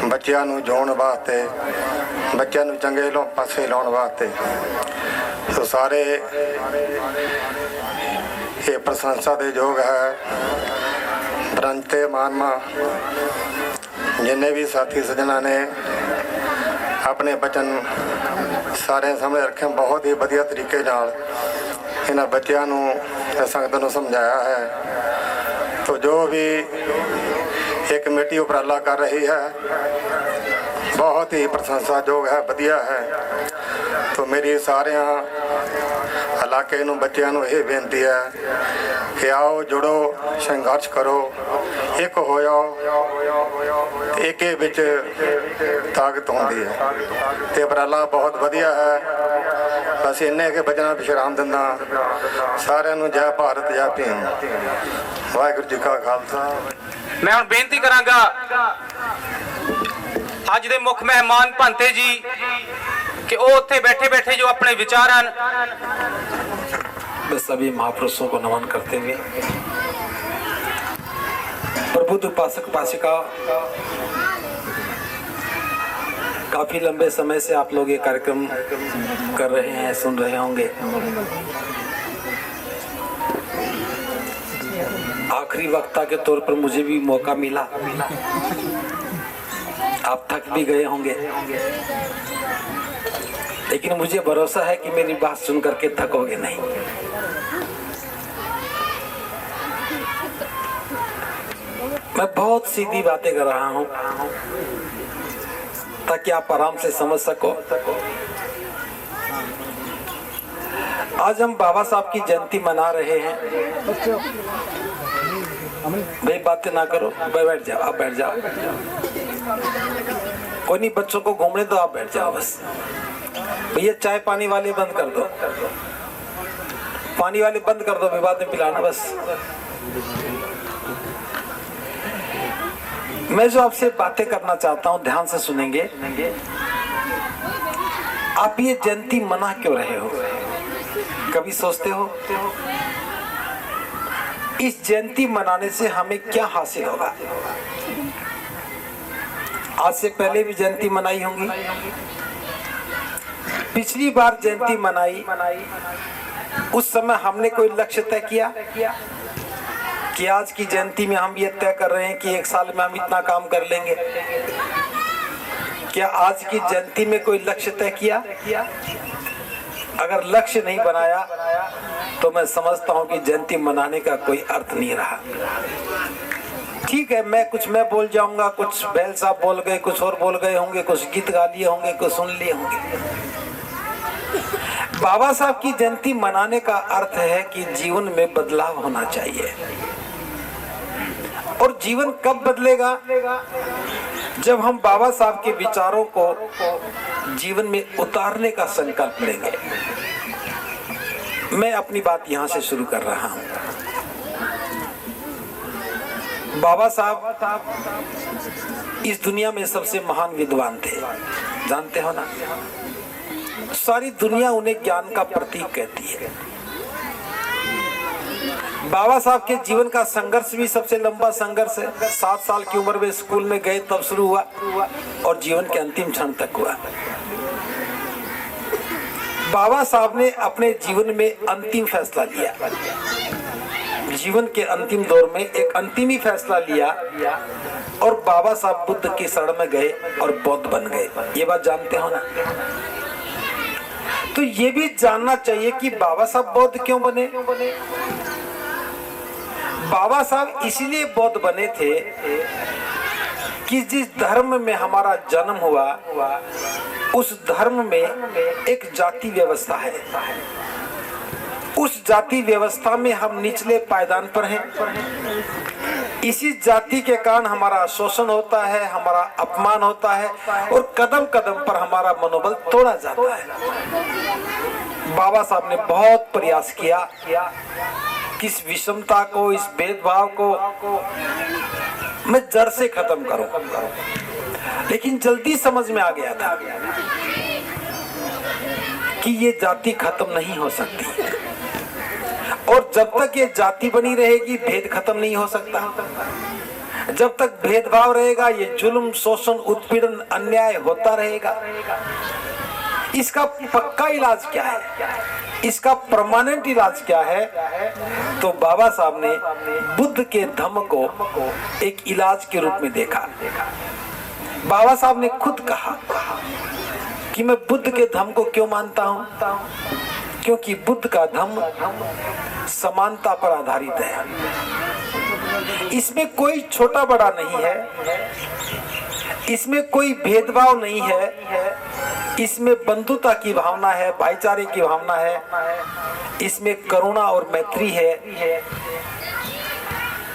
ਬੱਚਿਆਂ ਨੂੰ ਜੋੜਨ ਵਾਸਤੇ, ਬੱਚਿਆਂ ਨੂੰ ਚੰਗੇ ਪਾਸੇ ਲਾਉਣ ਵਾਸਤੇ। ਸੋ ਸਾਰੇ ਇਹ ਪ੍ਰਸ਼ੰਸਾ ਦੇ ਯੋਗ ਹੈ। ਬ੍ਰੰਤੇ ਮਾਨਮਾ ਜਿੰਨੇ ਵੀ ਸਾਥੀ ਸੱਜਣਾ ਨੇ ਆਪਣੇ ਬਚਨ ਸਾਰੇ ਸਾਹਮਣੇ ਰੱਖੇ, ਬਹੁਤ ਹੀ ਵਧੀਆ ਤਰੀਕੇ ਨਾਲ ਇਹਨਾਂ ਬੱਚਿਆਂ ਨੂੰ ਸੰਗਤ ਨੂੰ ਸਮਝਾਇਆ ਹੈ। तो जो भी ये कमेटी उपराला कर रही है बहुत ही प्रशंसायोग है, वधिया है। तो मेरी सारे इलाके नूं बच्चों नूं यह बेनती है कि आओ जुड़ो, संघर्ष करो, एक हो जाओ, एक विच ताकत होंदी है। ते उपराला बहुत वधिया है। बस इन्ने के बचना विश्राम दिंदा। सारिआं नूं जय भारत जय भीम। वाहिगुरू जी का खालसा। मैं हुण बेनती करांगा अज दे मुख मेहमान भंते जी कि वो उत्थे बैठे बैठे जो अपने विचार हैं मैं सभी महापुरुषों को नमन करते हुए प्रबुद्ध उपासक उपासिका, काफी लंबे समय से आप लोग ये कार्यक्रम कर रहे हैं, सुन रहे होंगे। आखिरी वक्ता के तौर पर मुझे भी मौका मिला। आप थक भी गए होंगे, लेकिन मुझे भरोसा है कि मेरी बात सुन करके थकोगे नहीं। मैं बहुत सीधी बातें कर रहा हूं ताकि आप आराम से समझ सको। आज हम बाबा साहब की जयंती मना रहे हैं। भाई बातें ना करो, बैठ जाओ, आप बैठ जाओ। कोई नहीं, बच्चों को घूमने दो, आप बैठ जाओ बस। भैया चाय पानी वाले बंद कर दो, पानी वाले बंद कर दो, बाद में पिलाना बस। मैं जो आपसे बातें करना चाहता हूं, ध्यान से सुनेंगे। आप ये जयंती मना क्यों रहे हो? कभी सोचते हो इस जयंती मनाने से हमें क्या हासिल होगा? आज से पहले भी जयंती मनाई होंगी। पिछली बार जयंती मनाई, उस समय हमने कोई लक्ष्य तय किया कि आज की जयंती में हम ये तय कर रहे हैं कि एक साल में हम इतना काम कर लेंगे? क्या आज की जयंती में कोई लक्ष्य तय किया? अगर लक्ष्य नहीं बनाया तो मैं समझता हूं कि जयंती मनाने का कोई अर्थ नहीं रहा। ठीक है, मैं बोल जाऊंगा, कुछ बैल साहब बोल गए, कुछ और बोल गए होंगे, कुछ गीत गा लिए होंगे, कुछ सुन लिए होंगे। बाबा साहब की जयंती मनाने का अर्थ है कि जीवन में बदलाव होना चाहिए। और जीवन कब बदलेगा? जब हम बाबा साहब के विचारों को जीवन में उतारने का संकल्प लेंगे। मैं अपनी बात यहां से शुरू कर रहा हूं। बाबा साहब इस दुनिया में सबसे महान विद्वान थे, जानते हो ना? सारी दुनिया उन्हें ज्ञान का प्रतीक कहती है। बाबा साहब के जीवन का संघर्ष भी सबसे लंबा संघर्ष है। 7 साल की उम्र में स्कूल में गए तब शुरू हुआ और जीवन के अंतिम क्षण तक हुआ। बाबा साहब ने अपने जीवन में अंतिम फैसला लिया। जीवन के अंतिम दौर में एक अंतिम ही फैसला लिया और बाबा साहब बुद्ध की शरण में गए और बौद्ध बन गए। ये बात जानते हो ना? तो ये भी जानना चाहिए कि बाबा साहब बौद्ध क्यों बने। बाबा साहब इसलिए बौद्ध बने थे कि जिस धर्म में हमारा जन्म हुआ उस धर्म में एक जाति व्यवस्था है। उस जाति व्यवस्था में हम निचले पायदान पर हैं। इसी जाति के कारण हमारा शोषण होता है, हमारा अपमान होता है और कदम कदम पर हमारा मनोबल तोड़ा जाता है। बाबा साहब ने बहुत प्रयास किया कि इस विषमता को, इस भेदभाव को मैं जड़ से खत्म करूं, लेकिन जल्दी समझ में आ गया था कि ये जाति खत्म नहीं हो सकती और जब तक ये जाति बनी रहेगी भेद खत्म नहीं हो सकता। जब तक भेदभाव रहेगा ये जुल्म, शोषण, उत्पीड़न, अन्याय होता रहेगा। इसका पक्का इलाज क्या है? इसका परमानेंट इलाज क्या है? तो बाबा साहब ने बुद्ध के धम्म को एक इलाज के रूप में देखा। बाबा साहब ने खुद कहा कि मैं बुद्ध के धम्म को क्यों मानता हूं? क्योंकि बुद्ध का धम्म समानता पर आधारित है। इसमें कोई छोटा बड़ा नहीं है, इसमें कोई भेदभाव नहीं है, इसमें बंधुता की भावना है, भाईचारे की भावना है, इसमें करुणा और मैत्री है,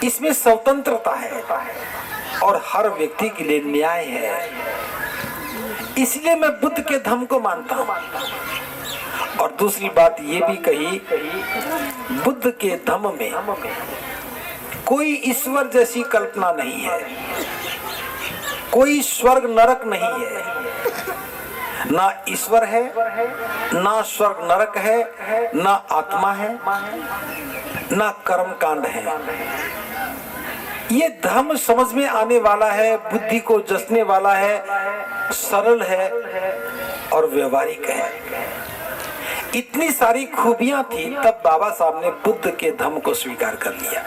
इसमें स्वतंत्रता है और हर व्यक्ति के लिए न्याय है। इसलिए मैं बुद्ध के धम्म को मानता हूं। और दूसरी बात ये भी कही, बुद्ध के धम्म में कोई ईश्वर जैसी कल्पना नहीं है, कोई स्वर्ग नरक नहीं है, ना ईश्वर है, ना स्वर्ग नरक है, ना आत्मा है, ना कर्म कांड है। ये धर्म समझ में आने वाला है, बुद्धि को जसने वाला है, सरल है और व्यवहारिक है। इतनी सारी खूबियां थी, तब बाबा साहब ने बुद्ध के धम्म को स्वीकार कर लिया।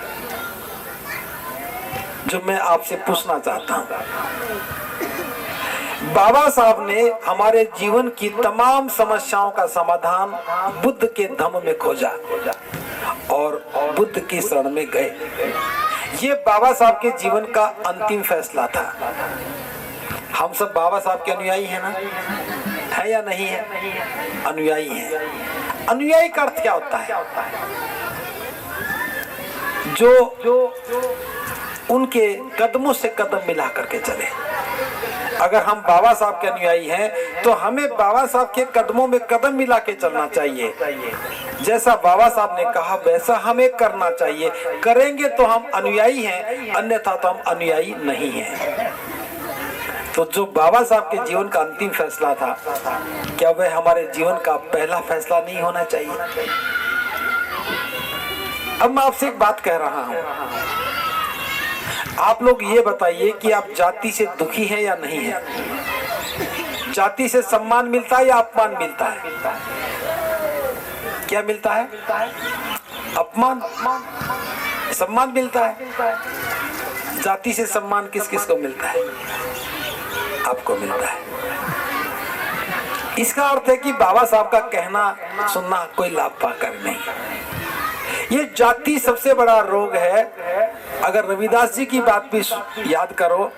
जो मैं आपसे पूछना चाहता हूं, बाबा साहब ने हमारे जीवन की तमाम समस्याओं का समाधान बुद्ध के धम्म में खोजा और बुद्ध की शरण में गए। ये बाबा साहब के जीवन का अंतिम फैसला था। हम सब बाबा साहब के अनुयायी हैं ना? है या नहीं है? अनुयायी हैं। अनुयायी का अर्थ क्या होता है? जो उनके कदमों से कदम मिला करके चले। अगर हम बाबा साहब के अनुयायी हैं तो हमें बाबा साहब के कदमों में कदम मिला के चलना चाहिए। जैसा बाबा साहब ने कहा वैसा हमें करना चाहिए। करेंगे तो हम अनुयायी हैं, अन्यथा तो हम अनुयायी नहीं हैं। तो जो बाबा साहब के जीवन का अंतिम फैसला था, क्या वह हमारे जीवन का पहला फैसला नहीं होना चाहिए? अब मैं आपसे एक बात कह रहा हूं, आप लोग ये बताइए कि आप जाति से दुखी हैं या नहीं है? जाति से सम्मान मिलता है या अपमान मिलता है? क्या मिलता है? अपमान। सम्मान मिलता है। जाति से सम्मान किस किस को मिलता है? आपको मिलता है। इसका अर्थ है कि बाबा साहब का कहना सुनना कोई लाभ पाकर नहीं। ये जाति सबसे बड़ा रोग है। अगर रविदास जी की बात भी याद करो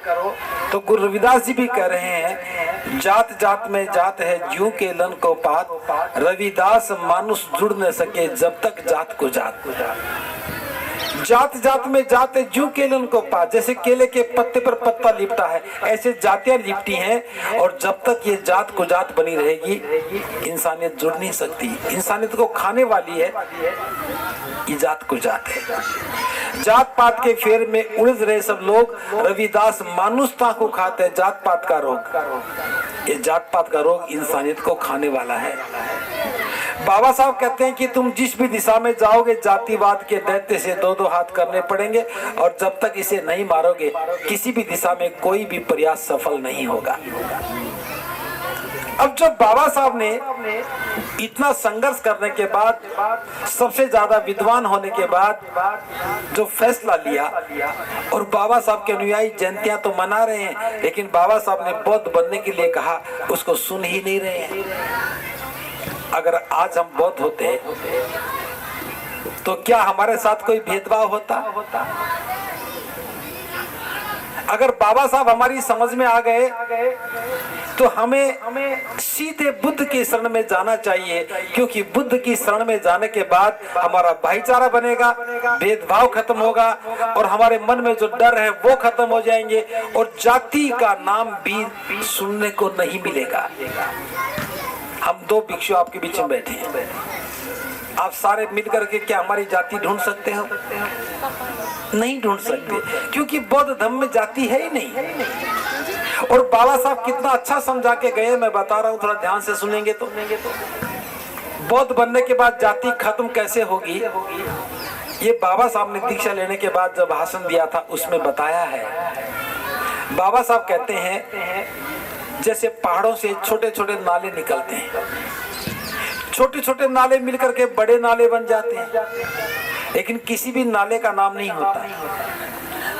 तो गुरु रविदास जी भी कह रहे हैं, जात जात में जात है ज्यों के लन को पात, रविदास मानुष जुड़ न सके जब तक जात को जात। जात जात में जात है ज्यों केलन को पात। जैसे केले के पत्ते पर पत्ता लिपटा है, ऐसे जातियां लिपटी हैं और जब तक ये जात को जात बनी रहेगी इंसानियत जुड़ नहीं सकती। इंसानियत को खाने वाली है, ये जात को जात है। जात पात के फेर में उलझ रहे सब लोग, रविदास मानुषता को खाते हैं। जात पात का रोग, ये जात पात का रोग इंसानियत को खाने वाला है। बाबा साहब कहते हैं कि तुम जिस भी दिशा में जाओगे जातिवाद के दैत्य से दो दो हाथ करने पड़ेंगे और जब तक इसे नहीं मारोगे किसी भी दिशा में कोई भी प्रयास सफल नहीं होगा। अब जब बाबा साहब ने इतना संघर्ष करने के बाद, सबसे ज्यादा विद्वान होने के बाद जो फैसला लिया, और बाबा साहब के अनुयायी जयंतियां तो मना रहे हैं, लेकिन बाबा साहब ने बौद्ध बनने के लिए कहा, उसको सुन ही नहीं रहे हैं। अगर आज हम बौद्ध होते तो क्या हमारे साथ कोई भेदभाव होता? अगर बाबा साहब हमारी समझ में आ गए तो हमें सीधे बुद्ध की शरण में जाना चाहिए, क्योंकि बुद्ध की शरण में जाने के बाद हमारा भाईचारा बनेगा, भेदभाव खत्म होगा, और हमारे मन में जो डर है वो खत्म हो जाएंगे, और जाति का नाम भी सुनने को नहीं मिलेगा। हम दो भिक्षु आपके बीच में बैठे हैं, आप सारे मिलकर के क्या हमारी जाति ढूंढ सकते हो? नहीं ढूंढ सकते, क्योंकि बौद्ध धर्म में जाति है ही नहीं। और बाबा साहब कितना अच्छा समझा के गए, मैं बता रहा हूँ, थोड़ा ध्यान से सुनेंगे तो। बौद्ध बनने के बाद जाति खत्म कैसे होगी, ये बाबा साहब ने दीक्षा लेने के बाद जब भाषण दिया था उसमें बताया है। बाबा साहब कहते हैं, जैसे पहाड़ों से छोटे छोटे नाले निकलते हैं, छोटे छोटे नाले मिलकर के बड़े नाले बन जाते हैं, लेकिन किसी भी नाले का नाम नहीं होता।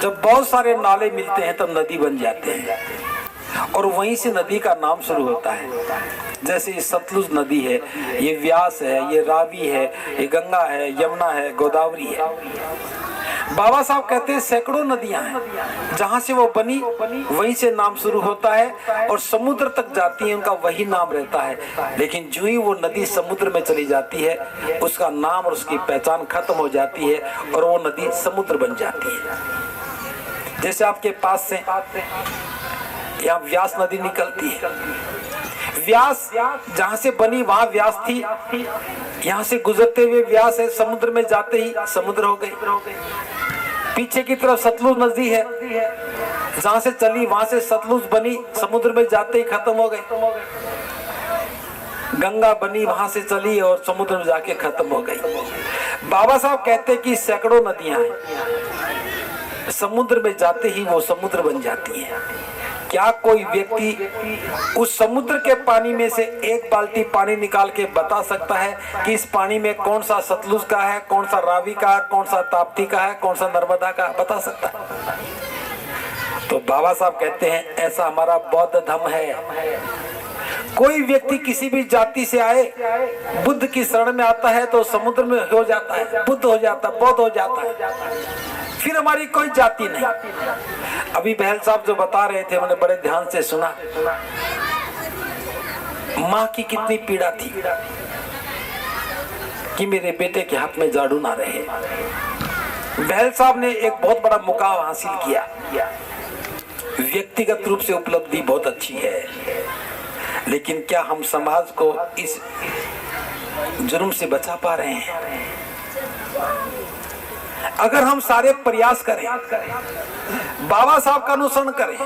जब बहुत सारे नाले मिलते हैं तब नदी बन जाते हैं, और वहीं से नदी का नाम शुरू होता है। जैसे ये सतलुज नदी है, ये व्यास है, ये रावी है, ये गंगा है, यमुना है, गोदावरी है। बाबा साहब कहते हैं सैकड़ों नदियां हैं, जहां से वो बनी वहीं से नाम शुरू होता है, और समुद्र तक जाती है उनका वही नाम रहता है। लेकिन जो ही वो नदी समुद्र में चली जाती है, उसका नाम और उसकी पहचान खत्म हो जाती है, और वो नदी समुद्र बन जाती है। जैसे आपके पास से यहाँ व्यास नदी निकलती है, व्यास जहां से बनी वहां व्यास थी, यहाँ से गुजरते हुए व्यास है, समुद्र में जाते ही समुद्र हो गई। पीछे की तरफ सतलुज नदी है, जहां से चली वहां से सतलुज बनी, समुद्र में जाते ही खत्म हो गई। गंगा बनी, वहां से चली और समुद्र में जाके खत्म हो गई। बाबा साहब कहते कि सैकड़ों नदियां हैं, समुद्र में जाते ही वो समुद्र बन जाती है। क्या कोई व्यक्ति उस समुद्र के पानी में से एक बाल्टी पानी निकाल के बता सकता है कि इस पानी में कौन सा सतलुज का है, कौन सा रावी का है, कौन सा ताप्ती का है, कौन सा नर्मदा का, बता सकता है? तो बाबा साहब कहते हैं ऐसा हमारा बौद्ध धर्म है। कोई व्यक्ति किसी भी जाति से आए, बुद्ध की शरण में आता है तो समुद्र में हो जाता है, बुद्ध हो जाता है, बौद्ध हो जाता है, फिर हमारी कोई जाति नहीं। अभी बहल साहब जो बता रहे थे, मैंने बड़े ध्यान से सुना। माँ की कितनी पीड़ा थी कि मेरे बेटे के हाथ में झाड़ू ना रहे। बहल साहब ने एक बहुत बड़ा मुकाम हासिल किया, व्यक्तिगत रूप से उपलब्धि बहुत अच्छी है, लेकिन क्या हम समाज को इस जुर्म से बचा पा रहे हैं? अगर हम सारे प्रयास करें, बाबा साहब का अनुसरण करें,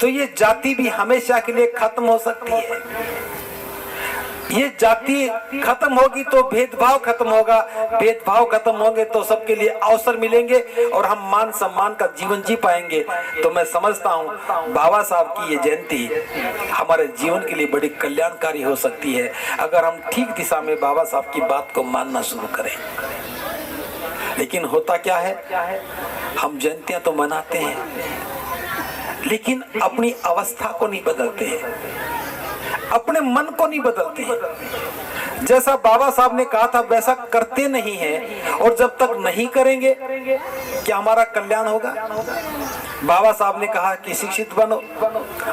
तो ये जाति भी हमेशा के लिए खत्म हो सकती है। ये जाति खत्म होगी तो भेदभाव खत्म होगा, भेदभाव खत्म होंगे तो सबके लिए अवसर मिलेंगे और हम मान सम्मान का जीवन जी पाएंगे। तो मैं समझता हूँ बाबा साहब की ये जयंती हमारे जीवन के लिए बड़ी कल्याणकारी हो सकती है, अगर हम ठीक दिशा में बाबा साहब की बात को मानना शुरू करें। लेकिन होता क्या है, हम जयंतियां तो मनाते हैं, लेकिन अपनी अवस्था को नहीं बदलते हैं, अपने मन को नहीं बदलते हैं। जैसा बाबा साहब ने कहा था वैसा करते नहीं हैं, और जब तक नहीं करेंगे क्या हमारा कल्याण होगा? बाबा साहब ने कहा कि शिक्षित बनो,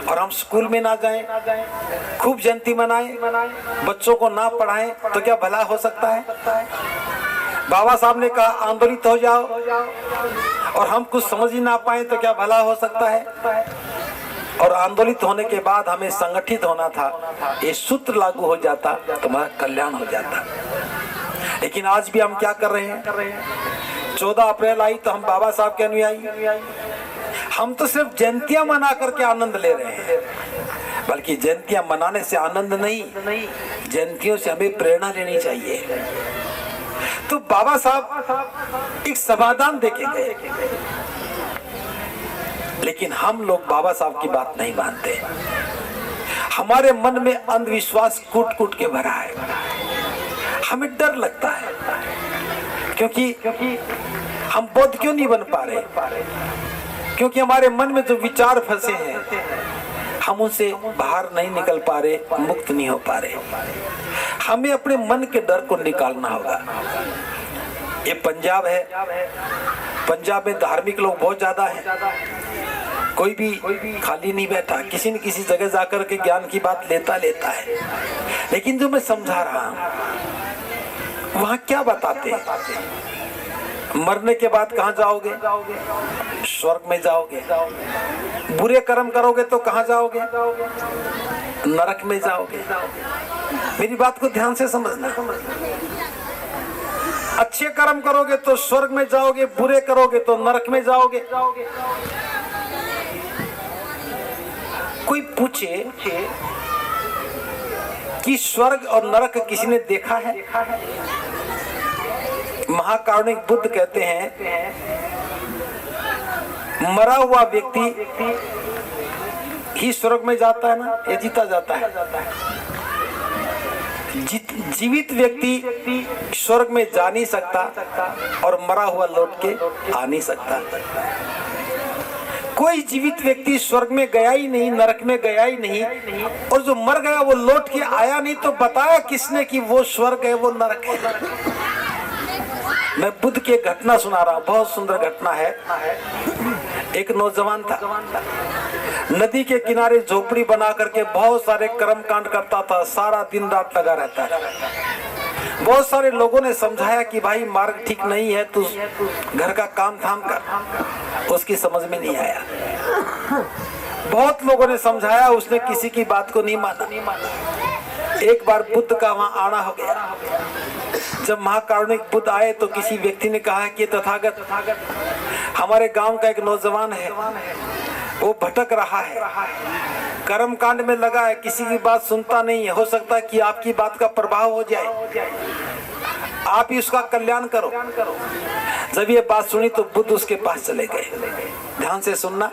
और हम स्कूल में ना जाएं, खूब जयंती मनाएं, बच्चों को ना पढ़ाएं, तो क्या भला हो सकता है? बाबा साहब ने कहा आंदोलित हो जाओ, और हम कुछ समझ ही ना पाए तो क्या भला हो सकता है? और आंदोलित होने के बाद हमें संगठित होना था, ये सूत्र लागू हो जाता तो हमारा कल्याण हो जाता। लेकिन आज भी हम क्या कर रहे हैं? 14 अप्रैल आई तो हम बाबा साहब के अनुयायी, हम तो सिर्फ जयंतियां मना करके आनंद ले रहे हैं, बल्कि जयंतियां मनाने से आनंद नहीं, जयंतियों से हमें प्रेरणा लेनी चाहिए। तो बाबा साहब एक समाधान देके गए, लेकिन हम लोग बाबा साहब की बात नहीं मानते। हमारे मन में अंधविश्वास कूट कूट के भरा है। हमें डर लगता है क्योंकि हम बौद्ध क्यों नहीं बन पा रहे? क्योंकि हमारे मन में जो विचार फंसे हैं हम उनसे बाहर नहीं निकल पा रहे, मुक्त नहीं हो पा रहे। हमें अपने मन के डर को निकालना होगा। ये पंजाब है, पंजाब में धार्मिक लोग बहुत ज्यादा हैं। कोई भी खाली नहीं बैठा, किसी न किसी जगह जाकर के ज्ञान की बात लेता है। लेकिन जो मैं समझा रहा हूं वहां क्या बताते हैं? मरने के बाद कहां जाओगे? स्वर्ग में जाओगे। बुरे कर्म करोगे तो कहां जाओगे? नरक में जाओगे। मेरी बात को ध्यान से समझना। अच्छे कर्म करोगे तो स्वर्ग में जाओगे, बुरे करोगे तो नरक में जाओगे। कोई पूछे कि स्वर्ग और नरक किसी ने देखा है? महाकारुणिक बुद्ध कहते हैं मरा हुआ व्यक्ति ही स्वर्ग में जाता है ना, या जीता जाता है? जीवित व्यक्ति स्वर्ग में जा नहीं सकता और मरा हुआ लौट के आ नहीं सकता। कोई जीवित व्यक्ति स्वर्ग में गया ही नहीं, नरक में गया ही नहीं, और जो मर गया वो लौट के आया नहीं, तो बताया किसने कि वो स्वर्ग है वो नरक है? मैं बुद्ध की एक घटना सुना रहा हूं, बहुत सुंदर घटना है। एक नौजवान था, नदी के किनारे झोपड़ी बना करके बहुत सारे कर्म कांड करता था, सारा दिन रात लगा रहता है। बहुत सारे लोगों ने समझाया कि भाई मार्ग ठीक नहीं है, तू घर का काम थाम कर। उसकी समझ में नहीं आया। बहुत लोगों ने समझाया, उसने किसी की बात को नहीं माना। एक बार बुद्ध का वहां आना हो गया। जब महाकारुणिक बुद्ध आए तो किसी व्यक्ति ने कहा कि तथागत, हमारे गांव का एक नौजवान है, वो भटक रहा है, कर्म कांड में लगा है, किसी की बात सुनता नहीं है। हो सकता है कि आपकी बात का प्रभाव हो जाए, आप ही उसका कल्याण करो। जब ये बात सुनी तो बुद्ध उसके पास चले गए। ध्यान से सुनना।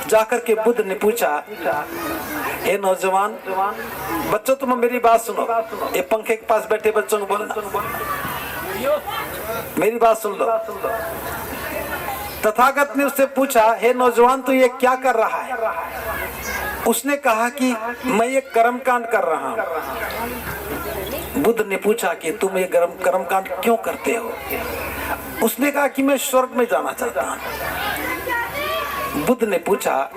जाकर के बुद्ध ने पूछा, हे नौजवान, बच्चों तुम मेरी बात सुनो। ये पंखे के पास बैठे बच्चों को बोलना, मेरी बात सुन लो। तथागत ने उससे पूछा, हे नौजवान तू ये क्या कर रहा है? उसने कहा कि मैं ये कर्मकांड कर रहा हूं। बुद्ध ने पूछा कि तुम ये कर्मकांड क्यों करते हो? उसने कहा कि मैं स्वर्ग में जाना चाहता हूं। बुद्ध ने पूछा,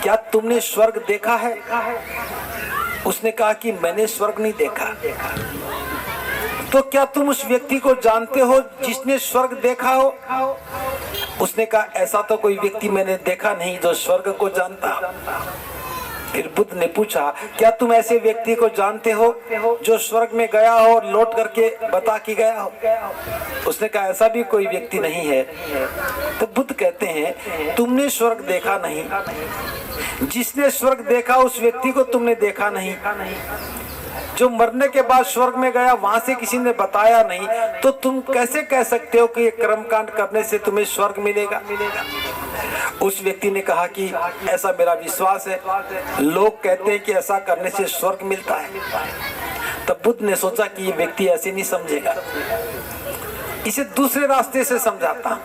क्या तुमने स्वर्ग देखा है? उसने कहा कि मैंने स्वर्ग नहीं देखा। तो क्या तुम उस व्यक्ति को जानते हो जिसने स्वर्ग देखा हो? उसने कहा, ऐसा तो कोई व्यक्ति मैंने देखा नहीं जो स्वर्ग को जानता। फिर बुद्ध ने पूछा, क्या तुम ऐसे व्यक्ति को जानते हो जो स्वर्ग में गया हो और लौट करके बता के गया हो? उसने कहा, ऐसा भी कोई व्यक्ति नहीं है। तो बुद्ध कहते हैं, तुमने स्वर्ग देखा नहीं, जिसने स्वर्ग देखा उस व्यक्ति को तुमने देखा नहीं। जो मरने के बाद स्वर्ग में गया वहां से किसी ने बताया नहीं, तो तुम कैसे कह सकते हो कि ये कर्मकांड करने से तुम्हें स्वर्ग मिलेगा? उस व्यक्ति ने कहा कि ऐसा मेरा विश्वास है, लोग कहते हैं कि ऐसा करने से स्वर्ग मिलता है। तब बुद्ध ने सोचा कि ये व्यक्ति ऐसे नहीं समझेगा, इसे दूसरे रास्ते से समझाता।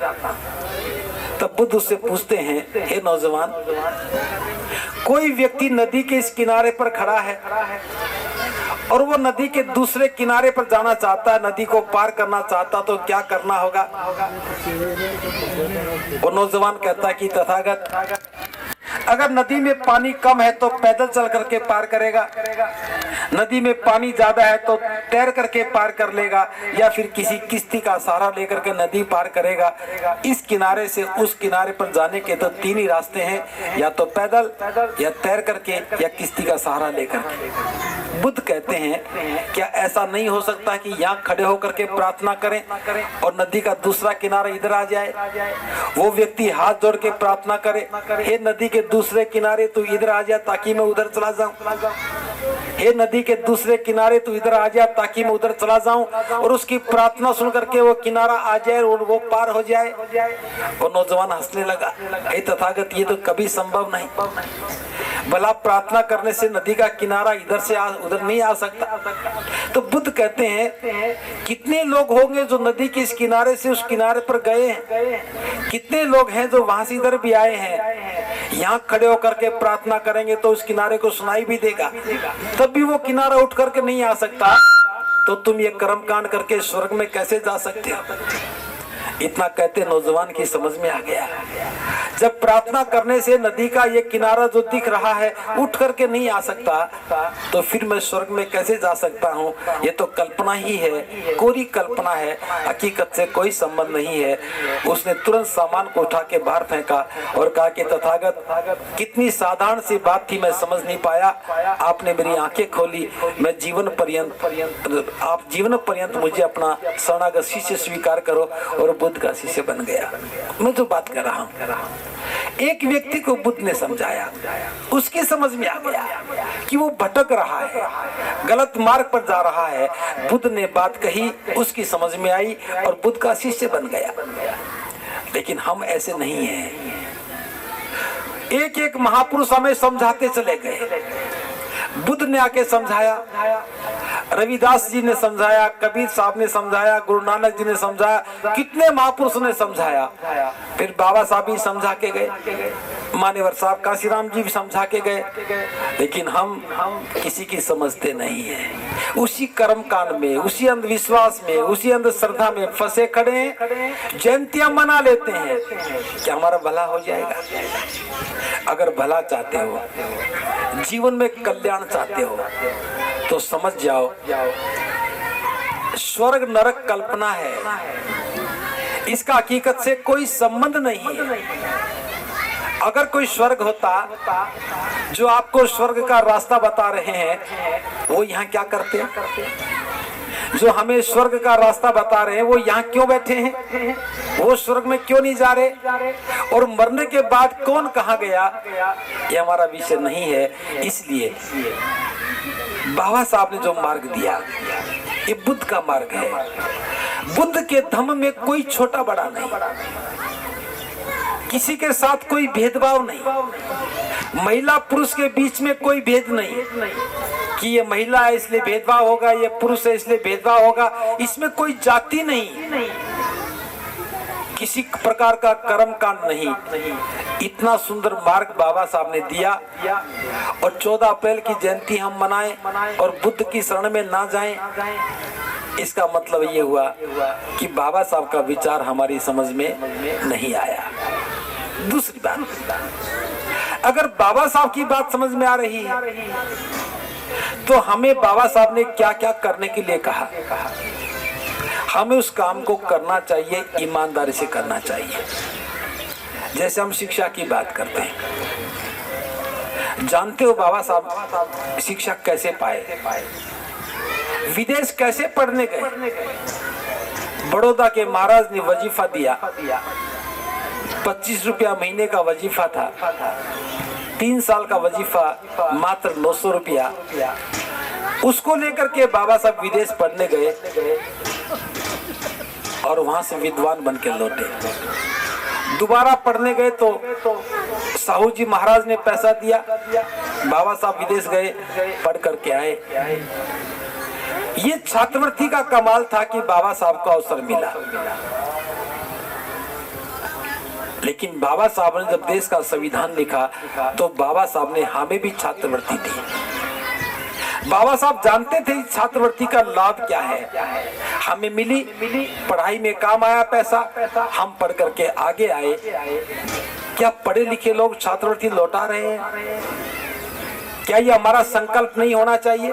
तब बुद्ध उससे पूछते हैं, हे नौजवान, कोई व्यक्ति नदी के इस किनारे पर खड़ा है और वो नदी के दूसरे किनारे पर जाना चाहता है, नदी को पार करना चाहता, तो क्या करना होगा? वो नौजवान कहता है कि तथागत, अगर नदी में पानी कम है तो पैदल चल करके पार करेगा, नदी में पानी ज्यादा है तो तैर करके पार कर लेगा, या फिर किसी किश्ती का सहारा लेकर के नदी पार करेगा। इस किनारे से उस किनारे पर जाने के तो तीन ही रास्ते हैं, या तो पैदल, या तैर करके, या किश्ती का सहारा लेकर के। बुद्ध कहते हैं, क्या ऐसा नहीं हो सकता कि यहाँ खड़े होकर के प्रार्थना करें और नदी का दूसरा किनारा इधर आ जाए? वो व्यक्ति हाथ जोड़ के प्रार्थना करे, हे नदी के दूसरे किनारे तू इधर आ जा ताकि मैं उधर चला जाऊं। हे नदी के दूसरे किनारे तू इधर आ जा ताकि मैं उधर चला जाऊं, और उसकी प्रार्थना सुन करके वो किनारा आ जाए और वो पार हो जाए। वो नौजवान हंसने लगा, हे तथागत, ये तो कभी संभव नहीं। भला प्रार्थना करने से नदी का किनारा इधर से उधर नहीं आ सकता? तो बुद्ध कहते हैं कितने लोग होंगे जो नदी के इस किनारे से उस किनारे पर गए हैं, कितने लोग हैं जो वहां से इधर भी आए हैं। यहाँ खड़े होकर के प्रार्थना करेंगे तो उस किनारे को सुनाई भी देगा, तब भी वो किनारा उठ करके नहीं आ सकता। तो तुम ये कर्म कांड करके स्वर्ग में कैसे जा सकते हो? इतना कहते नौजवान की समझ में आ गया। जब प्रार्थना करने से नदी का ये किनारा जो दिख रहा है उठ करके नहीं आ सकता, तो फिर मैं स्वर्ग में कैसे जा सकता हूँ? ये तो कल्पना ही है, कोरी कल्पना है, हकीकत से कोई संबंध नहीं है। उसने तुरंत सामान को उठा के बाहर फेंका और कहा कि तथागत, कितनी साधारण सी बात थी, मैं समझ नहीं पाया। आपने मेरी आंखें खोली, मैं जीवन पर्यंत आप जीवन पर्यंत मुझे अपना शरणागत शिष्य स्वीकार करो। और बुद्ध का शिष्य बन गया। मैं जो बात कर रहा हूँ, एक व्यक्ति को बुद्ध ने समझाया, उसकी समझ में आ गया कि वो भटक रहा है, गलत मार्ग पर जा रहा है। बुद्ध ने बात कही, उसकी समझ में आई और बुद्ध का शिष्य बन गया। लेकिन हम ऐसे नहीं हैं। एक एक महापुरुष हमें समझाते चले गए। बुद्ध ने आके समझाया, रविदास जी ने समझाया, कबीर साहब ने समझाया, गुरु नानक जी ने समझाया, कितने महापुरुषों ने समझाया। फिर बाबा साहब भी समझा के गए, मान्यवर साहब काशीराम जी भी समझा के गए। लेकिन हम किसी की समझते नहीं है। उसी कर्म कांड में, उसी अंधविश्वास में, उसी अंधश्रद्धा में फंसे खड़े हैं। जयंतियां मना लेते हैं, क्या हमारा भला हो जाएगा? अगर भला चाहते हो, जीवन में कल्याण चाहते हो, तो समझ जाओ स्वर्ग नरक कल्पना है, इसका हकीकत से कोई संबंध नहीं है। अगर कोई स्वर्ग होता, जो आपको स्वर्ग का रास्ता बता रहे हैं, वो यहाँ क्या करते हैं? जो हमें स्वर्ग का रास्ता बता रहे हैं, वो यहाँ क्यों बैठे हैं? वो स्वर्ग में क्यों नहीं जा रहे? और मरने के बाद कौन कहाँ गया, ये हमारा विषय नहीं है। इसलिए बाबा साहब ने जो मार्ग दिया, ये बुद्ध का मार्ग है। बुद्ध के धम्म में कोई छोटा बड़ा नहीं, किसी के साथ कोई भेदभाव नहीं, महिला पुरुष के बीच में कोई भेद नहीं कि ये महिला है इसलिए भेदभाव होगा, ये पुरुष है इसलिए भेदभाव होगा। इसमें कोई जाति नहीं, किसी प्रकार का कर्म कांड नहीं। इतना सुंदर मार्ग बाबा साहब ने दिया। और 14 अप्रैल की जयंती हम मनाएं और बुद्ध की शरण में ना जाएं, इसका मतलब ये हुआ कि बाबा साहब का विचार हमारी समझ में नहीं आया। दूसरी बात, अगर बाबा साहब की बात समझ में आ रही है, तो हमें बाबा साहब ने क्या क्या करने के लिए कहा, हमें उस काम को करना चाहिए, ईमानदारी से करना चाहिए। जैसे हम शिक्षा की बात करते हैं, जानते हो बाबा साहब शिक्षा कैसे पाए, विदेश कैसे पढ़ने गए। बड़ौदा के महाराज ने वजीफा दिया, 25 रुपया महीने का वजीफा था। 3 साल का वजीफा मात्र 900 रुपया। उसको लेकर के बाबा साहब विदेश पढ़ने गए और वहां से विद्वान बन के लौटे। दोबारा पढ़ने गए तो साहू जी महाराज ने पैसा दिया, बाबा साहब विदेश गए, पढ़ करके आए। ये छात्रवृत्ति का कमाल था कि बाबा साहब को अवसर मिला। लेकिन बाबा साहब ने जब देश का संविधान लिखा, तो बाबा साहब ने हमें भी छात्रवृत्ति दी। बाबा साहब जानते थे छात्रवृत्ति का लाभ क्या है, हमें मिली, पढ़ाई में काम आया पैसा, हम पढ़ करके आगे आए। क्या पढ़े लिखे लोग छात्रवृत्ति लौटा रहे हैं? क्या ये हमारा संकल्प नहीं होना चाहिए?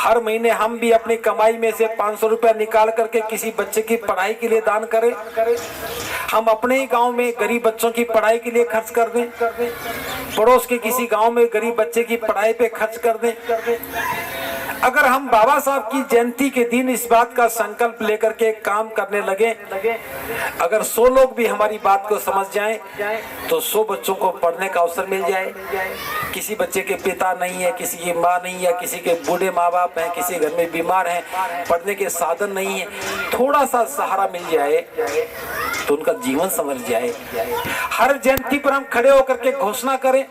हर महीने हम भी अपनी कमाई में से 500 रुपया निकाल करके किसी बच्चे की पढ़ाई के लिए दान करें। हम अपने ही गांव में गरीब बच्चों की पढ़ाई के लिए खर्च कर दें, पड़ोस के किसी गांव में गरीब बच्चे की पढ़ाई पे खर्च कर दें। अगर हम बाबा साहब की जयंती के दिन इस बात का संकल्प लेकर के काम करने लगे, अगर 100 लोग भी हमारी बात को समझ जाएं, तो 100 बच्चों को पढ़ने का अवसर मिल जाए। किसी बच्चे के पिता नहीं है, किसी की माँ नहीं है, किसी के बूढ़े माँ बाप हैं, किसी घर में बीमार हैं, पढ़ने के साधन नहीं है, थोड़ा सा सहारा मिल जाए, तो तो उनका जीवन संवर जाए। हर जयंती पर हम खड़े होकर के घोषणा करें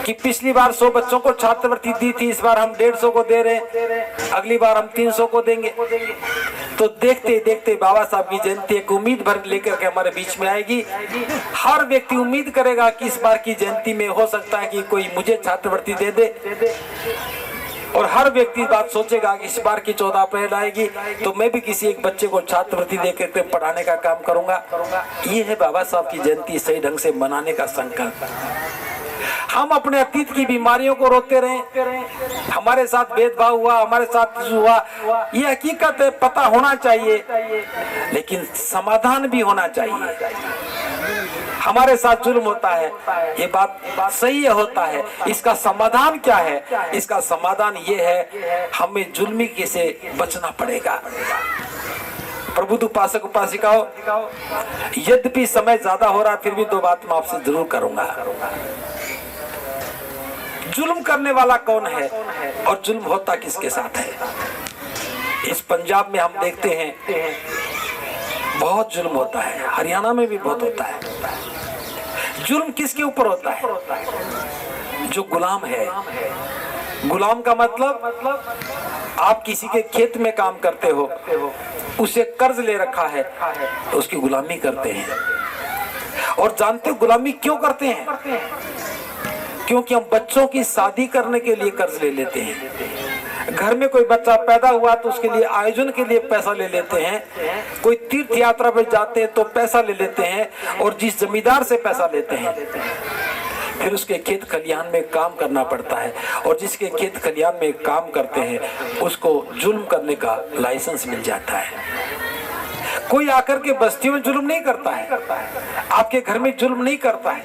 कि पिछली बार 100 बच्चों को छात्रवृत्ति दी थी, इस बार हम 150 को दे रहे हैं, अगली बार हम 300 को देंगे। तो देखते देखते बाबा साहब की जयंती एक उम्मीद भर लेकर के हमारे बीच में आएगी। हर व्यक्ति उम्मीद करेगा कि इस बार की जयंती में हो सकता है कि कोई मुझे छात्रवृत्ति दे दे, और हर व्यक्ति बात सोचेगा कि इस बार की 14 अप्रैल आएगी तो मैं भी किसी एक बच्चे को छात्रवृत्ति देकर के पढ़ाने का काम करूंगा। ये है बाबा साहब की जयंती सही ढंग से मनाने का संकल्प। हम अपने अतीत की बीमारियों को रोकते रहे, हमारे साथ भेदभाव हुआ, हमारे साथ हुआ, ये हकीकत है, पता होना चाहिए, लेकिन समाधान भी होना चाहिए। हमारे साथ जुल्म होता है, ये बात सही है, होता है, इसका समाधान क्या है? इसका समाधान ये है, हमें जुल्मी से बचना पड़ेगा। प्रबुद्ध उपासक उपासिकाओं, यद्यपि समय ज्यादा हो रहा फिर भी 2 बात मैं आपसे जरूर करूंगा। जुल्म करने वाला कौन है और जुल्म होता किसके साथ है? इस पंजाब में हम देखते हैं बहुत जुल्म होता है, हरियाणा में भी बहुत होता है। जुल्म किसके ऊपर होता है? जो गुलाम है। गुलाम का मतलब आप किसी के खेत में काम करते हो, उसे कर्ज ले रखा है तो उसकी गुलामी करते हैं। और जानते हो गुलामी क्यों करते हैं? क्योंकि हम बच्चों की शादी करने के लिए कर्ज ले लेते हैं। घर में कोई बच्चा पैदा हुआ तो उसके लिए आयोजन के लिए पैसा ले लेते हैं। कोई तीर्थ यात्रा पे जाते हैं तो पैसा ले लेते हैं, और जिस जमींदार से पैसा लेते हैं फिर उसके खेत खलिहान में काम करना पड़ता है, और जिसके खेत खलिहान में काम करते हैं उसको जुल्म करने का लाइसेंस मिल जाता है। कोई आकर के बस्तियों में जुल्म नहीं करता है, आपके घर में जुल्म नहीं करता है।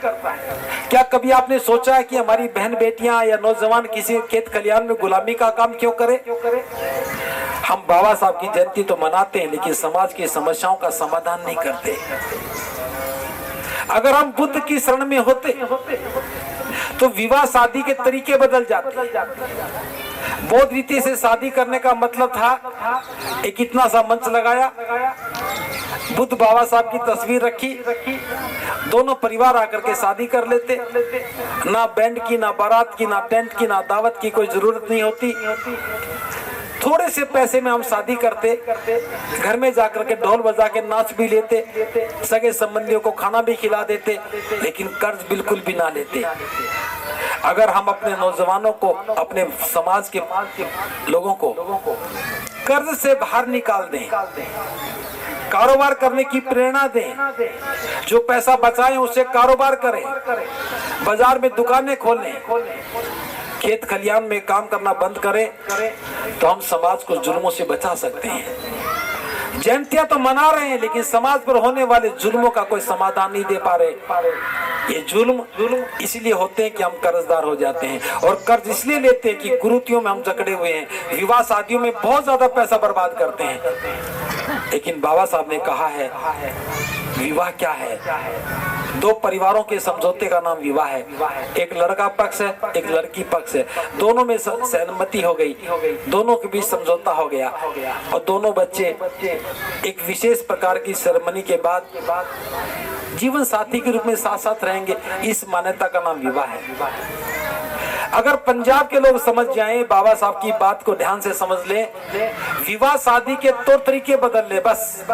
क्या कभी आपने सोचा है कि हमारी बहन बेटियां या नौजवान किसी खेत खलिहान में गुलामी का काम क्यों करे? हम बाबा साहब की जयंती तो मनाते हैं, लेकिन समाज की समस्याओं का समाधान नहीं करते। अगर हम बुद्ध की शरण में होते तो विवाह शादी के तरीके बदल जाते। बौद्ध रीति से शादी करने का मतलब था एक इतना सा मंच लगाया, बुद्ध बाबा साहब की तस्वीर रखी, दोनों परिवार आकर के शादी कर लेते। ना बैंड की, ना बारात की, ना टेंट की, ना दावत की कोई जरूरत नहीं होती। थोड़े से पैसे में हम शादी करते, घर में जाकर के ढोल बजा के नाच भी लेते, सगे संबंधियों को खाना भी खिला देते, लेकिन कर्ज बिल्कुल भी ना लेते। अगर हम अपने नौजवानों को, अपने समाज के लोगों को कर्ज से बाहर निकाल दें, कारोबार करने की प्रेरणा दें, जो पैसा बचाएं उससे कारोबार करें, बाजार में दुकानें खोलें, खेत खलिहान में काम करना बंद करें, तो हम समाज को जुल्मों से बचा सकते हैं। जयंतियां तो मना रहे हैं, लेकिन समाज पर होने वाले जुल्मों का कोई समाधान नहीं दे पा रहे। ये जुल्म इसलिए होते हैं कि हम कर्जदार हो जाते हैं, और कर्ज इसलिए लेते हैं कि कुरीतियों में हम जकड़े हुए हैं, विवाह शादियों में बहुत ज्यादा पैसा बर्बाद करते हैं। लेकिन बाबा साहब ने कहा है विवाह क्या है? 2 परिवारों के समझौते का नाम विवाह है। एक लड़का पक्ष है, एक लड़की पक्ष है, दोनों में सहमति हो गई, दोनों के बीच समझौता हो गया, और दोनों बच्चे एक विशेष प्रकार की सेरेमनी के बाद जीवन साथी के रूप में साथ साथ रहेंगे। इस मान्यता का नाम विवाह है। अगर पंजाब के लोग समझ जाएं, बाबा साहब की बात को ध्यान से समझ लें, विवाह शादी के तौर तरीके बदल ले, बस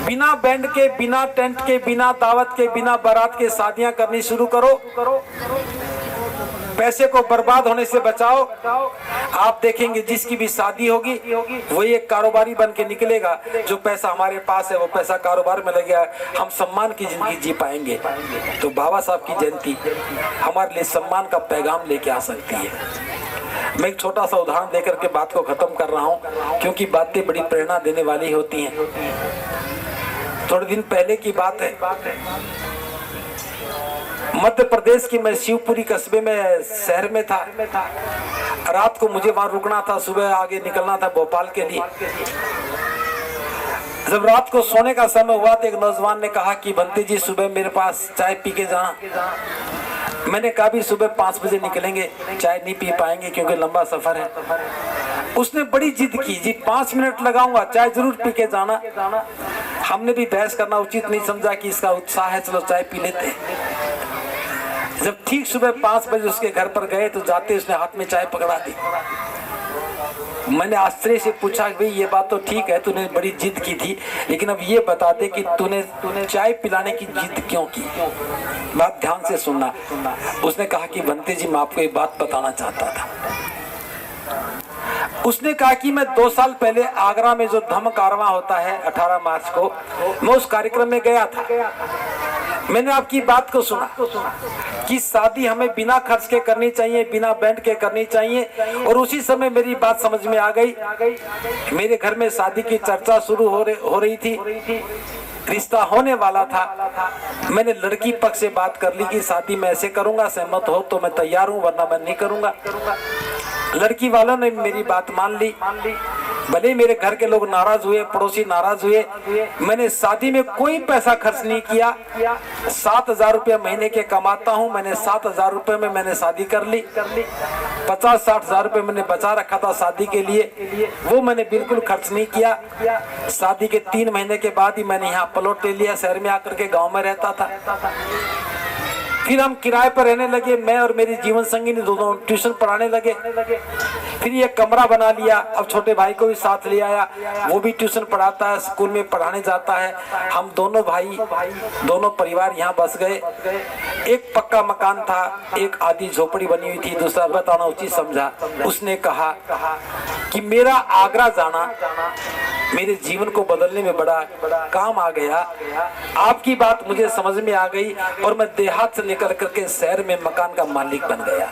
बिना बैंड के, बिना टेंट के, बिना दावत के, बिना बारात के शादियां करनी शुरू करो। पैसे को बर्बाद होने से बचाओ। आप देखेंगे जिसकी भी शादी होगी वही एक कारोबारी बन के निकलेगा। जो पैसा हमारे पास है वो पैसा कारोबार में लग गया, हम सम्मान की जिंदगी जी पाएंगे। तो बाबा साहब की जयंती हमारे लिए सम्मान का पैगाम लेके आ सकती है। मैं एक छोटा सा उदाहरण देकर के बात को खत्म कर रहा हूँ, क्योंकि बातें बड़ी प्रेरणा देने वाली होती हैं। थोड़े दिन पहले की बात है, मध्य प्रदेश की मैं शिवपुरी कस्बे में शहर में था। रात को मुझे वहां रुकना था, सुबह आगे निकलना था भोपाल के लिए। जब रात को सोने का समय हुआ तो एक नौजवान ने कहा कि बंते जी सुबह मेरे पास चाय पी के जाना। मैंने कहा भी सुबह 5 बजे निकलेंगे, चाय नहीं पी पाएंगे क्योंकि लंबा सफर है। उसने बड़ी जिद की, जी 5 मिनट लगाऊंगा, चाय जरूर पी के जाना। हमने भी बहस करना उचित नहीं समझा कि इसका उत्साह है, चलो चाय पी लेते हैं। जब ठीक सुबह 5 बजे उसके घर पर गए तो जाते उसने हाथ में चाय पकड़ा दी। मैंने आश्चर्य से पूछा कि भाई ये बात तो ठीक है, तूने बड़ी जिद की थी, लेकिन अब ये बता दे कि तूने चाय पिलाने की जिद क्यों की। बात ध्यान से सुनना। उसने कहा कि बंते जी मैं आपको एक बात बताना चाहता था। उसने कहा कि मैं 2 साल पहले आगरा में जो धम्म कारवां होता है 18 मार्च को, मैं उस कार्यक्रम में गया था। मैंने आपकी बात को सुना कि शादी हमें बिना खर्च के करनी चाहिए, बिना बैंड के करनी चाहिए, और उसी समय मेरी बात समझ में आ गई। मेरे घर में शादी की चर्चा शुरू हो रही थी, रिश्ता होने वाला था। मैंने लड़की पक्ष से बात कर ली कि शादी मैं ऐसे करूंगा, सहमत हो तो मैं तैयार हूं, वरना मैं नहीं करूंगा। लड़की वालों ने मेरी बात मान ली। भले मेरे घर के लोग नाराज हुए, पड़ोसी नाराज हुए, मैंने शादी में कोई पैसा खर्च नहीं किया। 7,000 रुपये महीने के कमाता हूं, मैंने 7,000 रुपये में मैंने शादी कर ली। 50-60 हजार रुपये मैंने बचा रखा था शादी के लिए, वो मैंने बिल्कुल खर्च नहीं किया। शादी के 3 महीने के बाद ही मैंने यहाँ प्लॉट ले लिया, शहर में आकर के गाँव में रहता था। फिर हम किराए पर रहने लगे, मैं और मेरी जीवन संगिनी दोनों ट्यूशन पढ़ाने लगे। फिर ये कमरा बना लिया, अब छोटे भाई को भी साथ ले आया, वो भी ट्यूशन पढ़ाता है, स्कूल में पढ़ाने जाता है। हम दोनों भाई, दोनों परिवार यहाँ बस गए। एक पक्का मकान था, एक आधी झोपड़ी बनी हुई थी, दूसरा बताना उचित समझा। उसने कहा कि मेरा आगरा जाना मेरे जीवन को बदलने में बड़ा काम आ गया। आपकी बात मुझे समझ में आ गई और मैं देहात से निकल करके शहर में मकान का मालिक बन गया।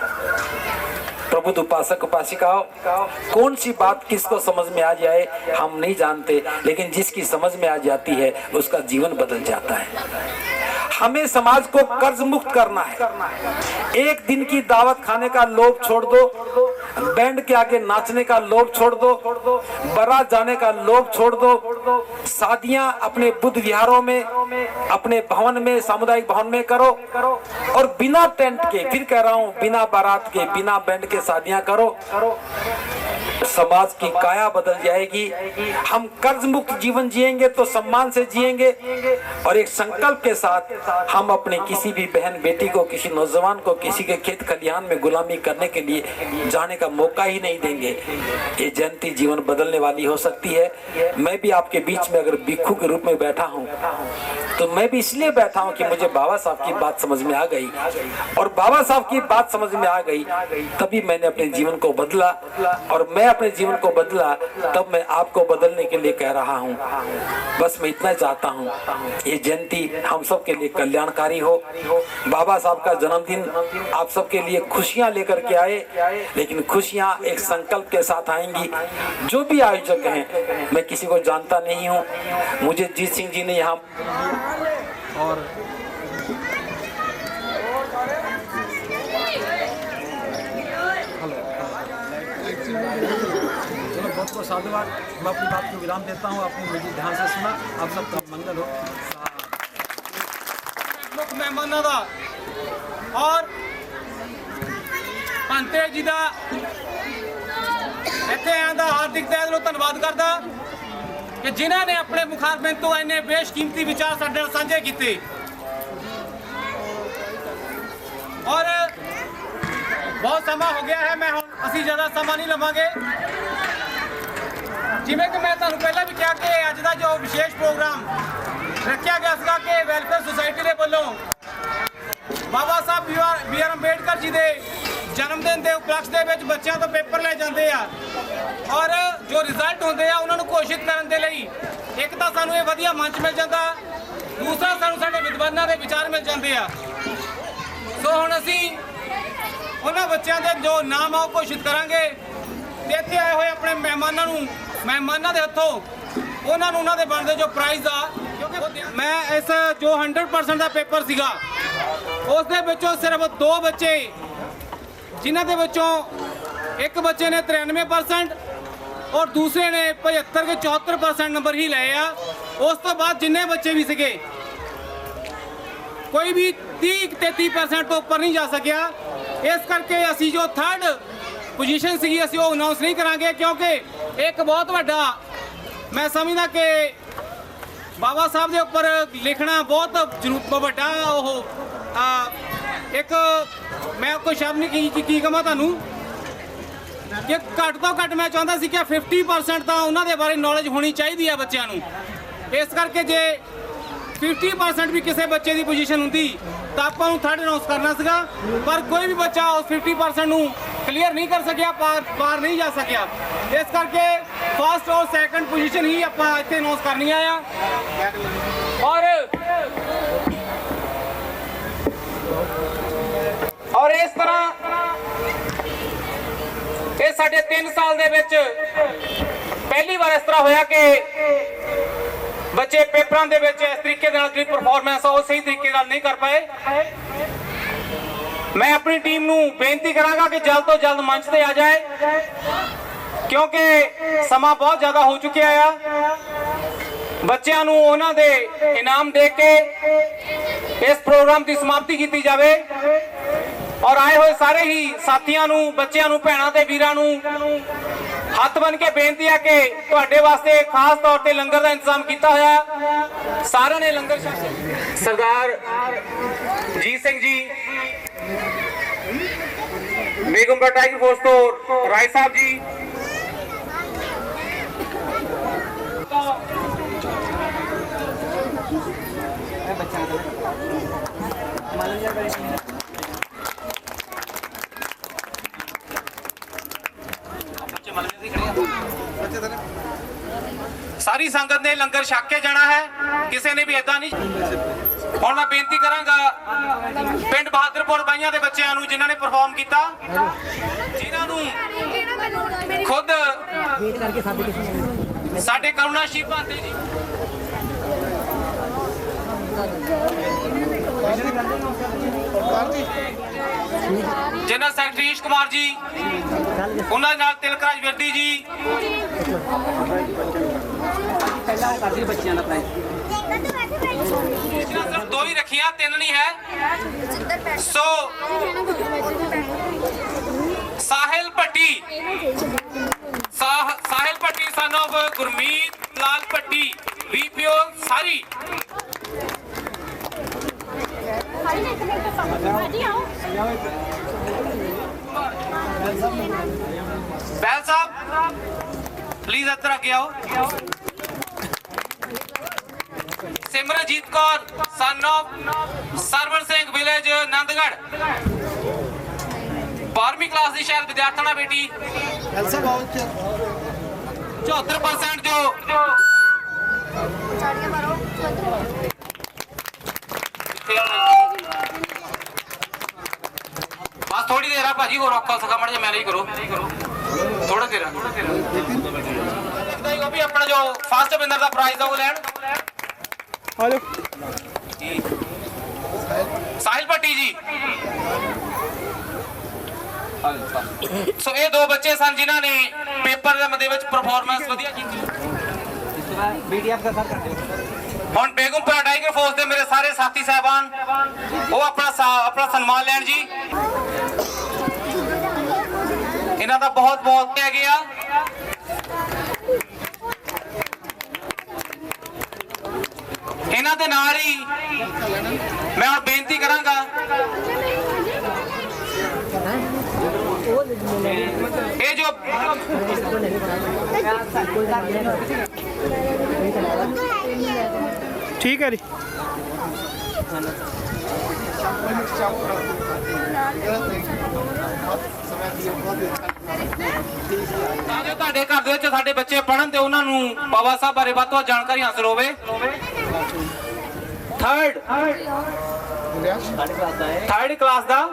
प्रबुद्ध उपासक उपासिकाओं, कौन सी बात किसको समझ में आ जाए हम नहीं जानते, लेकिन जिसकी समझ में आ जाती है उसका जीवन बदल जाता है। हमें समाज को कर्ज मुक्त करना है। एक दिन की दावत खाने का लोभ छोड़ दो, बैंड के आगे नाचने का लोभ छोड़ दो, बारात जाने का लोभ छोड़ दो। शादियां अपने बुद्ध विहारों में, अपने भवन में, सामुदायिक भवन में करो, और बिना टेंट के, फिर कह रहा हूं बिना बारात के, बिना बैंड के शादियां करो। समाज की काया बदल जाएगी। हम कर्ज मुक्त जीवन जिएंगे तो सम्मान से जिएंगे, और एक संकल्प के साथ हम अपने किसी भी बहन बेटी को, किसी नौजवान को किसी के खेत खलिहान में गुलामी करने के लिए जाने का मौका ही नहीं देंगे। ये जयंती जीवन बदलने वाली हो सकती है। मैं भी आपके बीच में अगर भिक्षु के रूप में बैठा हूँ तो मैं भी इसलिए बैठा हूँ कि मुझे बाबा साहब की बात समझ में आ गई, और बाबा साहब की बात समझ में आ गई तभी मैंने अपने जीवन को बदला, और मैं अपने जीवन को बदला तब मैं आपको बदलने के लिए कह रहा हूँ। बस मैं इतना चाहता हूँ, ये जयंती हम सब के लिए कल्याणकारी हो। बाबा साहब का जन्मदिन आप सबके लिए खुशियां लेकर के आए, लेकिन खुशियां एक संकल्प के साथ आएंगी। जो भी आयोजक हैं, मैं किसी को जानता नहीं हूँ, मुझे जीत सिंह जी ने यहाँ और बहुत बहुत साधुवाद। मैं अपनी बात को विराम देता हूँ, आपने मुझे ध्यान से सुना। आप सबका मंगल हो। मुख्य मेहमानों का और पंते जी का इत्थे आने का हार्दिक तहे दिलों धन्नवाद करदा कि जिन्हों ने अपने मुखारबिन तो इन्ने बेशकीमती विचार साडे नाल साझे कीते, और बहुत समा हो गया है। मैं हुण असीं ज़्यादा समा नहीं लवांगे। जिवें कि मैं तुहानूं पहलां भी कहा कि अज दा जो विशेष प्रोग्राम रखा गया सीगा कि वैलफेयर सोसाइटी के वालों बाबा साहब बी आर अंबेडकर जी के जन्मदिन के उपलक्ष के बच्चों तो पेपर ले जाते हैं, और जो रिजल्ट होंगे उन्होंने घोषित करने के लिए एक तो सानू ये वधिया मंच मिल जाता, दूसरा सानू साडे विद्वानां दे विचार मिल जाते हैं। सो हुण असीं उन्हां बच्चों के जो नाम आ घोषित करांगे। इत्थे आए हुए अपने मेहमानां दे हत्थों उन्होंने उन्होंने बनते जो प्राइज़ आ, क्योंकि मैं इस जो 100% का पेपर सीगा उस दे विचों सिर्फ 2 बच्चे, जिन्हां दे विचों एक बच्चे ने 93% और दूसरे ने 75 के 74% नंबर ही लाए आ। उस तो बाद जिन्ने बच्चे भी सीगे कोई भी 30-33% तो ऊपर नहीं जा सकिया। इस करके असी जो 3rd पोजीशन सी असी वो अनाउंस नहीं करांगे, क्योंकि एक बहुत वड्डा मैं समझदा कि ਬਾਬਾ ਸਾਹਿਬ ਦੇ ਉੱਪਰ ਲਿਖਣਾ ਬਹੁਤ ਜ਼ਰੂਰ ਵੱਡਾ ਉਹ ਇੱਕ ਮੈਂ ਕੋਈ ਸ਼ਬਦ ਨਹੀਂ ਕੀ ਕਹਾਂ ਤੁਹਾਨੂੰ ਕਿ ਘੱਟ ਤੋਂ ਘੱਟ ਮੈਂ ਚਾਹੁੰਦਾ ਸੀ ਕਿ 50% ਤਾਂ ਉਹਨਾਂ ਦੇ ਬਾਰੇ ਨੌਲੇਜ ਹੋਣੀ ਚਾਹੀਦੀ ਆ ਬੱਚਿਆਂ ਨੂੰ। ਇਸ ਕਰਕੇ ਜੇ 50% ਵੀ ਕਿਸੇ ਬੱਚੇ ਦੀ ਪੋਜੀਸ਼ਨ ਹੁੰਦੀ ਤਾਂ ਆਪਾਂ ਨੂੰ ਥਰਡ ਅਨਾਉਂਸ ਕਰਨਾ ਸੀਗਾ, ਪਰ ਕੋਈ ਵੀ ਬੱਚਾ ਉਸ 50% ਨੂੰ ਕਲੀਅਰ ਨਹੀਂ ਕਰ ਸਕਿਆ, ਪਾਰ ਨਹੀਂ ਜਾ ਸਕਿਆ। ਇਸ ਕਰਕੇ ਫਸਟ ਔਰ ਸੈਕੰਡ ਪੋਜੀਸ਼ਨ ਹੀ ਆਪਾਂ ਇੱਥੇ ਅਨਾਉਂਸ ਕਰਨੀਆਂ ਆ। ਔਰ ਇਸ ਤਰ੍ਹਾਂ ਇਹ ਸਾਡੇ 3 ਸਾਲ ਦੇ ਵਿੱਚ ਪਹਿਲੀ ਵਾਰ ਇਸ ਤਰ੍ਹਾਂ ਹੋਇਆ ਕਿ ਬੱਚੇ ਪੇਪਰਾਂ ਦੇ ਵਿੱਚ ਇਸ ਤਰੀਕੇ ਦੇ ਨਾਲ ਜਿਹੜੀ ਪਰਫਾਰਮੈਂਸ ਆ ਉਹ ਸਹੀ ਤਰੀਕੇ ਨਾਲ ਨਹੀਂ ਕਰ ਪਾਏ। ਮੈਂ ਆਪਣੀ ਟੀਮ ਨੂੰ ਬੇਨਤੀ ਕਰਾਂਗਾ ਕਿ ਜਲਦ ਤੋਂ ਜਲਦ ਮੰਚ ਤੇ ਆ ਜਾਏ, ਕਿਉਂਕਿ ਸਮਾਂ ਬਹੁਤ ਜ਼ਿਆਦਾ ਹੋ ਚੁੱਕਿਆ ਆ। ਬੱਚਿਆਂ ਨੂੰ ਉਹਨਾਂ ਦੇ ਇਨਾਮ ਦੇ ਕੇ ਇਸ ਪ੍ਰੋਗਰਾਮ ਦੀ ਸਮਾਪਤੀ ਕੀਤੀ ਜਾਵੇ। ਔਰ ਆਏ ਹੋਏ ਸਾਰੇ ਹੀ ਸਾਥੀਆਂ ਨੂੰ, ਬੱਚਿਆਂ ਨੂੰ, ਭੈਣਾਂ ਤੇ ਵੀਰਾਂ ਨੂੰ ਹੱਥ ਬਨ ਕੇ ਬੇਨਤੀ ਹੈ ਕਿ ਤੁਹਾਡੇ ਵਾਸਤੇ ਖਾਸ ਤੌਰ ਤੇ ਲੰਗਰ ਦਾ ਇੰਤਜ਼ਾਮ ਕੀਤਾ ਹੋਇਆ। ਸਾਰਿਆਂ ਨੇ ਲੰਗਰ ਸਰਦਾਰ ਜੀਤ ਸਿੰਘ ਜੀ, ਬੇਗਮਪੁਰਾ ਟਾਈਗਰ ਫੋਰਸ ਤੋਂ ਰਾਏ ਸਾਹਿਬ ਜੀ, ਸਾਰੀ ਸੰਗਤ ਨੇ ਲੰਗਰ ਛਕ ਕੇ ਜਾਣਾ ਹੈ, ਕਿਸੇ ਨੇ ਵੀ ਏਦਾਂ ਨਹੀਂ। ਹੁਣ ਮੈਂ ਬੇਨਤੀ ਕਰਾਂਗਾ ਪਿੰਡ ਬਹਾਦਰਪੁਰ ਬਾਈਆਂ ਦੇ ਬੱਚਿਆਂ ਨੂੰ ਜਿਨ੍ਹਾਂ ਨੇ ਪਰਫਾਰਮ ਕੀਤਾ, ਜਿਨ੍ਹਾਂ ਨੂੰ ਖੁਦ ਸਾਡੇ ਕਰੁਣਾ ਸ਼ੀਰ ਭਾਂਤੇ ਜੀ ਜਨਰਲ ਸੈਕਟਰੀ ਈਸ਼ ਕੁਮਾਰ ਜੀ, ਉਹਨਾਂ ਨਾਲ ਤਿਲਕਰਾਜ ਵਿਰਦੀ ਜੀ, ਬੱਚਿਆਂ ਦਾ ਪ੍ਰਾਈਜ਼ ਸਿਰਫ 2 ਹੀ ਰੱਖੀਆਂ, 3 ਨਹੀਂ ਹੈ। So Sahil Bhatti son of Gurmeet Lal Bhatti, VPO ਸਾਰੀ। ਬੈਲ ਸਾਹਿਬ ਪਲੀਜ਼ ਇੱਧਰ ਆ ਕੇ ਆਓ। Simranjeet Kaur son of Sarwan Singh village Nandgarh, 12ਵੀਂ ਕਲਾਸ ਦੀ ਸ਼ਾਇਦ ਵਿਦਿਆਰਥਣਾ ਬੇਟੀ। 74% ਜੋ ਬਸ ਥੋੜੀ ਦੇਰ ਆ ਭਾਜੀ, ਹੋਰ ਔਖਾ ਸੌਖਾ ਮੜ ਜਾ ਮੈਨੇਜ ਕਰੋ ਥੋੜਾ ਦੇਰ। ਉਹ ਵੀ ਆਪਣਾ ਜੋ ਫਸਟ ਵਿਨਰ ਦਾ ਪ੍ਰਾਈਜ਼ ਆ ਉਹ ਲੈਣ। ਸਾਹਿਲ ਭੱਟੀ ਜੀ। ਸੋ ਇਹ 2 ਬੱਚੇ ਸਨ ਜਿਨ੍ਹਾਂ ਨੇ ਪੇਪਰ ਦੇ ਵਿੱਚ ਪਰਫਾਰਮੈਂਸ ਵਧੀਆ ਕੀਤੀ। ਹੁਣ ਬੇਗਮਪੁਰਾ ਟਾਈਗਰ ਫੋਰਸ ਦੇ ਮੇਰੇ ਸਾਰੇ ਸਾਥੀ ਸਾਹਿਬਾਨ ਉਹ ਆਪਣਾ ਸਨਮਾਨ ਲੈਣ ਜੀ। ਇਹਨਾਂ ਦਾ ਬਹੁਤ ਬਹੁਤ ਕਹਿ ਗਿਆ। ਇਹਨਾਂ ਦੇ ਨਾਲ ਹੀ ਮੈਂ ਹੁਣ ਬੇਨਤੀ ਕਰਾਂਗਾ ਇਹ ਜੋ ਠੀਕ ਹੈ ਜੀ ਤੁਹਾਡੇ ਘਰ ਦੇ ਵਿੱਚ ਸਾਡੇ ਬੱਚੇ ਪੜ੍ਹਨ ਤੇ ਉਹਨਾਂ ਨੂੰ ਬਾਬਾ ਸਾਹਿਬ ਬਾਰੇ ਵੱਧ ਤੋਂ ਵੱਧ ਜਾਣਕਾਰੀ ਹਾਸਲ ਹੋਵੇ। ਥਰਡ ਕਲਾਸ ਦਾ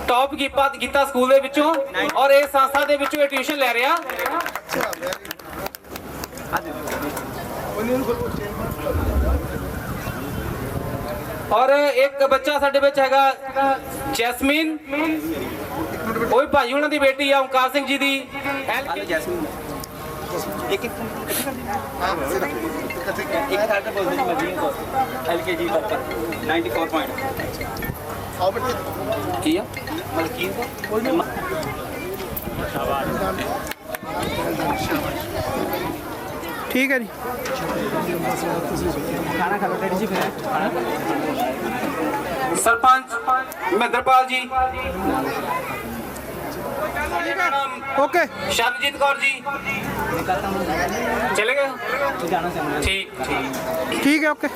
ਟੌਪ ਕੀਤਾ ਸਕੂਲ ਦੇ ਵਿੱਚੋਂ, ਔਰ ਇਸ ਸੰਸਥਾ ਦੇ ਵਿੱਚੋਂ ਇਹ ਟਿਊਸ਼ਨ ਲੈ ਰਿਹਾ। ਔਰ ਇੱਕ ਬੱਚਾ ਸਾਡੇ ਵਿੱਚ ਹੈਗਾ ਜੈਸਮੀਨ, ਉਹ ਵੀ ਭਾਈ ਉਹਨਾਂ ਦੀ ਬੇਟੀ ਆ ਓਮਕਾਰ ਸਿੰਘ ਜੀ ਦੀ। LKG 94 ਪੁਆਇੰਟ ਕੀ ਆ ਮਲਕੀਨ ਠੀਕ ਹੈ ਜੀ। सरपंच महेंद्रपाल जी, ਓਕੇ शरणजीत कौर जी चले गए? ठीक ठीक। ਠੀਕ ਹੈ ਓਕੇ।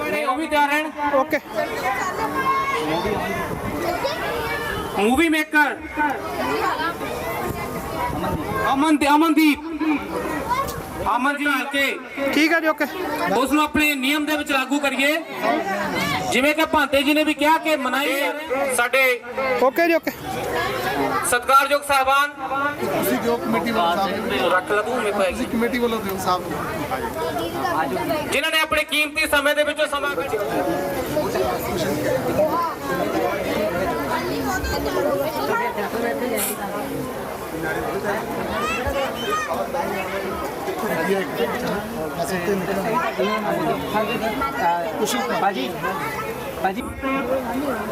नहीं, वो भी तैयार हैं। ਓਕੇ मूवी मेकर अमनदीप के ਠੀਕ ਹੈ ਜੀ ਓਕੇ। ਉਸ ਨੂੰ ਆਪਣੇ ਨਿਯਮ ਦੇ ਵਿੱਚ ਲਾਗੂ ਕਰੀਏ, ਜਿਵੇਂ ਕਿ ਭਾਂਤੇ ਜੀ ਨੇ ਵੀ ਕਿਹਾ ਕਿ ਮਨਾਈ ਹੈ। ਸਾਡੇ ਓਕੇ ਜੀ ਓਕੇ। ਸਤਿਕਾਰਯੋਗ ਸਾਹਿਬਾਨ ਤੁਸੀਂ ਜੋ ਕਮੇਟੀ ਵੱਲੋਂ ਰੱਖ ਲਾ ਤੂੰ ਮੇਰੇ ਕੋਲ ਕਮੇਟੀ ਵੱਲੋਂ ਦਿਓ ਸਾਹਿਬ ਜਿਨ੍ਹਾਂ ਨੇ ਆਪਣੇ ਕੀਮਤੀ ਸਮੇਂ ਦੇ ਵਿੱਚੋਂ ਸਮਾਂ ਕੱਢਿਆ।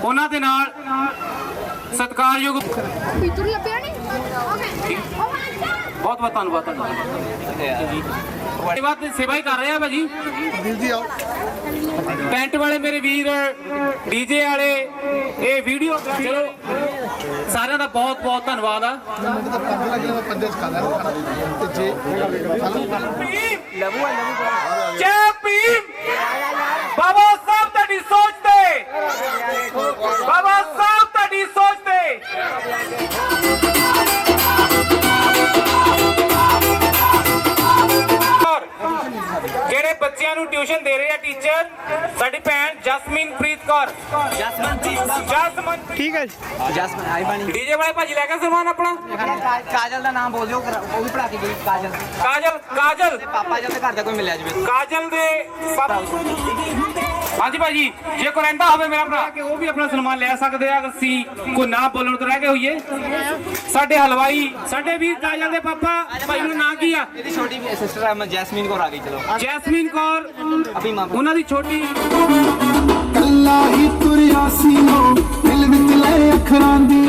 ਉਹਨਾਂ ਦੇ ਨਾਲ ਸਤਿਕਾਰਯੋਗ ਬਹੁਤ ਬਹੁਤ ਧੰਨਵਾਦ ਸੇਵਾ ਹੀ ਕਰ ਰਹੇ ਆ ਭਾਜੀ। ਜੀ ਆਓ ਪੈਂਟ ਵਾਲੇ ਮੇਰੇ ਵੀਰ, ਡੀਜੇ ਵਾਲੇ, ਇਹ ਵੀਡੀਓ, ਚਲੋ ਸਾਰਿਆਂ ਦਾ ਬਹੁਤ ਬਹੁਤ ਧੰਨਵਾਦ ਆ। ਮੈਨੂੰ ਤਾਂ ਪੱਗ ਲੱਗ ਰਿਹਾ ਪੰਦੇ ਚ ਖਾ ਲੈਣਾ ਤੇ ਜੇ ਜੈ ਭੀਮ। ਬਾਬਾ ਸਾਹਿਬ ਤੁਹਾਡੀ ਸੋਚ ਤੇ, ਬਾਬਾ ਸਾਹਿਬ ਤੁਹਾਡੀ ਸੋਚ ਤੇ। ਜਿਹੜੇ ਬੱਚਿਆਂ ਨੂੰ ਟਿਊਸ਼ਨ ਦੇ ਰਹੇ ਆ ਟੀਚਰ, ਸਾਡੀ ਭੈਣ ਜਸਮੀਨਪ੍ਰੀਤ ਕੌਰ। ਠੀਕ ਹੈ ਜੀ। ਡੀਜੇ ਵਾਲੇ ਭਾਜੀ ਲੈ ਕੇ ਸਮਾਨ ਆਪਣਾ। ਕਾਜਲ ਦਾ ਨਾਮ ਬੋਲ ਦਿਓ, ਉਹ ਵੀ ਪੜਾ ਕੇ ਗਈ। ਕਾਜਲ ਕਾਜਲ ਪਾਪਾ ਜਦ ਘਰ ਦਾ ਕੋਈ ਮਿਲਿਆ ਜਵੇ। ਕਾਜਲ ਦੇ ਹਾਂਜੀ ਭਾਜੀ, ਜੇ ਕੋਈ ਰਹਿੰਦਾ ਹੋਵੇ ਮੇਰਾ ਭਰਾ ਕਿ ਉਹ ਵੀ ਆਪਣਾ ਸਨਮਾਨ ਲੈ ਸਕਦੇ ਆ। ਅਸੀਂ ਕੋਈ ਨਾ ਬੋਲਣ ਤੋਂ ਰਹਿ ਗਏ ਹੋਈਏ। ਸਾਡੇ ਹਲਵਾਈ, ਸਾਡੇ ਵੀਰ ਕਾਜਲ ਦੇ ਪਾਪਾ, ਭਾਈ ਨੂੰ ਨਾਂ ਕੀ ਆ? ਇਹਦੀ ਛੋਟੀ ਸਿਸਟਰ ਹੈ ਜੈਸਮੀਨ ਕੌਰ ਆ ਗਈ। ਚਲੋ ਜੈਸਮੀਨ ਕੌਰ, ਅਭੀ ਮਾਂ ਉਹਨਾਂ ਦੀ ਛੋਟੀ। ਕੱਲਾ ਹੀ ਤੁਰਿਆ ਸੀ ਦਿਲ ਵਿੱਚ ਲੈ ਅੱਖਰਾਂ ਦੀ